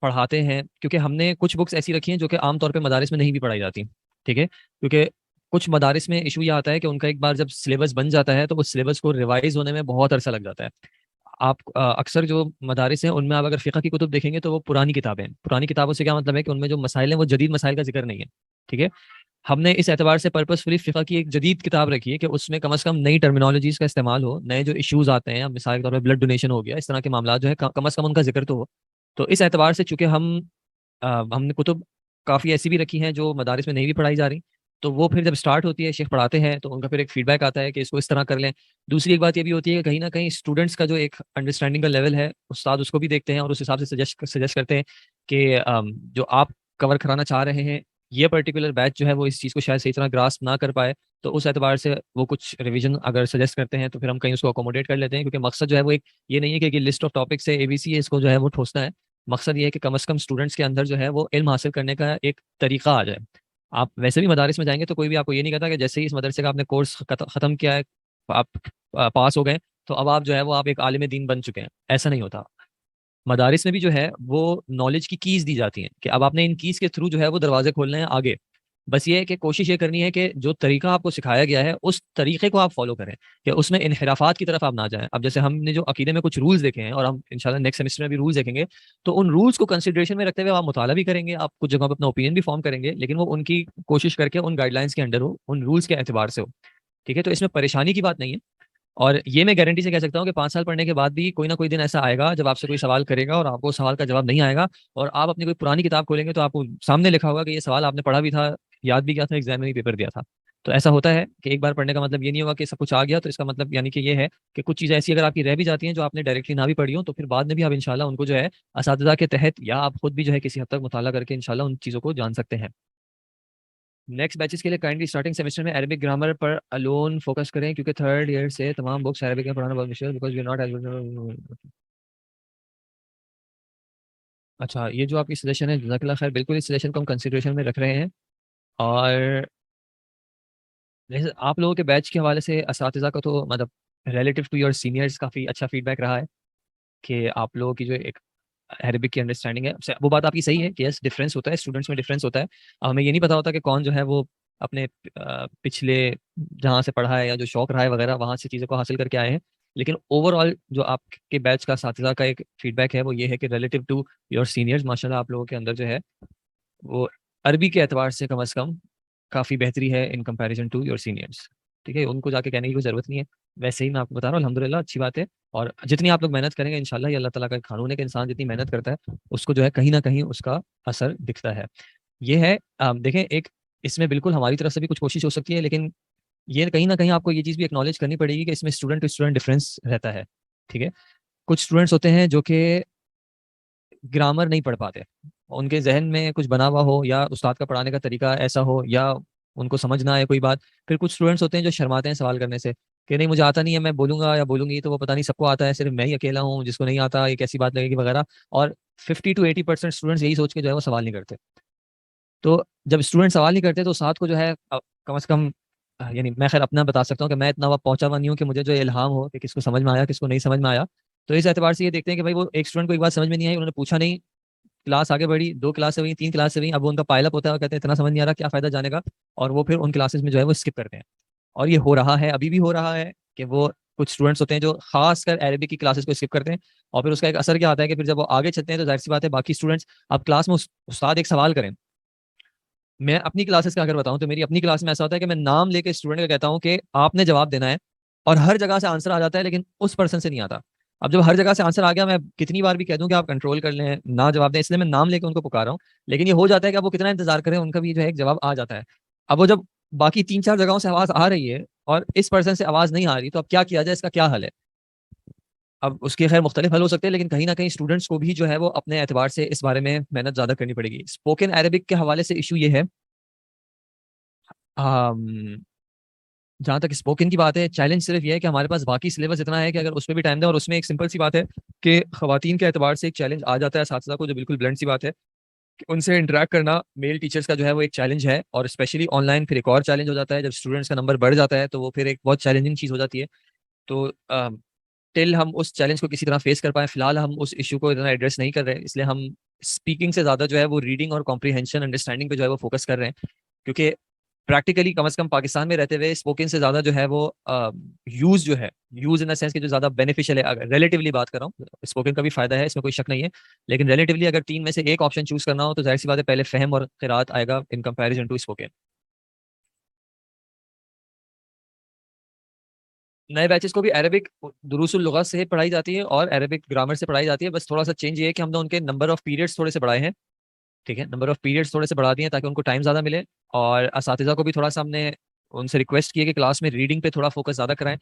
پڑھاتے ہیں، کیونکہ ہم نے کچھ بکس ایسی رکھی ہیں جو کہ عام طور پہ مدارس میں نہیں بھی پڑھائی جاتی، ٹھیک ہے. کیونکہ کچھ مدارس میں ایشو یہ آتا ہے کہ ان کا ایک بار جب سلیبس بن جاتا ہے تو اس سلیبس کو ریوائز ہونے میں بہت عرصہ لگ جاتا ہے. آپ اکثر جو مدارس ہیں ان میں آپ اگر فقہ کی کتب دیکھیں گے تو وہ پرانی کتابیں ہیں. پرانی کتابوں سے کیا مطلب ہے کہ ان میں جو مسائل ہیں وہ جدید مسائل کا ذکر نہیں ہے، ٹھیک ہے. ہم نے اس اعتبار سے پرپسفلی فقہ کی ایک جدید کتاب رکھی ہے کہ اس میں کم از کم نئی ٹرمینالوجیز کا استعمال ہو، نئے جو ایشوز آتے ہیں، مثال کے طور پہ بلڈ ڈونیشن ہو گیا، اس طرح کے معاملات جو ہے کم از کم ان کا ذکر تو ہو. تو اس اعتبار سے چونکہ ہم نے کتب کافی ایسی بھی رکھی ہیں جو مدارس میں نہیں بھی پڑھائی جا رہی، تو وہ پھر جب سٹارٹ ہوتی ہے، شیخ پڑھاتے ہیں تو ان کا پھر ایک فیڈ بیک آتا ہے کہ اس کو اس طرح کر لیں. دوسری ایک بات یہ بھی ہوتی ہے کہ کہیں نہ کہیں اسٹوڈنٹس کا جو ایک انڈرسٹینڈنگ کا لیول ہے، استاد اس کو بھی دیکھتے ہیں اور اس حساب سے سجیسٹ کرتے ہیں کہ جو آپ کور کرانا چاہ رہے ہیں. یہ پرٹیکولر بیچ جو ہے وہ اس چیز کو شاید صحیح طرح گراسپ نہ کر پائے, تو اس اعتبار سے وہ کچھ ریویژن اگر سجیسٹ کرتے ہیں تو پھر ہم کہیں اس کو اکوموڈیٹ کر لیتے ہیں, کیونکہ مقصد جو ہے وہ ایک یہ نہیں ہے کہ لسٹ آف ٹاپکس ہے ABC ہے اس کو جو ہے وہ ٹھوسنا ہے. مقصد یہ ہے کہ کم از کم اسٹوڈنٹس کے اندر جو ہے وہ علم حاصل کرنے کا ایک طریقہ آ جائے. آپ ویسے بھی مدارس میں جائیں گے تو کوئی بھی آپ کو یہ نہیں کہتا کہ جیسے ہی اس مدرسے کا آپ نے کورس ختم کیا ہے, آپ پاس ہو گئے تو اب آپ جو ہے وہ آپ ایک عالم دین بن چکے ہیں. ایسا نہیں ہوتا. مدارس میں بھی جو ہے وہ نالج کی کیز دی جاتی ہیں کہ اب آپ نے ان کیز کے تھرو جو ہے وہ دروازے کھولنے ہیں آگے. بس یہ ہے کہ کوشش یہ کرنی ہے کہ جو طریقہ آپ کو سکھایا گیا ہے اس طریقے کو آپ فالو کریں, کہ اس میں انحرافات کی طرف آپ نہ جائیں. اب جیسے ہم نے جو عقیدے میں کچھ رولز دیکھے ہیں, اور ہم انشاءاللہ نیکسٹ سیمسٹر میں بھی رولز دیکھیں گے, تو ان رولز کو کنسیڈریشن میں رکھتے ہوئے آپ مطالعہ بھی کریں گے, آپ کچھ جگہوں پہ اپنا اوپینین بھی فارم کریں گے, لیکن وہ ان کی کوشش کر کے ان گائیڈ لائنس کے انڈر ہو, ان رولز کے اعتبار سے ہو. ٹھیک ہے, تو اس میں پریشانی کی بات نہیں ہے. اور یہ میں گارنٹی سے کہہ سکتا ہوں کہ 5 سال پڑھنے کے بعد بھی کوئی نہ کوئی دن ایسا آئے گا جب آپ سے کوئی سوال کرے گا اور آپ کو سوال کا جواب نہیں آئے گا, اور آپ اپنی کوئی پرانی کتاب کھولیں گے تو آپ کو سامنے لکھا ہوگا کہ یہ سوال آپ نے پڑھا بھی تھا, یاد بھی کیا تھا, ایگزام میں بھی پیپر دیا تھا. تو ایسا ہوتا ہے کہ ایک بار پڑھنے کا مطلب یہ نہیں ہوگا کہ سب کچھ آ گیا. تو اس کا مطلب یعنی کہ یہ ہے کہ کچھ چیزیں ایسی اگر آپ کی رہ بھی جاتی ہیں جو آپ نے ڈائریکٹلی نہ بھی پڑھی ہوں, تو پھر بعد میں بھی آپ انشاءاللہ ان کو جو ہے اساتذہ کے تحت یا آپ خود بھی جو ہے کسی حد تک مطالعہ کر کے انشاءاللہ ان چیزوں کو جان سکتے ہیں. نیکسٹ بیچز کے لیے کائنڈلی اسٹارٹنگ سیمسٹر میں عربک گرامر پر الون فوکس کریں, کیونکہ تھرڈ ایئر سے تمام بکس عربک میں پڑھانا بہت مشکل ہے بیکاز وی ناٹ. اچھا, یہ جو آپ کی سجیشن ہے جزاک اللہ خیر, بالکل اس سجیشن کو ہم کنسیڈریشن میں رکھ رہے ہیں. اور جیسے آپ لوگوں کے بیچ کے حوالے سے اساتذہ کا تو مطلب ریلیٹیو ٹو یور سینئرس کافی اچھا فیڈ بیک رہا ہے کہ آپ لوگوں کی جو ایک عربک کی انڈرسٹینڈنگ ہے وہ بات آپ کی صحیح ہے کہ یس ڈفرینس ہوتا ہے, اسٹوڈنٹس میں ڈفرینس ہوتا ہے. ہمیں یہ نہیں پتا ہوتا کہ کون جو ہے وہ اپنے پچھلے جہاں سے پڑھا ہے یا جو شوق رہا ہے وغیرہ وہاں سے چیزوں کو حاصل کر کے آئے ہیں. لیکن اوور آل جو آپ کے بیچ کا اساتذہ کا ایک فیڈ بیک ہے وہ یہ ہے کہ ریلیٹیو ٹو یور سینئرز ماشاء اللہ آپ لوگوں کے اندر جو ہے وہ عربی کے اعتبار سے کم از کم کافی بہتری ہے in comparison to your seniors. ٹھیک ہے, ان کو جا کے کہنے کی کوئی ضرورت نہیں ہے, ویسے ہی میں آپ کو بتا رہا ہوں الحمدللہ اچھی بات ہے. اور جتنی آپ لوگ محنت کریں گے انشاءاللہ یہ اللہ تعالیٰ کا ایک قانون ہے کہ انسان جتنی محنت کرتا ہے اس کو جو ہے کہیں نہ کہیں اس کا اثر دکھتا ہے. یہ ہے دیکھیں, ایک اس میں بالکل ہماری طرف سے بھی کچھ کوشش ہو سکتی ہے, لیکن یہ کہیں نہ کہیں آپ کو یہ چیز بھی اکنالج کرنی پڑے گی کہ اس میں اسٹوڈنٹ ٹو اسٹوڈنٹ ڈفرینس رہتا ہے. ٹھیک ہے, کچھ اسٹوڈنٹس ہوتے ہیں جو کہ گرامر نہیں پڑھ پاتے, ان کے ذہن میں کچھ بنا ہوا ہو یا استاد کا پڑھانے کا طریقہ ایسا ہو یا ان کو سمجھ نہ آئے کوئی بات. پھر کچھ اسٹوڈنٹس ہوتے ہیں جو شرماتے ہیں سوال کرنے سے کہ نہیں مجھے آتا نہیں ہے, میں بولوں گا یا بولوں گی تو وہ پتہ نہیں سب کو آتا ہے, صرف میں ہی اکیلا ہوں جس کو نہیں آتا, یہ کیسی بات لگے گی وغیرہ. اور 50 to 80% اسٹوڈنٹس یہی سوچ کے جو ہے وہ سوال نہیں کرتے. تو جب اسٹوڈنٹ سوال نہیں کرتے تو ساتھ کو جو ہے کم از کم یعنی میں خیر اپنا بتا سکتا ہوں کہ میں اتنا وقت پہنچا ہوا نہیں ہوں کہ مجھے جو الہام ہو کہ کس کو سمجھ میں آیا کس کو نہیں سمجھ میں آیا. تو اس اعتبار سے یہ دیکھتے ہیں کہ بھائی وہ ایک اسٹوڈنٹ کو ایک بات سمجھ میں نہیں آئی, انہوں نے پوچھا نہیں, کلاس آگے بڑھی, 2 کلاسیں ہوئی, 3 کلاسیں ہوئی, اب وہ ان کا پائل اپ ہوتا ہے اور کہتے ہیں اتنا سمجھ نہیں آ رہا کیا فائدہ جانے کا, اور وہ پھر ان کلاسز میں جو ہے وہ اسکپ کرتے ہیں. اور یہ ہو رہا ہے, ابھی بھی ہو رہا ہے کہ وہ کچھ اسٹوڈنٹس ہوتے ہیں جو خاص کر عربی کی کلاسز کو اسکپ کرتے ہیں, اور پھر اس کا ایک اثر کیا آتا ہے کہ پھر جب وہ آگے چلتے ہیں تو ظاہر سی بات ہے باقی اسٹوڈنٹس اب کلاس میں استاد ایک سوال کریں. میں اپنی کلاسز کا اگر بتاؤں تو میری اپنی کلاس میں ایسا ہوتا ہے کہ میں نام لے کے اسٹوڈنٹ کا کہتا ہوں کہ آپ نے جواب دینا ہے, اور ہر جگہ سے آنسر آ جاتا ہے لیکن اس پرسن سے نہیں آتا. اب جب ہر جگہ سے آنسر آ گیا, میں کتنی بار بھی کہہ دوں کہ آپ کنٹرول کر لیں نہ جواب دیں, اس لیے میں نام لے کے ان کو پکار رہا ہوں. لیکن یہ ہو جاتا ہے کہ اب وہ کتنا انتظار کریں, ان کا بھی جو ہے ایک جواب آ جاتا ہے. اب وہ جب باقی 3-4 جگہوں سے آواز آ رہی ہے اور اس پرسن سے آواز نہیں آ رہی, تو اب کیا کیا جائے, اس کا کیا حل ہے؟ اب اس کے خیر مختلف حل ہو سکتے ہیں, لیکن کہیں نہ کہیں اسٹوڈنٹس کو بھی جو ہے وہ اپنے اعتبار سے اس بارے میں محنت زیادہ کرنی پڑے گی. اسپوکن عربک کے حوالے سے ایشو یہ ہے, جہاں تک اسپوکن کی بات ہے, چیلنج صرف یہ ہے کہ ہمارے پاس باقی سلیبس اتنا ہے کہ اگر اس میں بھی ٹائم دیں, اور اس میں ایک سمپل سی بات ہے کہ خواتین کے اعتبار سے ایک چیلنج آ جاتا ہے اساتذہ کو, جو بالکل بلنٹ سی بات ہے کہ ان سے انٹریکٹ کرنا میل ٹیچرس کا جو ہے وہ ایک چیلنج ہے, اور اسپیشلی آن لائن پھر ایک اور چیلنج ہو جاتا ہے. جب اسٹوڈنٹس کا نمبر بڑھ جاتا ہے تو وہ پھر ایک بہت چیلنجنگ چیز ہو جاتی ہے. تو ٹل ہم اس چیلنج کو کسی طرح فیس کر پائیں, فی الحال ہم اس ایشو کو اتنا ایڈریس نہیں کر رہے, اس لیے ہم اسپیکنگ سے زیادہ جو ہے وہ ریڈنگ اور کمپریہینشن انڈرسٹینڈنگ پہ جو ہے وہ فوکس کر رہے ہیں, کیونکہ پریکٹیکلی کم از کم پاکستان میں رہتے ہوئے اسپوکن سے زیادہ جو ہے وہ یوز جو ہے, یوز ان دا سینس کہ جو زیادہ بینیفیشیل ہے, اگر ریلیٹیولی بات کر رہا ہوں, اسپوکن کا بھی فائدہ ہے, اس میں کوئی شک نہیں ہے, لیکن ریلیٹیولی اگر 3 میں سے ایک آپشن چوز کرنا ہو تو ظاہر سی بات ہے پہلے فہم اور قرات آئے گا ان کمپیریزن ٹو اسپوکن. نئے بیچز کو بھی عربک دروس اللغات سے پڑھائی جاتی ہے اور عربک گرامر سے پڑھائی جاتی ہے, بس تھوڑا سا چینج یہ ہے کہ ہم نے ان کے نمبر آف پیریڈس تھوڑے سے بڑھائے ہیں. ٹھیک ہے, نمبر آف پیریڈس تھوڑے سے بڑھا دیے تاکہ ان کو ٹائم زیادہ ملے, اور اساتذہ کو بھی تھوڑا سا ہم نے ان سے ریکویسٹ کی ہے کہ کلاس میں ریڈنگ پہ تھوڑا فوکس زیادہ کرائیں.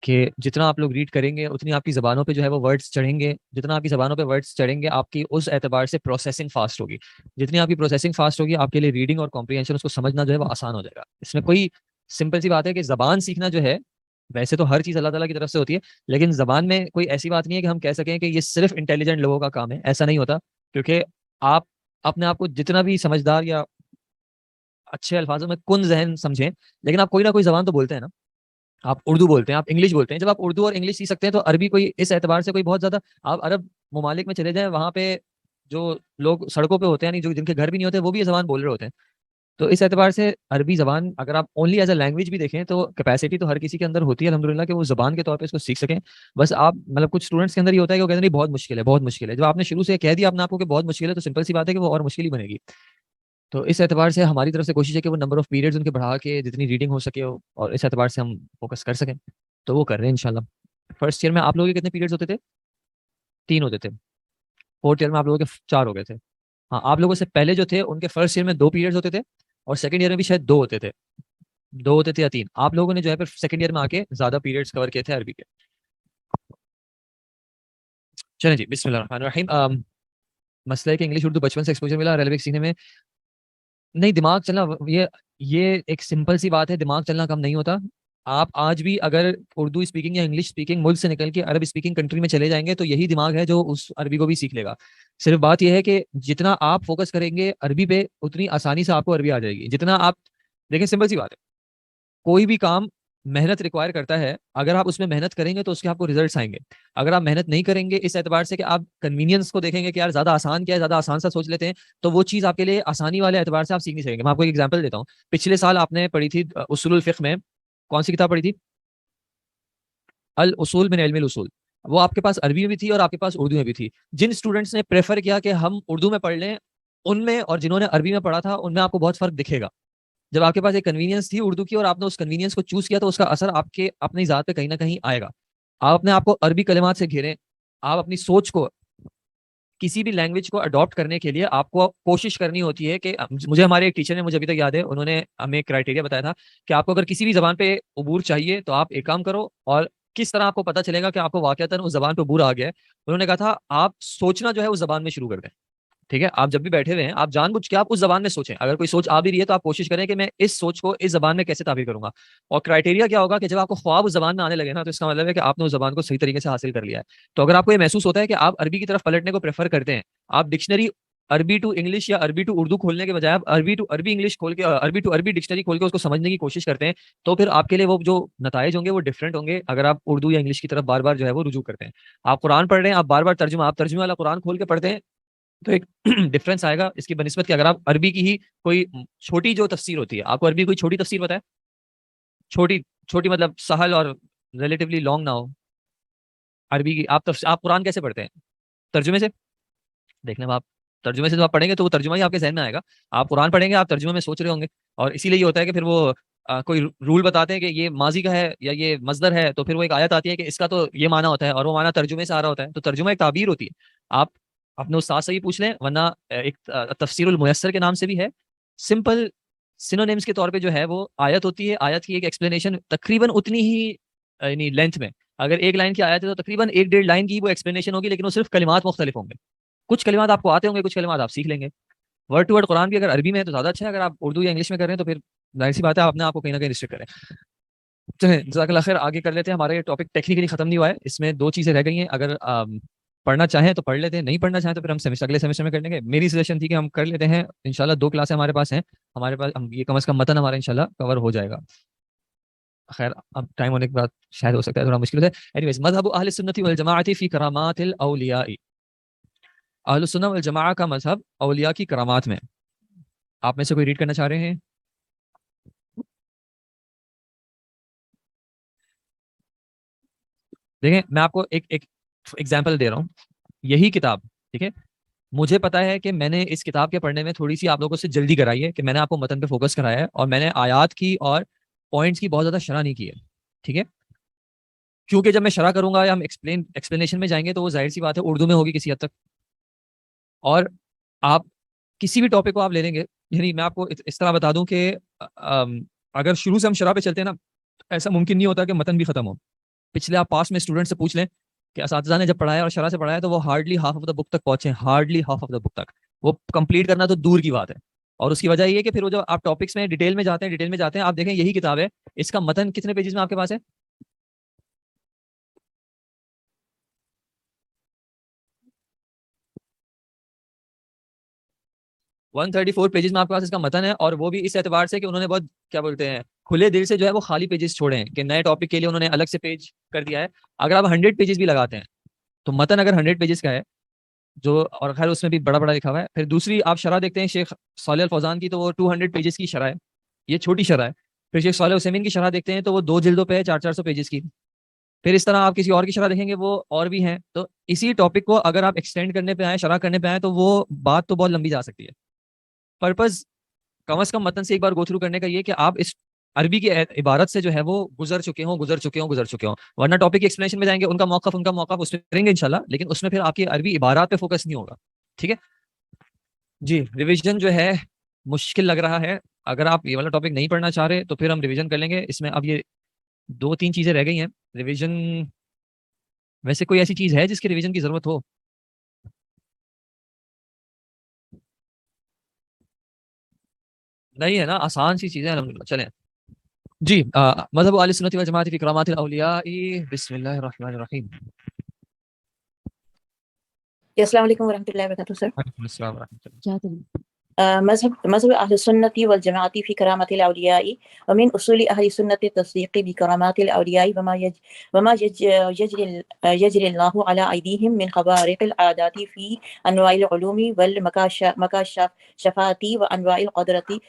کہ جتنا آپ لوگ ریڈ کریں گے اتنی آپ کی زبانوں پہ جو ہے وہ ورڈز چڑھیں گے، جتنا آپ کی زبانوں پہ ورڈز چڑھیں گے آپ کی اس اعتبار سے پروسیسنگ فاسٹ ہوگی، جتنی آپ کی پروسیسنگ فاسٹ ہوگی آپ کے لیے ریڈنگ اور کمپریہنشن اس کو سمجھنا جو ہے وہ آسان ہو جائے گا۔ اس میں کوئی سمپل سی بات ہے کہ زبان سیکھنا جو ہے ویسے تو ہر چیز اللہ تعالیٰ کی طرف سے ہوتی ہے، لیکن زبان میں کوئی ایسی بات نہیں ہے کہ ہم کہہ سکیں کہ یہ صرف انٹیلیجنٹ لوگوں کا کام ہے، ایسا نہیں ہوتا، کیونکہ آپ اپنے آپ کو جتنا بھی سمجھدار یا اچھے الفاظوں میں کن ذہن سمجھیں، لیکن آپ کوئی نہ کوئی زبان تو بولتے ہیں نا، آپ اردو بولتے ہیں، آپ انگلش بولتے ہیں، جب آپ اردو اور انگلش سیکھ سکتے ہیں تو عربی کوئی اس اعتبار سے کوئی بہت زیادہ، آپ عرب ممالک میں چلے جائیں وہاں پہ جو لوگ سڑکوں پہ ہوتے ہیں یعنی جو جن کے گھر بھی نہیں ہوتے وہ بھی یہ زبان بول رہے ہوتے ہیں، تو اس اعتبار سے عربی زبان اگر آپ اونلی ایز اے لینگویج بھی دیکھیں تو کیپیسٹی تو ہر کسی کے اندر ہوتی ہے الحمدللہ کہ وہ زبان کے طور پہ اس کو سیکھ سکیں، بس آپ مطلب کچھ اسٹوڈنٹس کے اندر یہ ہوتا ہے کہ وہ کہتے ہیں نہیں بہت مشکل ہے بہت مشکل ہے، جب آپ نے شروع سے کہہ دیا اپنے آپ کو کہ بہت مشکل ہے تو سمپل سی بات ہے کہ وہ اور مشکل ہی بنے گی، تو اس اعتبار سے ہماری طرف سے کوشش ہے کہ وہ نمبر آف پیریڈز ان کے بڑھا کے جتنی ریڈنگ ہو سکے اور اس اعتبار سے ہم فوکس کر سکیں، تو وہ کر رہے ہیں انشاءاللہ۔ فرسٹ ایئر میں آپ لوگوں کے کتنے پیریڈز ہوتے تھے؟ 3 ہوتے تھے، فورتھ ایئر میں آپ لوگوں کے 4 ہو گئے تھے، ہاں آپ لوگوں سے پہلے جو تھے ان کے فرسٹ ایئر میں 2 پیریڈز ہوتے تھے اور سیکنڈ ایئر میں بھی شاید 2 ہوتے تھے، 2 ہوتے تھے یا 3، آپ لوگوں نے جو ہے پھر سیکنڈ ایئر میں آ کے زیادہ پیریڈز کور کیے تھے عربی کے۔ چلیں جی بسم اللہ الرحمن الرحیم۔ مسئلہ ہے کہ انگلش اردو بچپن سے ایکسپوجر ملا، ریلیوک سیکھنے میں نہیں دماغ چلنا، یہ ایک سمپل سی بات ہے، دماغ چلنا کم نہیں ہوتا، آپ آج بھی اگر اردو اسپیکنگ یا انگلش اسپیکنگ ملک سے نکل کے عرب اسپیکنگ کنٹری میں چلے جائیں گے تو یہی دماغ ہے جو اس عربی کو بھی سیکھ لے گا، صرف بات یہ ہے کہ جتنا آپ فوکس کریں گے عربی پہ اتنی آسانی سے آپ کو عربی آ جائے گی، جتنا آپ دیکھیں سمپل سی بات ہے، کوئی بھی کام محنت ریکوائر کرتا ہے، اگر آپ اس میں محنت کریں گے تو اس کے آپ کو ریزلٹس آئیں گے، اگر آپ محنت نہیں کریں گے اس اعتبار سے کہ آپ کنوینئنس کو دیکھیں گے کہ یار زیادہ آسان کیا ہے، زیادہ آسان سا سوچ لیتے ہیں، تو وہ چیز آپ کے لیے آسانی والے اعتبار سے آپ سیکھ نہیں سکیں گے۔ میں آپ کو ایک ایگزامپل دیتا ہوں، پچھلے سال آپ نے پڑھی تھی اصول الفقہ میں، کون سی کتاب پڑھی تھی؟ الاصول من علم الاصول، وہ آپ کے پاس عربی میں بھی تھی اور آپ کے پاس اردو میں بھی تھی، جن اسٹوڈنٹس نے پریفر کیا کہ ہم اردو میں پڑھ لیں ان میں، اور جنہوں نے عربی میں پڑھا تھا ان میں آپ کو بہت فرق دکھے گا، جب آپ کے پاس ایک کنوینئنس تھی اردو کی اور آپ نے اس کنوینئنس کو چوز کیا تو اس کا اثر آپ کے اپنی ذات پہ کہیں نہ کہیں آئے گا، آپ اپنے آپ کو عربی کلمات سے گھیریں، آپ اپنی سوچ کو کسی بھی لینگویج کو اڈاپٹ کرنے کے لیے آپ کو کوشش کرنی ہوتی ہے کہ مجھے ہمارے ایک ٹیچر نے، مجھے ابھی تک یاد ہے، انہوں نے ہمیں ایک کرائٹیریا بتایا تھا کہ آپ کو اگر کسی بھی زبان پہ عبور چاہیے تو آپ ایک کام کرو، اور کس طرح آپ کو پتا چلے گا کہ آپ کو واقعتاً اس زبان پہ عبور آ گیا ہے، انہوں نے کہا تھا آپ سوچنا جو ہے اس زبان میں شروع کر دیں، ٹھیک ہے، آپ جب بھی بیٹھے ہوئے ہیں آپ جان بوجھ کے آپ اس زبان میں سوچیں، اگر کوئی سوچ آ بھی رہی ہے تو آپ کوشش کریں کہ میں اس سوچ کو اس زبان میں کیسے تعبیر کروں گا، اور کرائٹیریا کیا ہوگا کہ جب آپ کو خواب اس زبان میں آنے لگے نا تو اس کا مطلب ہے کہ آپ نے اس زبان کو صحیح طریقے سے حاصل کر لیا ہے، تو اگر آپ کو یہ محسوس ہوتا ہے کہ آپ عربی کی طرف پلٹنے کو پریفر کرتے ہیں، آپ ڈکشنری عربی ٹو انگلش یا عربی ٹو اردو کھولنے کے بجائے آپ عربی ٹو عربی انگلش کھول کے عربی ٹو عربی ڈکشنری کھول کے اس کو سمجھنے کی کوشش کرتے ہیں، تو پھر آپ کے لیے وہ جو نتائج ہوں گے وہ ڈفرینٹ ہوں گے اگر آپ اردو یا انگلش کی طرف بار بار جو ہے وہ رجوع کرتے ہیں۔ آپ قرآن پڑھ رہے ہیں، آپ بار بار ترجمہ، آپ ترجمے والا قرآن کھول کے پڑھتے ہیں تو ایک ڈفرینس آئے گا اس کی بنسبت کہ اگر آپ عربی کی ہی کوئی چھوٹی جو تفسیر ہوتی ہے، آپ کو عربی کوئی چھوٹی تفسیر پتہ ہے؟ چھوٹی چھوٹی مطلب سہل اور ریلیٹیولی لانگ نہ ہو عربی کی، آپ قرآن کیسے پڑھتے ہیں؟ ترجمے سے، دیکھنا آپ ترجمے سے جب آپ پڑھیں گے تو وہ ترجمہ ہی آپ کے ذہن میں آئے گا، آپ قرآن پڑھیں گے آپ ترجمے میں سوچ رہے ہوں گے، اور اسی لیے یہ ہوتا ہے کہ پھر وہ کوئی رول بتاتے ہیں کہ یہ ماضی کا ہے یا یہ مصدر ہے، تو پھر وہ ایک آیت آتی ہے کہ اس کا تو یہ معنی ہوتا ہے اور وہ معنی ترجمے سے آ رہا ہوتا ہے، تو ترجمہ ایک تعبیر ہوتی ہے، آپ اپنے استاد سے ہی پوچھ لیں، ورنہ ایک تفسیر الميسر کے نام سے بھی ہے، سمپل سینونیمز کے طور پہ جو ہے وہ آیت ہوتی ہے، آیت کی ایک ایکسپلینیشن تقریباً اتنی ہی یعنی لینتھ میں، اگر ایک لائن کی آیت ہے تو تقریباً 1-1.5 لائن کی وہ ایکسپلینیشن ہوگی، لیکن وہ صرف کلمات مختلف ہوں گے، کچھ کلمات آپ کو آتے ہوں گے، کچھ کلمات آپ سیکھ لیں گے، ورڈ ٹو ورڈ قرآن بھی اگر عربی میں ہے تو زیادہ اچھا ہے، اگر آپ اردو یا انگلش میں کر رہے ہیں تو پھر ظاہر سی بات ہے آپ اپنے آپ کو کہیں نہ کہیں ریسٹرکٹ کریں۔ چلیں جزاک اللہ خیر، آگے کر لیتے ہیں، ہمارا یہ ٹاپک ٹیکنیکلی ختم نہیں ہوا ہے، اس میں 2 چیزیں رہ گئی ہیں، اگر پڑھنا چاہیں تو پڑھ لیتے ہیں، نہیں پڑھنا چاہیں تو پھر ہم اگلے سیمسٹر میں کر لیں گے، میری سجیشن تھی کہ ہم کر لیتے ہیں انشاءاللہ، 2 کلاسیں ہمارے پاس ہیں، ہمارے پاس یہ کم از کم متن ہمارا انشاءاللہ کور ہو جائے گا، خیر اب ٹائم ہونے کے بعد شاید ہو سکتا ہے تھوڑا مشکل ہے، اینیویز مذہب اہل السنت والجماعت فی کرامات الاولیاء، اہل السنت والجماعت کا مذہب اولیاء کی کرامات میں، آپ میں سے کوئی ریڈ کرنا چاہ رہے ہیں؟ دیکھیں میں آپ کو ایک ایگزامپل دے رہا ہوں، یہی کتاب، ٹھیک ہے، مجھے پتا ہے کہ میں نے اس کتاب کے پڑھنے میں تھوڑی سی آپ لوگوں سے جلدی کرائی ہے، کہ میں نے آپ کو متن پہ فوکس کرایا ہے اور میں نے آیات کی اور پوائنٹس کی بہت زیادہ شرح نہیں کی ہے، ٹھیک ہے، کیونکہ جب میں شرح کروں گا یا ہم ایکسپلینیشن میں جائیں گے تو وہ ظاہر سی بات ہے اردو میں ہوگی کسی حد تک، اور آپ کسی بھی ٹاپک کو آپ لے لیں گے، یعنی میں آپ کو اس طرح بتا دوں کہ اگر شروع سے ہم شرح پہ چلتے ہیں نا، ایسا ممکن نہیں ہوتا کہ متن بھی ختم ہو، پچھلے آپ پاس میں اسٹوڈنٹ سے پوچھ لیں کہ اساتذہ نے جب پڑھایا اور شرح سے پڑھایا تو وہ ہارڈلی ہاف آف دا بک تک پہنچے، ہارڈلی ہاف آف دا بک تک، وہ کمپلیٹ کرنا تو دور کی بات ہے. اور اس کی وجہ یہ ہے کہ پھر وہ جو آپ ٹاپکس میں ڈیٹیل میں جاتے ہیں آپ دیکھیں یہی کتاب ہے، اس کا متن کتنے پیجز میں آپ کے پاس ہے؟ 134 پیجز میں آپ کے پاس اس کا متن ہے، اور وہ بھی اس اعتبار سے کہ انہوں نے بہت کیا بولتے ہیں کھلے دل سے جو ہے وہ خالی پیجز چھوڑے ہیں کہ نئے ٹاپک کے لیے انہوں نے الگ سے پیج کر دیا ہے. اگر آپ 100 پیجز بھی لگاتے ہیں تو متن اگر 100 پیجز کا ہے جو، اور خیر اس میں بھی بڑا بڑا لکھا ہوا ہے. پھر دوسری آپ شرح دیکھتے ہیں شیخ صالح الفوزان کی تو وہ 200 پیجز کی شرح ہے، یہ چھوٹی شرح ہے. پھر شیخ صالح عثیمین کی شرح دیکھتے ہیں تو وہ 2 جلدوں پہ ہے، 400 پیجز کی. پھر اس طرح آپ کسی اور کی شرح دیکھیں گے وہ اور بھی ہیں. تو اسی ٹاپک کو اگر آپ ایکسٹینڈ کرنے پہ آئیں، شرح کرنے پہ آئیں، تو وہ بات تو بہت لمبی جا سکتی ہے. پرپز کم از کم متن سے ایک بار گو تھرو کرنے کا یہ کہ آپ اس عربی کی عبارت سے جو ہے وہ گزر چکے ہوں. ورنہ ٹاپک کی ایکسپلینیشن میں جائیں گے، ان کا موقف اس میں کریں گے انشاءاللہ، لیکن اس میں پھر آپ کی عربی عبارات پہ فوکس نہیں ہوگا. ٹھیک ہے جی. ریویژن جو ہے مشکل لگ رہا ہے، اگر آپ یہ والا ٹاپک نہیں پڑھنا چاہ رہے تو پھر ہم ریویژن کر لیں گے. اس میں اب یہ 2-3 چیزیں رہ گئی ہیں. ریویژن ویسے کوئی ایسی چیز ہے جس کی ریویژن کی ضرورت ہو؟ نہیں ہے نا، آسان سی چیزیں الحمدللہ. چلیں جی. مذہب اہل سنت والجماعت فی کرامات الاولیاء. بسم اللہ الرحمن الرحیم. السلام علیکم ورحمۃ اللہ وبرکاتہ. سر وعلیکم السلام ورحمۃ اللہ. مذهب أهل السنة والجماعة في كرامة الأولياء، ومن أصول أهل السنة التصديق بكرامات الأولياء وما يجري الله على أيديهم من خوارق العادات في أنواع العلوم والمكاشفات وأنواع القدرة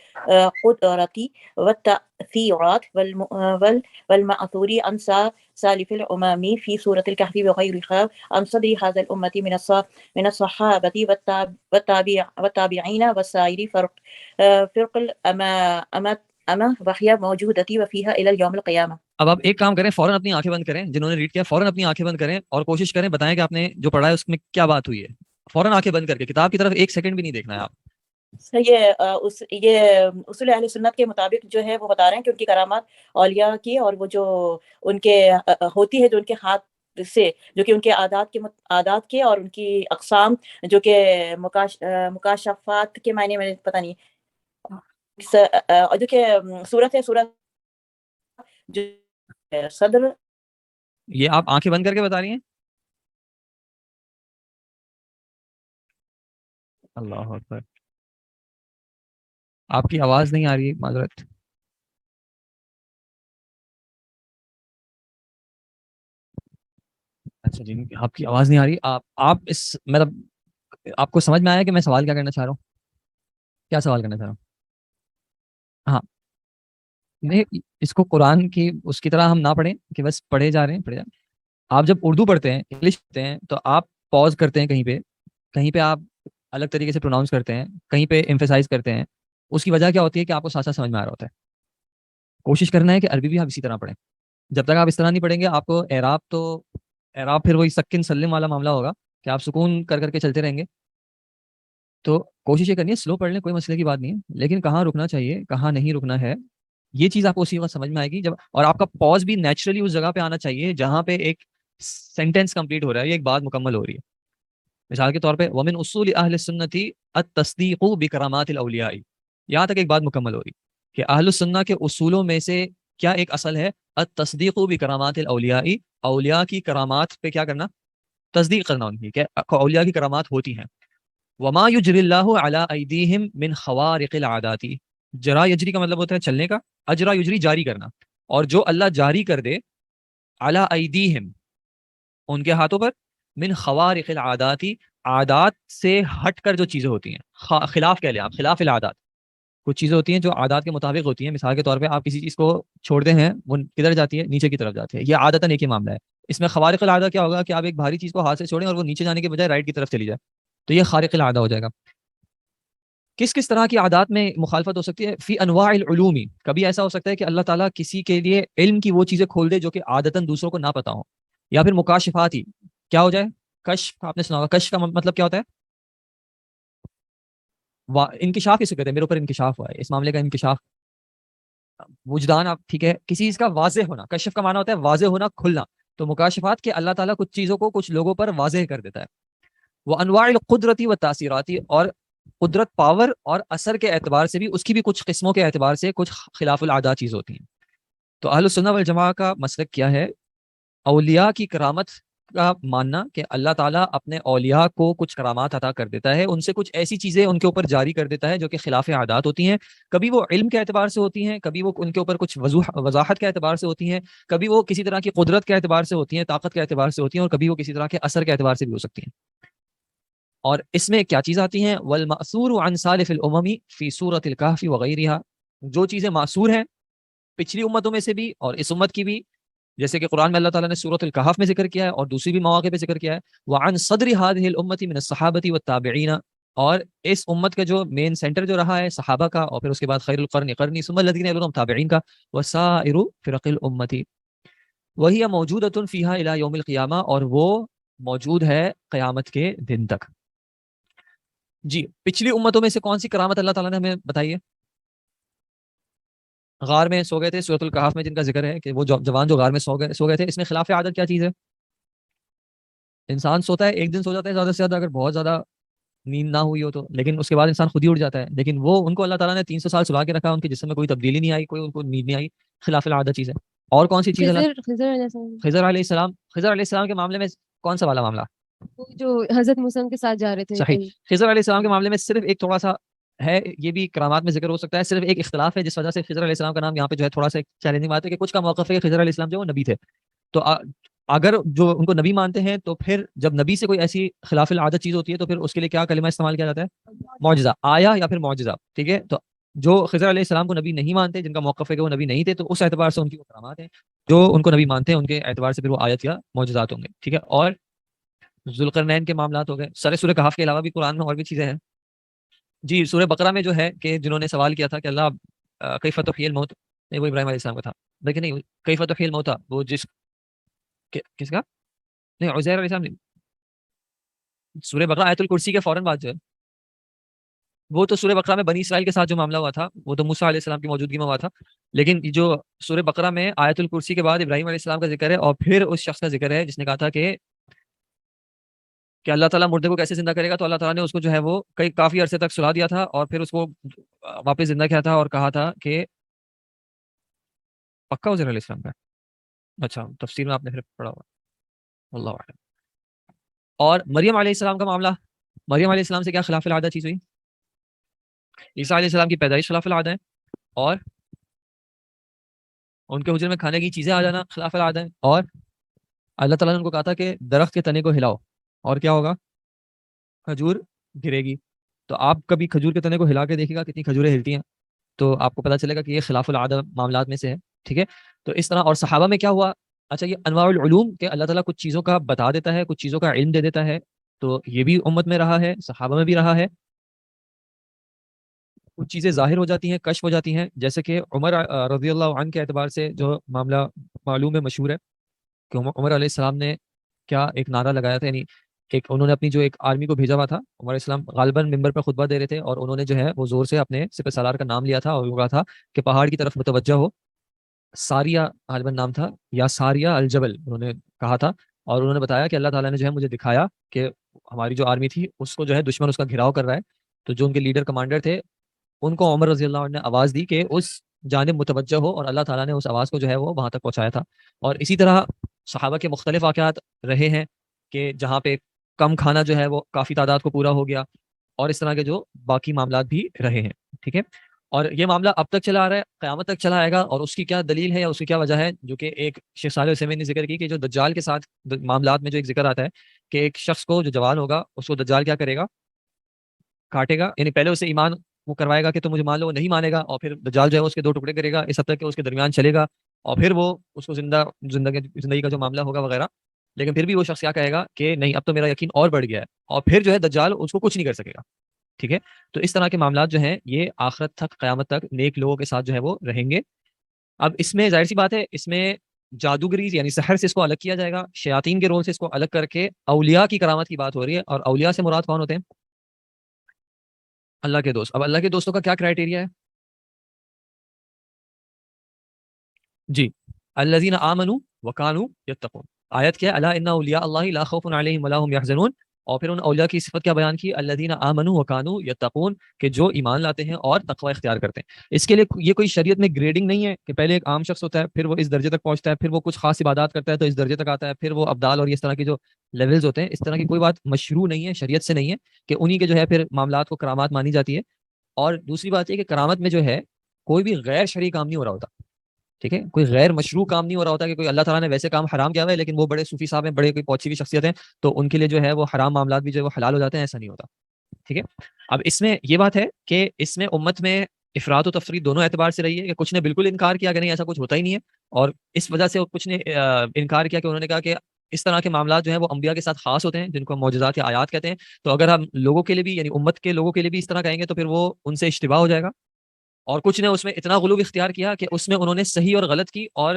والتأثيرات والمأثور عن سالف الأمم في سورة الكهف وغيرها عن صدر هذا الأمة من الصحابة والتابعين والسائر فرق الأمة وهي موجودة وفيها إلى اليوم القيامة. اب آپ ایک کام کریں، فوراً اپنی آنکھیں بند کریں. جنہوں نے ریڈ کیا فوراً اپنی آنکھیں بند کریں اور کوشش کریں بتائیں کہ آپ نے جو پڑھا ہے اس میں کیا بات ہوئی ہے. فوراً آنکھیں بند کر کے کتاب کی طرف 1 سیکنڈ بھی نہیں دیکھنا ہے آپ. یہ اصول اہل سنت کے مطابق جو ہے وہ بتا رہے ہیں کہ ان کی کرامات اولیاء کی، اور وہ جو ان کے ہوتی ہے جو ان کے ہاتھ سے، جو کہ ان کے عادات کے اور ان کی اقسام جو کہ مکاشفات کے معنی میں پتہ نہیں، جو کہ صورت جو صدر. یہ آپ آنکھیں بند کر کے بتا رہی ہیں؟ اللہ اکبر. آپ کی آواز نہیں آ رہی ہے، معذرت. اچھا جی، آپ کی آواز نہیں آ رہی. آپ اس مطلب آپ کو سمجھ میں آیا کہ میں سوال کیا کرنا چاہ رہا ہوں؟ کیا سوال کرنا چاہ رہا ہوں؟ ہاں نہیں، اس کو قرآن کی اس کی طرح ہم نہ پڑھیں کہ بس پڑھے جا رہے ہیں. آپ جب اردو پڑھتے ہیں، انگلش پڑھتے ہیں، تو آپ پاز کرتے ہیں کہیں پہ آپ الگ طریقے سے پروناؤنس کرتے ہیں، کہیں پہ ایمفیسائز کرتے ہیں. اس کی وجہ کیا ہوتی ہے کہ آپ کو ساتھ ساتھ سمجھ میں آ رہا ہوتا ہے. کوشش کرنا ہے کہ عربی بھی آپ اسی طرح پڑھیں. جب تک آپ اس طرح نہیں پڑھیں گے آپ کو اعراب پھر وہی سکن سلم والا معاملہ ہوگا کہ آپ سکون کر کے چلتے رہیں گے. تو کوشش یہ کرنی ہے سلو پڑھ لیں، کوئی مسئلے کی بات نہیں ہے، لیکن کہاں رکنا چاہیے کہاں نہیں رکنا ہے یہ چیز آپ کو اسی وقت سمجھ میں آئے گی جب. اور آپ کا پاز بھی نیچرلی اس جگہ پہ آنا چاہیے جہاں پہ ایک سینٹینس کمپلیٹ ہو رہا ہے، ایک بات مکمل ہو رہی ہے. مثال کے طور پہ ومن اصول اہل السنت التصدیق بکرامات الاولیاء، یہاں تک ایک بات مکمل ہو رہی کہ اہل السنہ کے اصولوں میں سے کیا ایک اصل ہے التصدیق بکرامات الاولیاء، اولیاء کی کرامات پہ کیا کرنا؟ تصدیق کرنا ان کی کہ اولیاء کی کرامات ہوتی ہیں. وما یجری اللہ علی ایدیہم من خوارق العادات، جرا یجری کا مطلب ہوتا ہے چلنے کا، اجرا یجری جاری کرنا، اور جو اللہ جاری کر دے علی ایدیہم ان کے ہاتھوں پر، من خوارق العادات عادات سے ہٹ کر جو چیزیں ہوتی ہیں، خلاف کہہ لیں آپ، خلاف العادات. کچھ چیزیں ہوتی ہیں جو عادات کے مطابق ہوتی ہیں. مثال کے طور پہ آپ کسی چیز کو چھوڑتے ہیں، وہ کدھر جاتی ہے؟ نیچے کی طرف جاتی ہے. یہ عادتاً ایک ہی معاملہ ہے. اس میں خوارق العادہ کیا ہوگا کہ آپ ایک بھاری چیز کو ہاتھ سے چھوڑیں اور وہ نیچے جانے کے بجائے رائٹ کی طرف چلی جائے، تو یہ خارق العادہ ہو جائے گا. کس طرح کی عادات میں مخالفت ہو سکتی ہے؟ فی انواع العلوم، کبھی ایسا ہو سکتا ہے کہ اللہ تعالیٰ کسی کے لیے علم کی وہ چیزیں کھول دے جو کہ عادتاً دوسروں کو نہ پتا ہو. یا پھر مکاشفات ہی کیا ہو جائے؟ کشف، آپ نے سنا ہوگا کشف کا مطلب کیا ہوتا ہے؟ انکشاف کسے کہتے ہیں؟ میرے اوپر انکشاف ہوا ہے، اس معاملے کا انکشاف، وجدان. آپ ٹھیک ہے، کسی چیز کا واضح ہونا. کشف کا معنی ہوتا ہے واضح ہونا، کھلنا. تو مکاشفات کے اللہ تعالیٰ کچھ چیزوں کو کچھ لوگوں پر واضح کر دیتا ہے. وہ انواع القدرتی و تاثیراتی، اور قدرت پاور اور اثر کے اعتبار سے بھی اس کی بھی کچھ قسموں کے اعتبار سے کچھ خلاف العادات چیز ہوتی ہیں. تو اہل السنہ والجماعہ کا مسلک کیا ہے؟ اولیاء کی کرامت کا ماننا کہ اللہ تعالیٰ اپنے اولیاء کو کچھ کرامات عطا کر دیتا ہے، ان سے کچھ ایسی چیزیں ان کے اوپر جاری کر دیتا ہے جو کہ خلاف عادات ہوتی ہیں. کبھی وہ علم کے اعتبار سے ہوتی ہیں، کبھی وہ ان کے اوپر کچھ وضاحت کے اعتبار سے ہوتی ہیں، کبھی وہ کسی طرح کی قدرت کے اعتبار سے ہوتی ہیں، طاقت کے اعتبار سے ہوتی ہیں، اور کبھی وہ کسی طرح کے اثر کے اعتبار سے بھی ہو سکتی ہیں. اور اس میں کیا چیز آتی ہیں؟ والمأثور عن سالف الامم فی سورۃ الکہف وغیرہ، جو چیزیں معصور ہیں پچھلی امتوں میں سے بھی اور اس امت کی بھی، جیسے کہ قرآن میں اللہ تعالیٰ نے سورۃ الکہف میں ذکر کیا ہے اور دوسری بھی مواقع پہ ذکر کیا ہے. وعن صدر هذه الامه من الصحابه والتابعین، اور اس امت کا جو مین سینٹر جو رہا ہے صحابہ کا، اور پھر اس کے بعد خیر القرن قرنی ثم الذین یلونہم تابعین کا، وسائر فرق الامه وہی موجودۃ فیہا الی یوم القیامہ، اور وہ موجود ہے قیامت کے دن تک. جی، پچھلی امتوں میں سے کون سی کرامت اللہ تعالیٰ نے ہمیں بتائی ہے؟ غار میں سو گئے تھے، سورۃ الکہف میں جن کا ذکر ہے کہ وہ جوان جو غار میں سو گئے تھے. اس میں خلاف عادت کیا چیز ہے؟ انسان سوتا ہے، ایک دن سو جاتا ہے زیادہ سے زیادہ اگر بہت زیادہ نیند نہ ہوئی ہو تو، لیکن اس کے بعد انسان خود ہی اٹھ جاتا ہے. لیکن وہ ان کو اللہ تعالیٰ نے 300 سال سلا کے رکھا، ان کے جسم میں کوئی تبدیلی نہیں آئی، کوئی ان کو نیند نہیں آئی. خلاف العادت چیز ہے. اور کون سی چیز ہے؟ خضر علیہ السلام، خضر علیہ السلام کے معاملے میں کون سا والا معاملہ؟ وہ جو حضرت موسیٰ کے ساتھ جا رہے تھے. صحیح. خضر علیہ السلام کے معاملے میں صرف ایک تھوڑا سا ہے، یہ بھی کرامات میں ذکر ہو سکتا ہے، صرف ایک اختلاف ہے جس وجہ سے خضر علیہ السلام کا نام یہاں پہ جو ہے تھوڑا سا چیلنجنگ بات ہے کہ کچھ کا موقف ہے کہ خضر علیہ السلام جو وہ نبی تھے. تو اگر جو ان کو نبی مانتے ہیں تو پھر جب نبی سے کوئی ایسی خلاف العادت چیز ہوتی ہے تو پھر اس کے لیے کیا کلمہ استعمال کیا جاتا ہے؟ معجزہ، آیا یا پھر معجزہ. ٹھیک ہے. تو جو خضر علیہ السلام کو نبی نہیں مانتے، جن کا موقف ہے کہ وہ نبی نہیں تھے، تو اس اعتبار سے ان کی وہ کرامات ہیں. جو ان کو نبی مانتے ہیں ان کے اعتبار سے پھر وہ آیت یا معجزات ہوں گے. ٹھیک ہے. اور ذوالقرنین کے معاملات ہو گئے. سورہ کہف کے علاوہ بھی قرآن میں اور بھی چیزیں ہیں. جی، سورہ بقرہ میں جو ہے کہ جنہوں نے سوال کیا تھا کہ اللہ کیف تحیی الموت، نہیں وہ ابراہیم علیہ السلام کا تھا، لیکن نہیں کیف تحیی الموت وہ کس کا؟ نہیں، عزیر علیہ السلام نہیں. سورہ بقرہ آیت الکرسی کے فوراً بعد جو ہے وہ تو سورہ بقرہ میں بنی اسرائیل کے ساتھ جو معاملہ ہوا تھا وہ تو موسیٰ علیہ السلام کی موجودگی میں ہوا تھا. لیکن جو سورہ بقرہ میں آیت الکرسی کے بعد ابراہیم علیہ السلام کا ذکر ہے، اور پھر اس شخص کا ذکر ہے جس نے کہا تھا کہ اللہ تعالیٰ مردے کو کیسے زندہ کرے گا، تو اللہ تعالیٰ نے اس کو جو ہے وہ کافی عرصے تک سلا دیا تھا اور پھر اس کو واپس زندہ کیا تھا اور کہا تھا کہ پکا عزیر علیہ السلام کا. اچھا، تفسیر میں آپ نے پھر پڑھا ہوا، اللہ اعلم. اور مریم علیہ السلام کا معاملہ، مریم علیہ السلام سے کیا خلاف العادت چیز ہوئی؟ عیسیٰ علیہ السلام کی پیدائش خلاف العادت ہے، اور ان کے حجرے میں کھانے کی چیزیں آ جانا خلاف العادت ہے. اور اللہ تعالیٰ نے ان کو کہا تھا کہ درخت کے تنے کو ہلاؤ اور کیا ہوگا؟ کھجور گرے گی. تو آپ کبھی کھجور کے تنے کو ہلا کے دیکھے گا کتنی کھجوریں ہلتی ہیں، تو آپ کو پتہ چلے گا کہ یہ خلاف العادت معاملات میں سے ہے. ٹھیک ہے. تو اس طرح. اور صحابہ میں کیا ہوا؟ اچھا، یہ انواع العلوم کہ اللہ تعالیٰ کچھ چیزوں کا بتا دیتا ہے، کچھ چیزوں کا علم دے دیتا ہے، تو یہ بھی امت میں رہا ہے، صحابہ میں بھی رہا ہے. کچھ چیزیں ظاہر ہو جاتی ہیں، کشف ہو جاتی ہیں، جیسے کہ عمر رضی اللہ عنہ کے اعتبار سے جو معاملہ معلوم ہے، مشہور ہے کہ عمر علیہ السلام نے کیا ایک نعرہ لگایا تھا. یعنی انہوں نے اپنی جو ایک آرمی کو بھیجا ہوا تھا، عمر علیہ السلام غالباً ممبر پر خطبہ دے رہے تھے، اور انہوں نے جو ہے وہ زور سے اپنے سپہ سالار کا نام لیا تھا اور وہ کہا تھا کہ پہاڑ کی طرف متوجہ ہو. ساریہ غالباً نام تھا، یا ساریہ الجبل انہوں نے کہا تھا. اور انہوں نے بتایا کہ اللہ تعالیٰ نے جو ہے مجھے دکھایا کہ ہماری جو آرمی تھی اس کو جو ہے دشمن اس کا گھراؤ کر رہا ہے. تو جو ان کے لیڈر کمانڈر تھے ان کو عمر رضی اللہ عنہ نے آواز دی کہ اس جانب متوجہ ہو، اور اللہ تعالیٰ نے اس آواز کو جو ہے وہ وہاں تک پہنچایا تھا. اور اسی طرح صحابہ کے مختلف واقعات رہے ہیں کہ جہاں پہ کم کھانا جو ہے وہ کافی تعداد کو پورا ہو گیا، اور اس طرح کے جو باقی معاملات بھی رہے ہیں. ٹھیک ہے. اور یہ معاملہ اب تک چلا آ رہا ہے، قیامت تک چلا آئے گا. اور اس کی کیا دلیل ہے یا اس کی کیا وجہ ہے، جو کہ ایک شیخ صالح العثیمین نے ذکر کی کہ جو دجال کے ساتھ معاملات میں جو ایک ذکر آتا ہے کہ ایک شخص کو جو جوان ہوگا اس کو دجال کیا کرے گا؟ کاٹے گا. یعنی پہلے اسے ایمان وہ کروائے گا کہ تم مجھے مان لو، وہ نہیں مانے گا، اور پھر دجال جو ہے اس کے 2 ٹکڑے کرے گا اس حد تک کہ اس کے درمیان چلے گا، اور پھر وہ اس کو زندگی کا جو معاملہ ہوگا وغیرہ. لیکن پھر بھی وہ شخص کیا کہے گا کہ نہیں، اب تو میرا یقین اور بڑھ گیا ہے، اور پھر جو ہے دجال اس کو کچھ نہیں کر سکے گا. ٹھیک ہے. تو اس طرح کے معاملات جو ہیں یہ آخرت تک، قیامت تک نیک لوگوں کے ساتھ جو ہے وہ رہیں گے. اب اس میں ظاہر سی بات ہے، اس میں جادوگری یعنی سحر سے اس کو الگ کیا جائے گا، شیاطین کے رول سے اس کو الگ کر کے اولیاء کی کرامت کی بات ہو رہی ہے. اور اولیاء سے مراد کون ہوتے ہیں؟ اللہ کے دوست. اب اللہ کے دوستوں کا کیا کرائٹیریا ہے؟ جی، الذین آمنوا وکانوا یتقون. آیت کیا ہے؟ الا ان اولیاء اللہ لا خوف علیہم ولا هم یحزنون، اور پھر ان اولیاء کی صفت کیا بیان کی؟ الذین آمنوا وکانوا یتقون، کہ جو ایمان لاتے ہیں اور تقوی اختیار کرتے ہیں۔ اس کے لیے یہ کوئی شریعت میں گریڈنگ نہیں ہے کہ پہلے ایک عام شخص ہوتا ہے، پھر وہ اس درجے تک پہنچتا ہے، پھر وہ کچھ خاص عبادات کرتا ہے تو اس درجے تک آتا ہے، پھر وہ ابدال اور اس طرح کے جو لیولز ہوتے ہیں، اس طرح کی کوئی بات مشروع نہیں ہے، شریعت سے نہیں ہے کہ انہی کے جو ہے پھر معاملات کو کرامات مانی جاتی ہے۔ اور دوسری بات یہ کہ کرامت میں جو ہے کوئی بھی غیر شرعی کام نہیں ہو رہا ہوتا، ٹھیک ہے، کوئی غیر مشروع کام نہیں ہو رہا ہوتا کہ کوئی اللہ تعالیٰ نے ویسے کام حرام کیا ہوا ہے لیکن وہ بڑے صوفی صاحب ہیں، بڑے کوئی پہنچی ہوئی شخصیت ہیں تو ان کے لیے جو ہے وہ حرام معاملات بھی جو ہے وہ حلال ہو جاتے ہیں، ایسا نہیں ہوتا، ٹھیک ہے۔ اب اس میں یہ بات ہے کہ اس میں امت میں افراط و تفریط دونوں اعتبار سے رہی ہے کہ کچھ نے بالکل انکار کیا کہ نہیں ایسا کچھ ہوتا ہی نہیں ہے، اور اس وجہ سے کچھ نے انکار کیا کہ انہوں نے کہا کہ اس طرح کے معاملات جو ہیں وہ انبیاء کے ساتھ خاص ہوتے ہیں جن کو معجزات یا آیات کہتے ہیں، تو اگر ہم لوگوں کے لیے بھی یعنی امت کے لوگوں کے لیے بھی اس طرح کہیں گے تو پھر وہ ان سے اشتباہ ہو جائے گا۔ اور کچھ نے اس میں اتنا غلو اختیار کیا کہ اس میں انہوں نے صحیح اور غلط کی، اور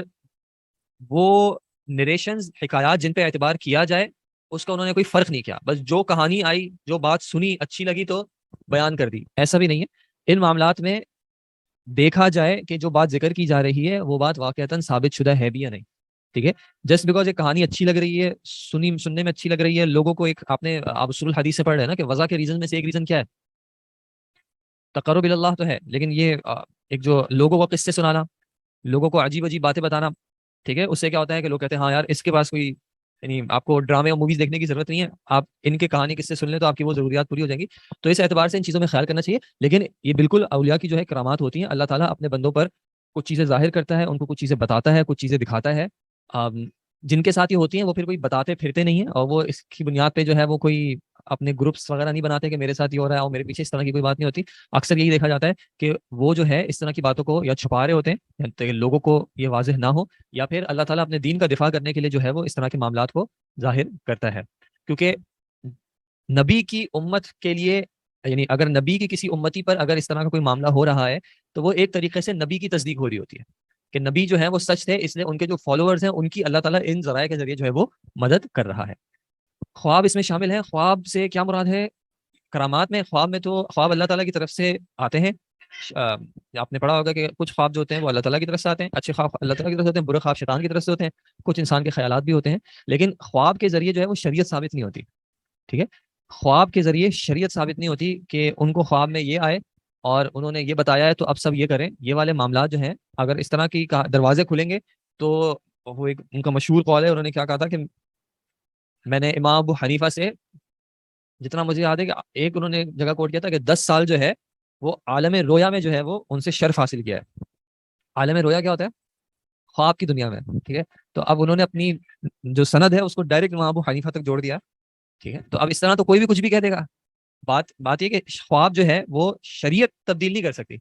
وہ نریشنز حکایات جن پہ اعتبار کیا جائے اس کا انہوں نے کوئی فرق نہیں کیا، بس جو کہانی آئی جو بات سنی اچھی لگی تو بیان کر دی، ایسا بھی نہیں ہے۔ ان معاملات میں دیکھا جائے کہ جو بات ذکر کی جا رہی ہے وہ بات واقعتاً ثابت شدہ ہے بھی یا نہیں، ٹھیک ہے۔ جسٹ بیکاز ایک کہانی اچھی لگ رہی ہے، سننے میں اچھی لگ رہی ہے، لوگوں کو ایک آپ اصول الحدیث سے پڑھ رہے ہیں نا کہ وضع کے ریزن میں سے ایک ریزن کیا ہے؟ تقرب اللہ تو ہے، لیکن یہ ایک جو لوگوں کو قصے سنانا، لوگوں کو عجیب عجیب باتیں بتانا، ٹھیک ہے، اس سے کیا ہوتا ہے کہ لوگ کہتے ہیں ہاں یار اس کے پاس کوئی یعنی آپ کو ڈرامے اور موویز دیکھنے کی ضرورت نہیں ہے، آپ ان کے کہانی قصے سن لیں تو آپ کی وہ ضروریات پوری ہو جائیں گی۔ تو اس اعتبار سے ان چیزوں میں خیال کرنا چاہیے، لیکن یہ بالکل اولیاء کی جو ہے کرامات ہوتی ہیں، اللہ تعالیٰ اپنے بندوں پر کچھ چیزیں ظاہر کرتا ہے، ان کو کچھ چیزیں بتاتا ہے، کچھ چیزیں دکھاتا ہے، جن کے ساتھ یہ ہوتی ہیں وہ پھر کوئی بتاتے پھرتے نہیں ہیں، اور وہ اس کی بنیاد پہ جو ہے وہ کوئی اپنے گروپس وغیرہ نہیں بناتے کہ میرے ساتھ یہ ہو رہا ہے اور میرے پیچھے اس طرح کی کوئی بات نہیں ہوتی۔ اکثر یہی دیکھا جاتا ہے کہ وہ جو ہے اس طرح کی باتوں کو یا چھپا رہے ہوتے ہیں یا لوگوں کو یہ واضح نہ ہو، یا پھر اللہ تعالیٰ اپنے دین کا دفاع کرنے کے لیے جو ہے وہ اس طرح کے معاملات کو ظاہر کرتا ہے، کیونکہ نبی کی امت کے لیے یعنی اگر نبی کی کسی امتی پر اگر اس طرح کا کوئی معاملہ ہو رہا ہے تو وہ ایک طریقے سے نبی کی تصدیق ہو رہی ہوتی ہے کہ نبی جو ہے وہ سچ تھے، اس لیے ان کے جو فالوورز ہیں ان کی اللہ تعالیٰ ان ذرائع کے ذریعے جو ہے وہ مدد کر رہا ہے۔ خواب اس میں شامل ہے۔ خواب سے کیا مراد ہے؟ کرامات میں خواب میں تو خواب اللہ تعالیٰ کی طرف سے آتے ہیں، آپ نے پڑھا ہوگا کہ کچھ خواب جو ہوتے ہیں وہ اللہ تعالیٰ کی طرف سے آتے ہیں، اچھے خواب اللہ تعالیٰ کی طرف سے ہوتے ہیں، برے خواب شیطان کی طرف سے ہوتے ہیں، کچھ انسان کے خیالات بھی ہوتے ہیں، لیکن خواب کے ذریعے جو ہے وہ شریعت ثابت نہیں ہوتی، ٹھیک ہے، خواب کے ذریعے شریعت ثابت نہیں ہوتی کہ ان کو خواب میں یہ آئے اور انہوں نے یہ بتایا ہے تو اب سب یہ کریں، یہ والے معاملات جو ہیں اگر اس طرح کی دروازے کھلیں گے تو وہ ایک ان کا مشہور قول ہے، انہوں نے کیا کہا تھا کہ میں نے امام ابو حنیفہ سے جتنا مجھے یاد ہے کہ ایک انہوں نے جگہ کوٹ کیا تھا کہ 10 سال جو ہے وہ عالم رویا میں جو ہے وہ ان سے شرف حاصل کیا ہے۔ عالم رویا کیا ہوتا ہے؟ خواب کی دنیا میں، ٹھیک ہے، تو اب انہوں نے اپنی جو سند ہے اس کو ڈائریکٹ امام ابو حنیفہ تک جوڑ دیا، ٹھیک ہے، تو اب اس طرح تو کوئی بھی کچھ بھی کہہ دے گا۔ بات یہ کہ خواب جو ہے وہ شریعت تبدیل نہیں کر سکتی،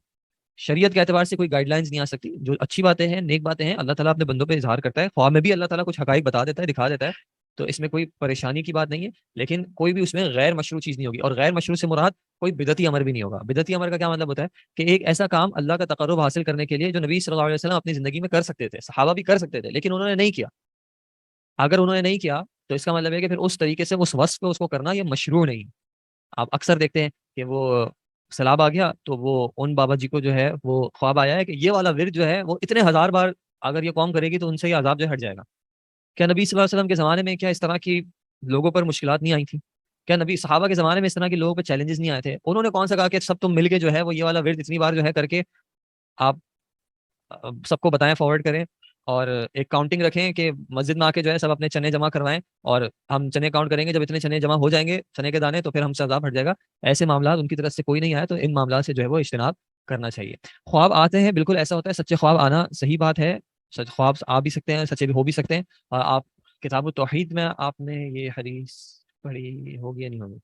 شریعت کے اعتبار سے کوئی گائیڈ لائنز نہیں آ سکتی، جو اچھی باتیں ہیں نیک باتیں ہیں اللہ تعالیٰ اپنے بندوں پہ اظہار کرتا ہے، خواب میں بھی اللہ تعالیٰ کچھ حقائق بتا دیتا ہے، دکھا دیتا ہے، تو اس میں کوئی پریشانی کی بات نہیں ہے، لیکن کوئی بھی اس میں غیر مشروع چیز نہیں ہوگی، اور غیر مشروع سے مراد کوئی بدعتی امر بھی نہیں ہوگا۔ بدعتی امر کا کیا مطلب ہوتا ہے کہ ایک ایسا کام اللہ کا تقرب حاصل کرنے کے لیے جو نبی صلی اللہ علیہ وسلم اپنی زندگی میں کر سکتے تھے، صحابہ بھی کر سکتے تھے، لیکن انہوں نے نہیں کیا۔ اگر انہوں نے نہیں کیا تو اس کا مطلب ہے کہ پھر اس طریقے سے اس وصف پہ اس کو کرنا یہ مشروع نہیں۔ آپ اکثر دیکھتے ہیں کہ وہ سیلاب آ گیا تو وہ ان بابا جی کو جو ہے وہ خواب آیا ہے کہ یہ والا ورد جو ہے وہ اتنے ہزار بار اگر یہ قوم کرے گی تو ان سے یہ عذاب جو ہٹ جائے گا۔ کیا نبی صلی اللہ علیہ وسلم کے زمانے میں کیا اس طرح کی لوگوں پر مشکلات نہیں آئی تھیں؟ کیا نبی صحابہ کے زمانے میں اس طرح کے لوگوں پہ چیلنجز نہیں آئے تھے؟ انہوں نے کون سا کہا کہ سب تم مل کے جو ہے وہ یہ والا ورد اتنی بار جو ہے کر کے آپ سب کو بتائیں، فارورڈ کریں، اور ایک کاؤنٹنگ رکھیں کہ مسجد میں آ کے جو ہے سب اپنے چنے جمع کروائیں اور ہم چنے کاؤنٹ کریں گے، جب اتنے چنے جمع ہو جائیں گے چنے کے دانے تو پھر ہم سے عذاب ہٹ جائے گا۔ ایسے معاملات ان کی طرف سے کوئی نہیں آیا، تو ان معاملات سے جو ہے وہ اجتناب کرنا چاہیے۔ خواب آتے ہیں، بالکل ایسا ہوتا ہے، سچے خواب آنا صحیح بات ہے، سچ خواب آ بھی سکتے ہیں، سچے بھی ہو بھی سکتے ہیں، اور آپ کتاب التوحید میں آپ نے یہ حدیث پڑھی ہوگی یا نہیں ہوگی،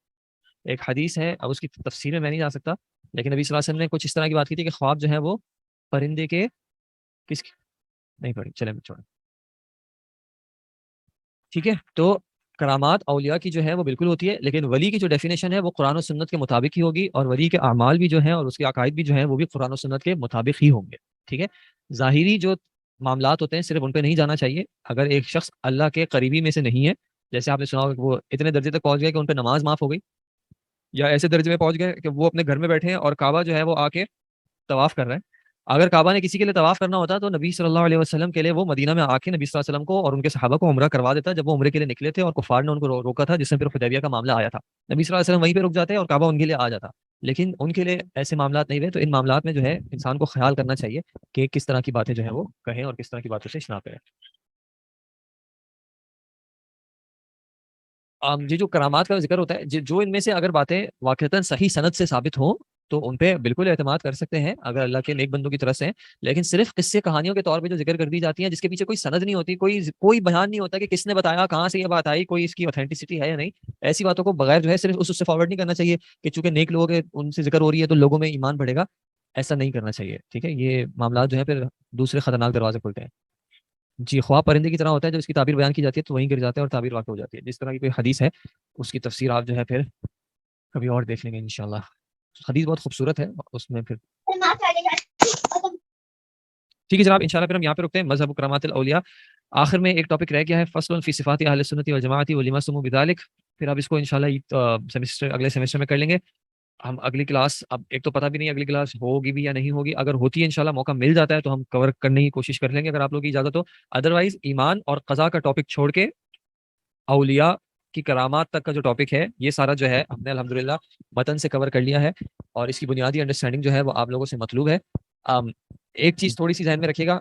ایک حدیث ہے، اب اس کی تفسیر میں نہیں جا سکتا، لیکن نبی صلی اللہ علیہ وسلم نے کچھ اس طرح کی بات کی تھی کہ خواب جو ہے وہ پرندے کے کس کی نہیں پڑھی، چلیں چھوڑیں، ٹھیک ہے۔ تو کرامات اولیاء کی جو ہے وہ بالکل ہوتی ہے، لیکن ولی کی جو ڈیفینیشن ہے وہ قرآن و سنت کے مطابق ہی ہوگی، اور ولی کے اعمال بھی جو ہیں اور اس کے عقائد بھی جو ہیں وہ بھی قرآن و سنت کے مطابق ہی ہوں گے، ٹھیک ہے۔ ظاہری جو معاملات ہوتے ہیں صرف ان پہ نہیں جانا چاہیے۔ اگر ایک شخص اللہ کے قریبی میں سے نہیں ہے، جیسے آپ نے سنا ہوگا کہ وہ اتنے درجے تک پہنچ گئے کہ ان پہ نماز معاف ہو گئی، یا ایسے درجے میں پہنچ گئے کہ وہ اپنے گھر میں بیٹھے ہیں اور کعبہ جو ہے وہ آ کے طواف کر رہے ہیں، اگر کعبہ نے کسی کے لیے طواف کرنا ہوتا تو نبی صلی اللہ علیہ وسلم کے لیے وہ مدینہ میں آ کے نبی صلی اللہ علیہ وسلم کو اور ان کے صحابہ کو عمرہ کروا دیتا جب وہ عمرے کے لیے نکلے تھے اور کفار نے ان کو روکا تھا، جس میں پھر حدیبیہ کا معاملہ آیا تھا. نبی صلی اللہ علیہ وسلم وہیں پہ رک جاتے اور کعبہ ان کے لیے آ جاتا. لیکن ان کے لیے ایسے معاملات نہیں ہوئے. تو ان معاملات میں جو ہے انسان کو خیال کرنا چاہیے کہ کس طرح کی باتیں جو ہے وہ کہیں اور کس طرح کی باتوں سے اجتناب کریں. یہ جو کرامات کا ذکر ہوتا ہے، جو ان میں سے اگر باتیں واقعتاً صحیح سند سے ثابت ہوں تو ان پہ بالکل اعتماد کر سکتے ہیں اگر اللہ کے نیک بندوں کی طرف سے ہیں. لیکن صرف قصے کہانیوں کے طور پہ جو ذکر کر دی جاتی ہیں جس کے پیچھے کوئی سند نہیں ہوتی، کوئی بیان نہیں ہوتا کہ کس نے بتایا، کہاں سے یہ بات آئی، کوئی اس کی اوتھینٹسٹی ہے یا نہیں، ایسی باتوں کو بغیر جو ہے صرف اس سے فارورڈ نہیں کرنا چاہیے کہ چونکہ نیک لوگ ہیں ان سے ذکر ہو رہی ہے تو لوگوں میں ایمان بڑھے گا. ایسا نہیں کرنا چاہیے. ٹھیک ہے، یہ معاملات جو ہے پھر دوسرے خطرناک دروازے کھلتے ہیں. جی، خواب پرندے کی طرح ہوتا ہے، جب اس کی تعبیر بیان کی جاتی ہے تو وہیں گر جاتا ہے اور تعبیر واقع ہو جاتی ہے. جس طرح کی کوئی حدیث ہے اس کی تفسیر آپ جو ہے پھر کبھی اور دیکھ لیں گے انشاءاللہ. حدیث بہت خوبصورت ہے، اس میں پھر ٹھیک ہے جناب، انشاءاللہ پھر ہم یہاں پہ رکتے ہیں. مذہب کرامات الاولیاء آخر میں ایک ٹاپک رہ گیا ہے، فصل فی صفات اہل سنت والجماعت ولما سموا بذلک. پھر اب اس کو انشاءاللہ اگلے سیمسٹر میں کر لیں گے. ہم اگلی کلاس، اب ایک تو پتہ بھی نہیں اگلی کلاس ہوگی بھی یا نہیں ہوگی، اگر ہوتی ہے انشاءاللہ موقع مل جاتا ہے تو ہم کور کرنے کی کوشش کر لیں گے اگر آپ لوگوں کی اجازت ہو. ادروائز ایمان اور قضا کا ٹاپک چھوڑ کے اولیاء کی کرامات تک کا جو ٹاپک ہے یہ سارا جو ہے ہم نے الحمدللہ متن سے کور کر لیا ہے اور اس کی بنیادی انڈرسٹینڈنگ جو ہے وہ آپ لوگوں سے مطلوب ہے. ایک چیز تھوڑی سی ذہن میں رکھیے گا،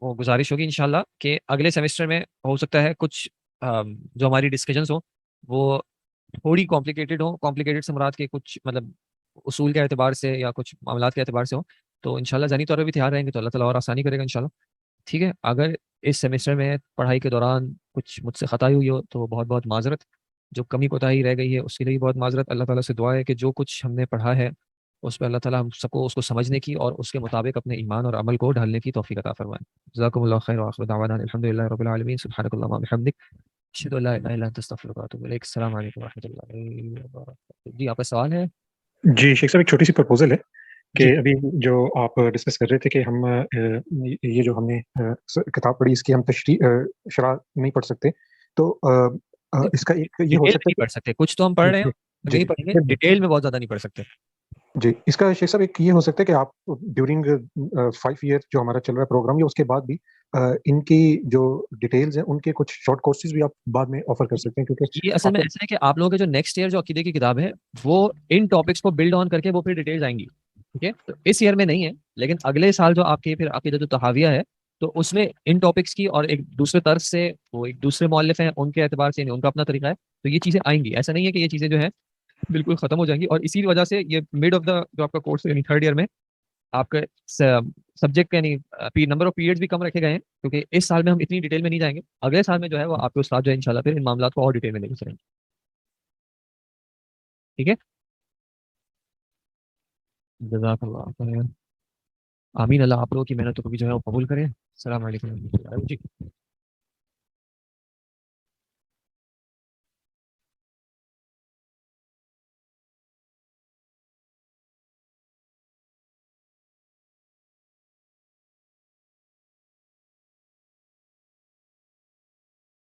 وہ گزارش ہوگی انشاءاللہ کہ اگلے سیمسٹر میں ہو سکتا ہے کچھ جو ہماری ڈسکشنز ہوں وہ تھوڑی کمپلیکیٹڈ سے مراد کے کچھ مطلب اصول کے اعتبار سے یا کچھ معاملات کے اعتبار سے ہوں تو انشاءاللہ ذہنی طور پہ بھی تیار رہیں گے تو اللہ تعالیٰ اور آسانی کرے گا انشاءاللہ. ٹھیک ہے، اگر اس سیمسٹر میں پڑھائی کے دوران کچھ مجھ سے خطائی ہوئی ہو تو بہت بہت معذرت، جو کمی کوتاہی رہ گئی ہے اس کے لیے بہت معذرت. اللہ تعالیٰ سے دعا ہے کہ جو کچھ ہم نے پڑھا ہے اس پہ اللہ تعالیٰ ہم سب کو اس کو سمجھنے کی اور اس کے مطابق اپنے ایمان اور عمل کو ڈھالنے کی توفیق عطا فرمائے. جزاکم اللہ خیر وآخر دعوانا الحمدللہ رب العالمین. سبحانک اللہم وبحمدک، اشہد ان لا الہ الا انت استغفرک واتوب الیک. السلام علیکم ورحمۃ اللہ وبرکاتہ. جی آپ کا سوال ہے؟ جی شیخ صاحب، ایک چھوٹی سی پرپوزل ہے کہ جی ابھی جو آپ ڈسکس کر رہے تھے کہ ہم یہ جو ہم نے کتاب پڑھی اس کی ہم شرح نہیں پڑھ سکتے، تو اس کا ایک یہ ہو ڈیٹیل میں سکتا نہیں پڑھ سکتے، کچھ تو ہم پڑھ رہے ہیں جی نہیں جی پڑھیں گے، ڈیٹیل میں بہت زیادہ نہیں پڑھ سکتے. جی، اس کا شیخ صاحب ایک یہ ہو سکتا ہے کہ آپ ڈیورنگ 5 ایئر جو ہمارا چل رہا ہے پروگرام، یا اس کے بعد بھی ان کی جو ڈیٹیلز ہیں ان کے کچھ شارٹ کورسز بھی آپ بعد میں آفر کر سکتے ہیں، کیونکہ یہ اصل میں ایسا ہے کہ آپ لوگوں کے جو نیکسٹ ایئر جو عقیدے کی کتاب ہے وہ ان ٹاپکس کو بلڈ آن کر کے وہ پھر ڈیٹیلز آئیں گی. ٹھیک ہے، تو اس ایئر میں نہیں ہے لیکن اگلے سال جو آپ کے پھر عقیدۃ الطحاویہ ہے تو اس میں ان ٹاپکس کی اور ایک دوسرے طرز سے وہ ایک دوسرے مؤلف ہیں ان کے اعتبار سے، یعنی ان کا اپنا طریقہ ہے تو یہ چیزیں آئیں گی. ایسا نہیں ہے کہ یہ چیزیں جو ہیں بالکل ختم ہو جائیں گی. اور اسی وجہ سے یہ مڈ آف دا جو آپ کا کورس ہے یعنی تھرڈ ایئر میں آپ کا سبجیکٹ یعنی نمبر آف پیریڈز بھی کم رکھے گئے ہیں کیونکہ اس سال میں ہم اتنی ڈیٹیل میں نہیں جائیں گے. اگلے سال میں جو ہے وہ آپ کے استاد جو ہے انشاءاللہ پھر ان معاملات کو اور ڈیٹیل میں لے کے چلیں گے. ٹھیک ہے، جزاک اللہ خیر. آمین. اللہ آپ لوگوں کی محنتوں کو بھی جو ہے وہ قبول کرے. السلام علیکم ورحمۃ اللہ. جی